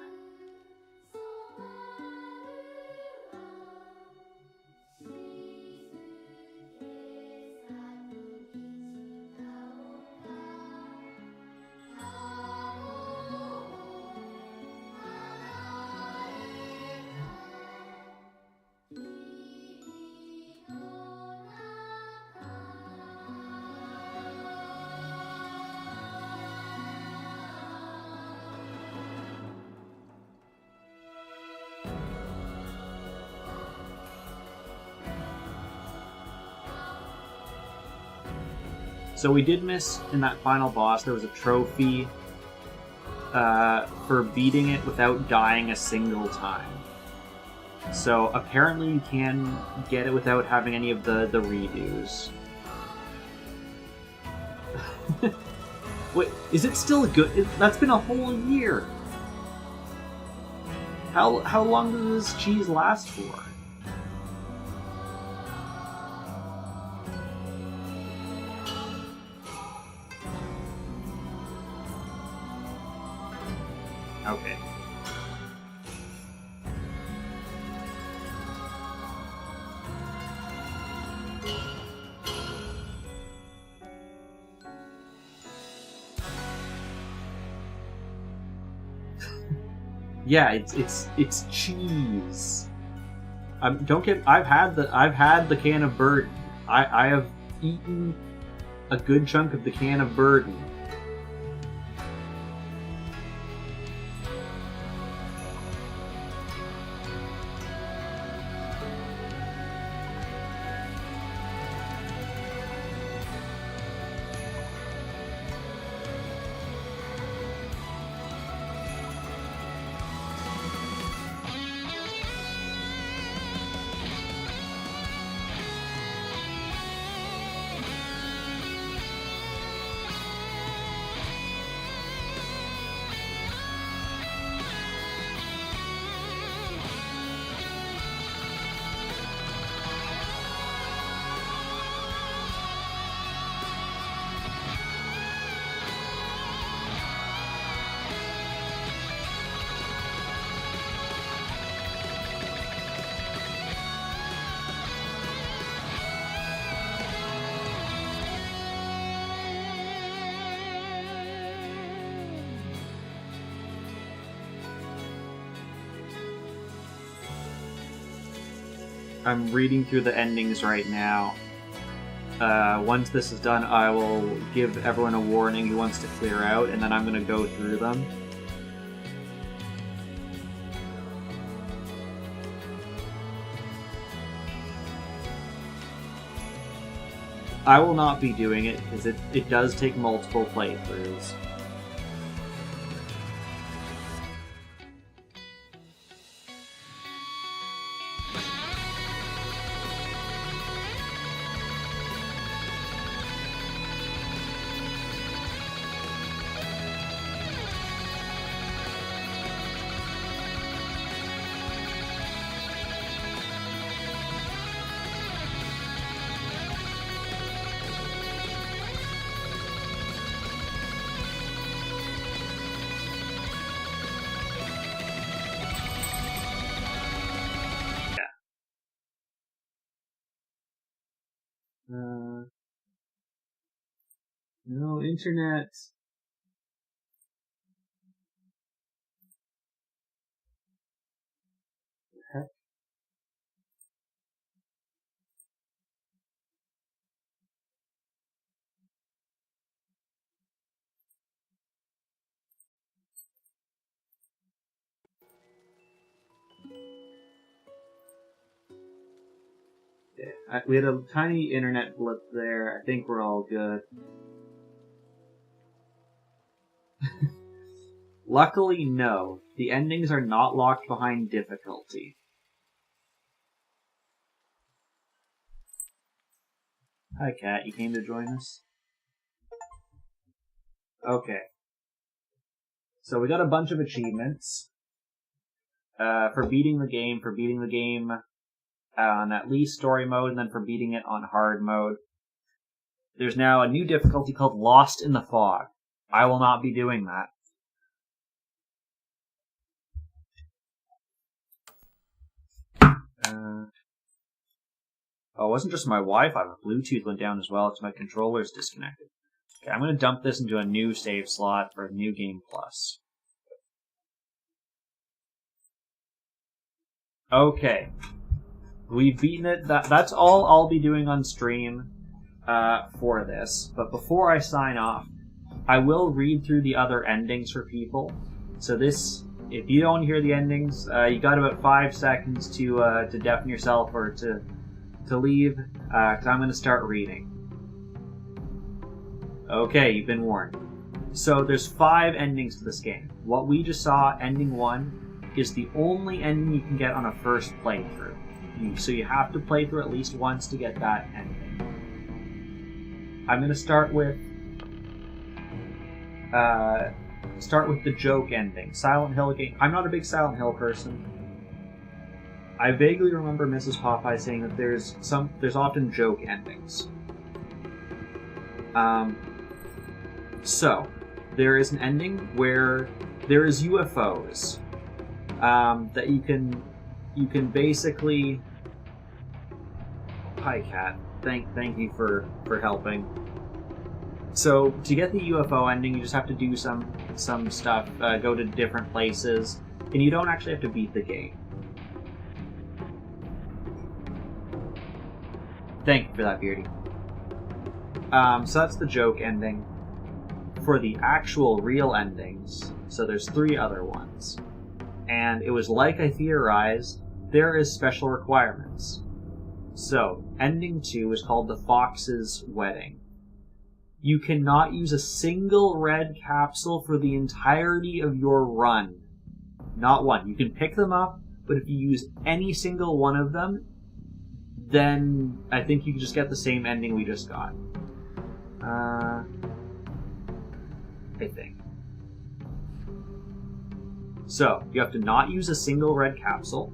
So we did miss in that final boss. There was a trophy for beating it without dying a single time. So apparently you can get it without having any of the redos. Wait, is it still good? That's been a whole year. How long does this cheese last for? Okay. Yeah, it's cheese. Don't get. I've had the can of Burden. I have eaten a good chunk of the can of Burden. I'm reading through the endings right now. Once this is done, I will give everyone a warning who wants to clear out, and then I'm going to go through them. I will not be doing it, because it does take multiple playthroughs. No, internet. Heck? Yeah, we had a tiny internet blip there. I think we're all good. Luckily, no. The endings are not locked behind difficulty. Hi, Kat. You came to join us? Okay. So we got a bunch of achievements. For beating the game on at least story mode, and then for beating it on hard mode. There's now a new difficulty called Lost in the Fog. I will not be doing that. Oh, it wasn't just my Wi-Fi, my Bluetooth went down as well because my controller's disconnected. Okay, I'm going to dump this into a new save slot for New Game Plus. Okay. We've beaten it. That's all I'll be doing on stream for this. But before I sign off, I will read through the other endings for people. So this, if you don't hear the endings, you got about 5 seconds to deafen yourself or to leave, because I'm going to start reading. Okay, you've been warned. So there's 5 endings to this game. What we just saw, ending 1, is the only ending you can get on a first playthrough. So you have to play through at least once to get that ending. I'm going to start with the joke ending. Silent Hill game. I'm not a big Silent Hill person. I vaguely remember Mrs. Popeye saying that there's often joke endings. So there is an ending where there is UFOs that you can basically. Hi, Kat. Thank you for helping. So to get the UFO ending, you just have to do some stuff. Go to different places. And you don't actually have to beat the game. Thank you for that, Beardy. So that's the joke ending. For the actual real endings, so there's 3 other ones. And it was like I theorized, there is special requirements. So, ending 2 is called the Fox's Wedding. You cannot use a single red capsule for the entirety of your run. Not one. You can pick them up, but if you use any single one of them, then I think you can just get the same ending we just got. I think. So, you have to not use a single red capsule.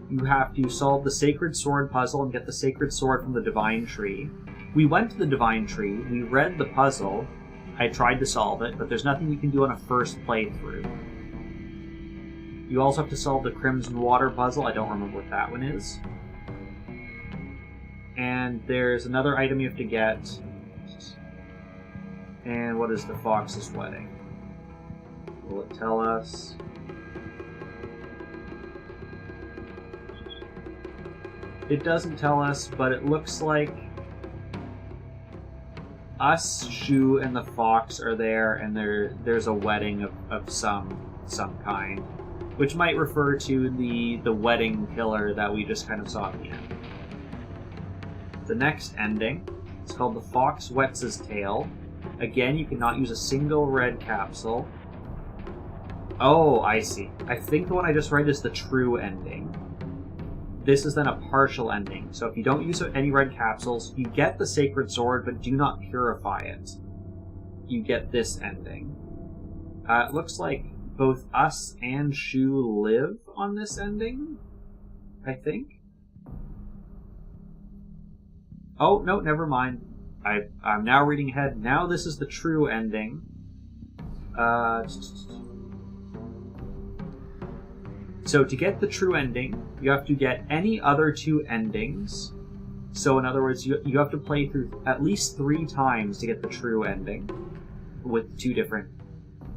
You have to solve the Sacred Sword puzzle and get the Sacred Sword from the Divine Tree. We went to the Divine Tree, we read the puzzle, I tried to solve it, but there's nothing you can do on a first playthrough. You also have to solve the Crimson Water puzzle, I don't remember what that one is. And there's another item you have to get. And what is the Fox's Wedding? Will it tell us? It doesn't tell us, but it looks like us, Shu, and the fox are there, and there's a wedding of some kind, which might refer to the wedding killer that we just kind of saw at the end. The next ending is called The Fox Wets His Tail. Again, you cannot use a single red capsule. Oh, I see. I think the one I just read is the true ending. This is then a partial ending. So if you don't use any red capsules, you get the Sacred Sword, but do not purify it. You get this ending. It looks like both us and Shu live on this ending, I think. Oh, no, never mind. I'm now reading ahead. Now this is the true ending. So to get the true ending, you have to get any other 2 endings. So in other words, you have to play through at least 3 times to get the true ending. With 2 different...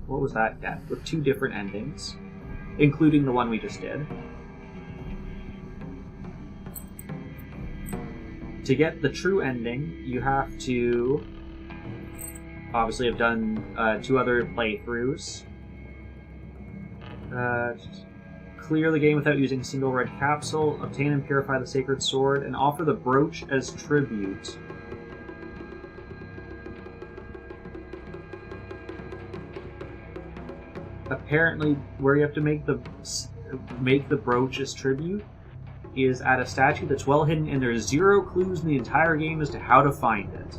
What was that? Yeah, with 2 different endings. Including the one we just did. To get the true ending, you have to obviously have done 2 other playthroughs. Clear the game without using a single red capsule, obtain and purify the Sacred Sword, and offer the brooch as tribute. Apparently, where you have to make the brooch as tribute is at a statue that's well hidden, and there's 0 clues in the entire game as to how to find it.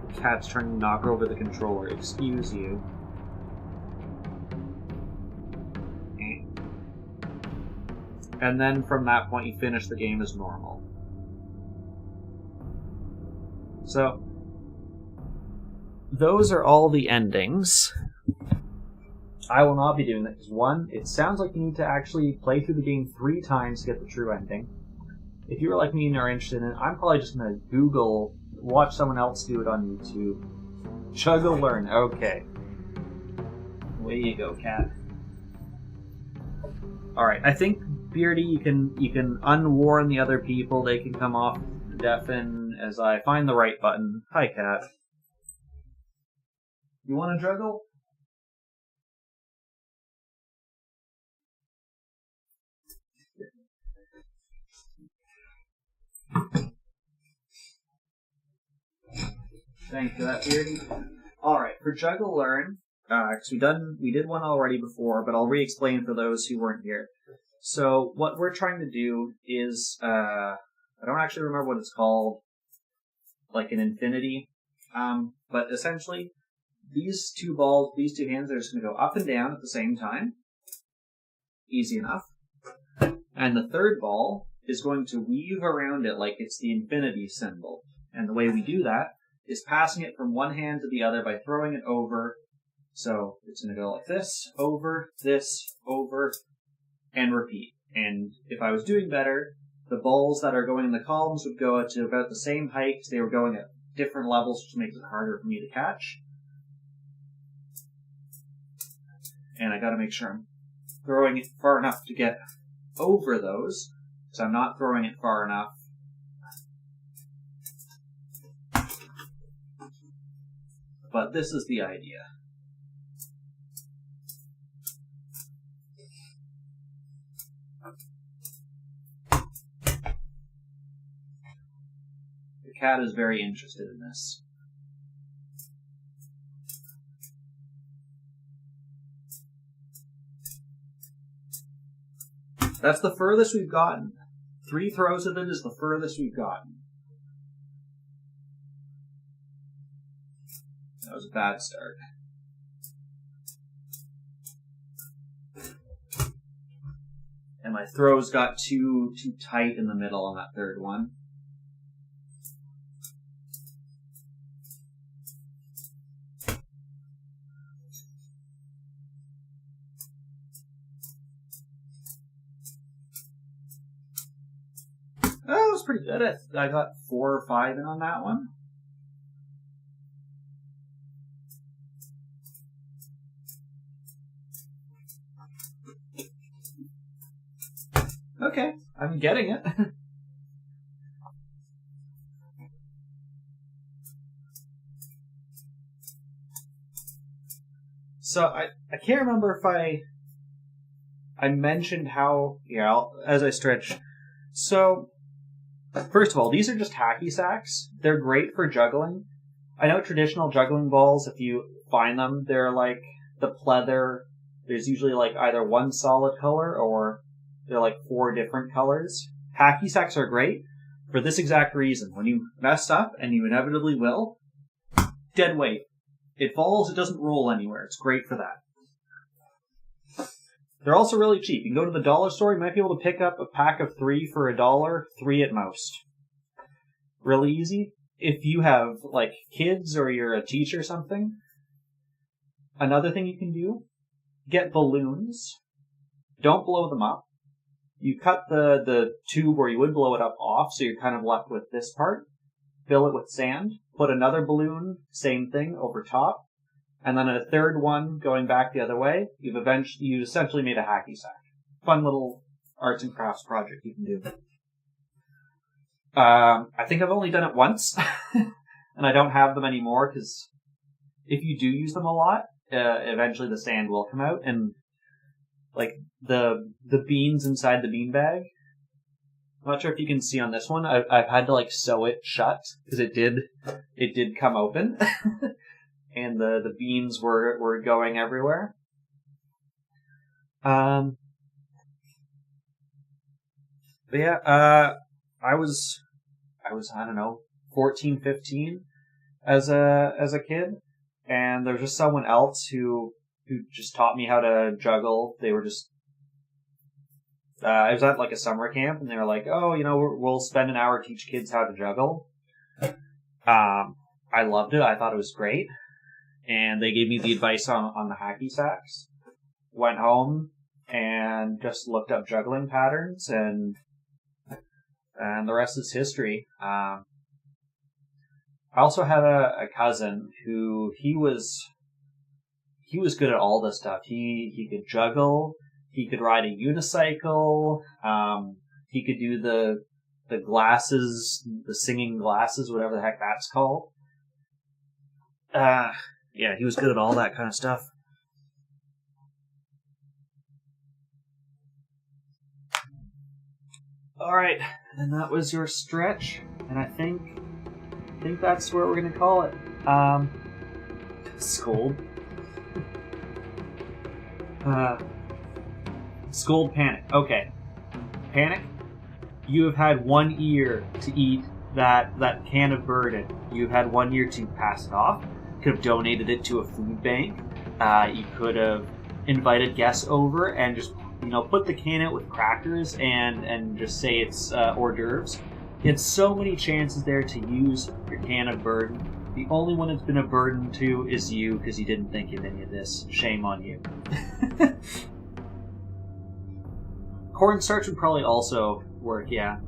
The cat's trying to knock over the controller. Excuse you. And then from that point, you finish the game as normal. So, those are all the endings. I will not be doing that because 1, it sounds like you need to actually play through the game 3 times to get the true ending. If you were like me and are interested in it, I'm probably just going to watch someone else do it on YouTube. Chugga learn. Okay. Way you go, cat. Alright, I think, Beardy, you can unwarn the other people. They can come off deafen as I find the right button. Hi, cat. You want to juggle? Thanks for that, Beardy. Alright, for Juggle Learn, because we did one already before, but I'll re-explain for those who weren't here. So, what we're trying to do is, I don't actually remember what it's called, like an infinity, but essentially, these 2 balls, these 2 hands are just going to go up and down at the same time. Easy enough. And the third ball is going to weave around it like it's the infinity symbol. And the way we do that is passing it from one hand to the other by throwing it over. So it's going to go like this, over, and repeat. And if I was doing better, the balls that are going in the columns would go to about the same height. They were going at different levels, which makes it harder for me to catch. And I gotta make sure I'm throwing it far enough to get over those, because I'm not throwing it far enough. But this is the idea. The cat is very interested in this. That's the furthest we've gotten. 3 throws of it is the furthest we've gotten. That was a bad start. And my throws got too tight in the middle on that third one. Oh, it was pretty good. I got 4 or 5 in on that one. Okay, I'm getting it. So I can't remember if I mentioned how, as I stretch. So, first of all, these are just hacky sacks. They're great for juggling. I know traditional juggling balls, if you find them, they're like the pleather. There's usually like either one solid color or they're like 4 different colors. Hacky sacks are great for this exact reason. When you mess up, and you inevitably will, dead weight. It falls, it doesn't roll anywhere. It's great for that. They're also really cheap. You can go to the dollar store, you might be able to pick up a pack of 3 for $1, 3 at most. Really easy. If you have, like, kids or you're a teacher or something, another thing you can do, get balloons. Don't blow them up. You cut the tube where you would blow it up off, so you're kind of left with this part. Fill it with sand. Put another balloon, same thing, over top. And then a third one going back the other way. You've essentially made a hacky sack. Fun little arts and crafts project you can do. I think I've only done it once. And I don't have them anymore, because if you do use them a lot, eventually the sand will come out, and like the beans inside the bean bag. I'm not sure if you can see on this one. I've had to like sew it shut because it did come open, and the beans were going everywhere. But yeah, I was I don't know 14, 15 as a kid, and there was just someone else who just taught me how to juggle. They were just, I was at like a summer camp, and they were like, oh, we'll spend an hour teach kids how to juggle. I loved it. I thought it was great. And they gave me the advice on the hacky sacks. Went home and just looked up juggling patterns, and the rest is history. I also had a cousin who he was good at all this stuff. He could juggle. He could ride a unicycle. He could do the glasses, the singing glasses, whatever the heck that's called. Yeah, he was good at all that kind of stuff. All right, and that was your stretch, and I think that's where we're gonna call it. Scold. Scold Panic. Okay. Panic, you have had 1 year to eat that can of burden. You've had 1 year to pass it off. You could have donated it to a food bank. You could have invited guests over and just put the can out with crackers and just say it's hors d'oeuvres. You had so many chances there to use your can of burden. The only one it's been a burden to is you, because you didn't think of any of this. Shame on you. Cornstarch would probably also work, yeah.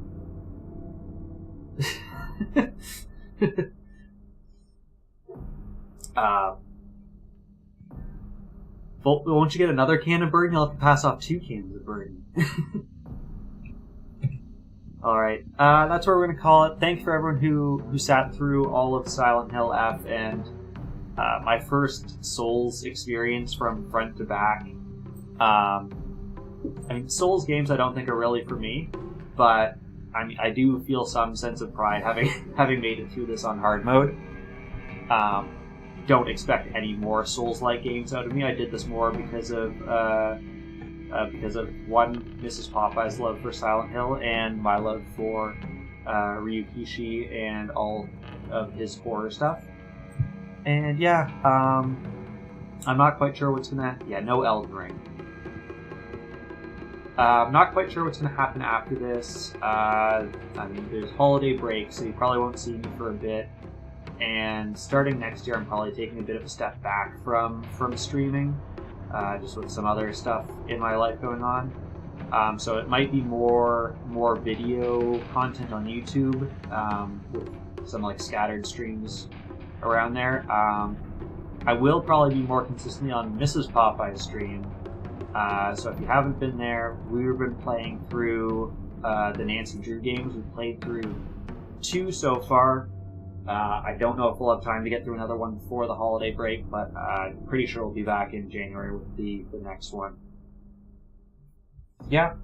Won't you get another can of burden? You'll have to pass off 2 cans of burden. Alright, that's where we're going to call it. Thanks for everyone who sat through all of Silent Hill F and my first Souls experience from front to back. I mean, Souls games I don't think are really for me, but I do feel some sense of pride having made it through this on hard mode. Don't expect any more Souls-like games out of me. I did this more because of one, Mrs. Popeye's love for Silent Hill and my love for Ryukishi and all of his horror stuff. And yeah, I'm not quite sure what's gonna... Yeah, no Elden Ring. I'm not quite sure what's gonna happen after this. I mean, there's holiday break, so you probably won't see me for a bit. And starting next year, I'm probably taking a bit of a step back from streaming, just with some other stuff in my life going on. So it might be more video content on YouTube, with some like scattered streams around there. I will probably be more consistently on Mrs. Popeye's stream. So if you haven't been there, we've been playing through the Nancy Drew games. We've played through 2 so far. I don't know if we'll have time to get through another one before the holiday break, but I'm pretty sure we'll be back in January with the next one. Yeah,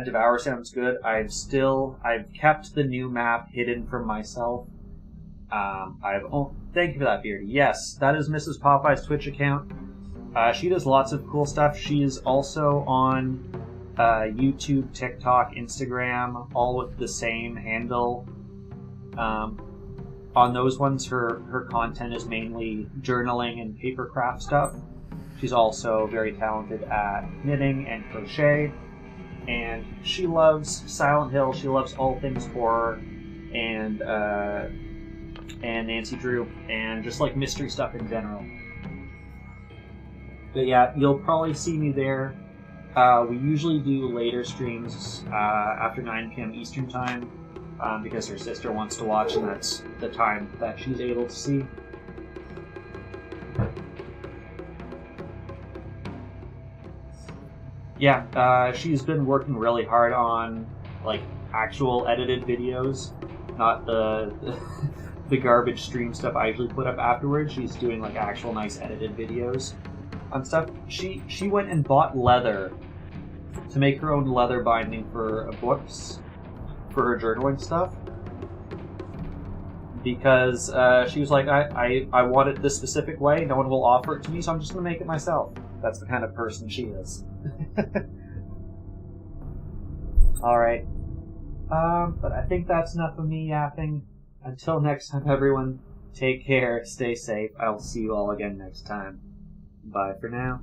Devour sounds good. I've kept the new map hidden from myself. Thank you for that, Beardy. Yes, that is Mrs. Popeye's Twitch account. She does lots of cool stuff. She is also on YouTube, TikTok, Instagram, all with the same handle. On those ones, her content is mainly journaling and papercraft stuff. She's also very talented at knitting and crochet, and she loves Silent Hill. She loves all things horror and Nancy Drew, and just like mystery stuff in general. But yeah, you'll probably see me there. We usually do later streams after 9 p.m. Eastern Time. Because her sister wants to watch, and that's the time that she's able to see. Yeah, she's been working really hard on like actual edited videos, not the garbage stream stuff I usually put up afterwards. She's doing like actual nice edited videos on stuff. She went and bought leather to make her own leather binding for books. For her journaling stuff, because she was like, I want it this specific way, no one will offer it to me, so I'm just going to make it myself. That's the kind of person she is. Alright. But I think that's enough of me yapping. Until next time, everyone, take care, stay safe. I'll see you all again next time. Bye for now.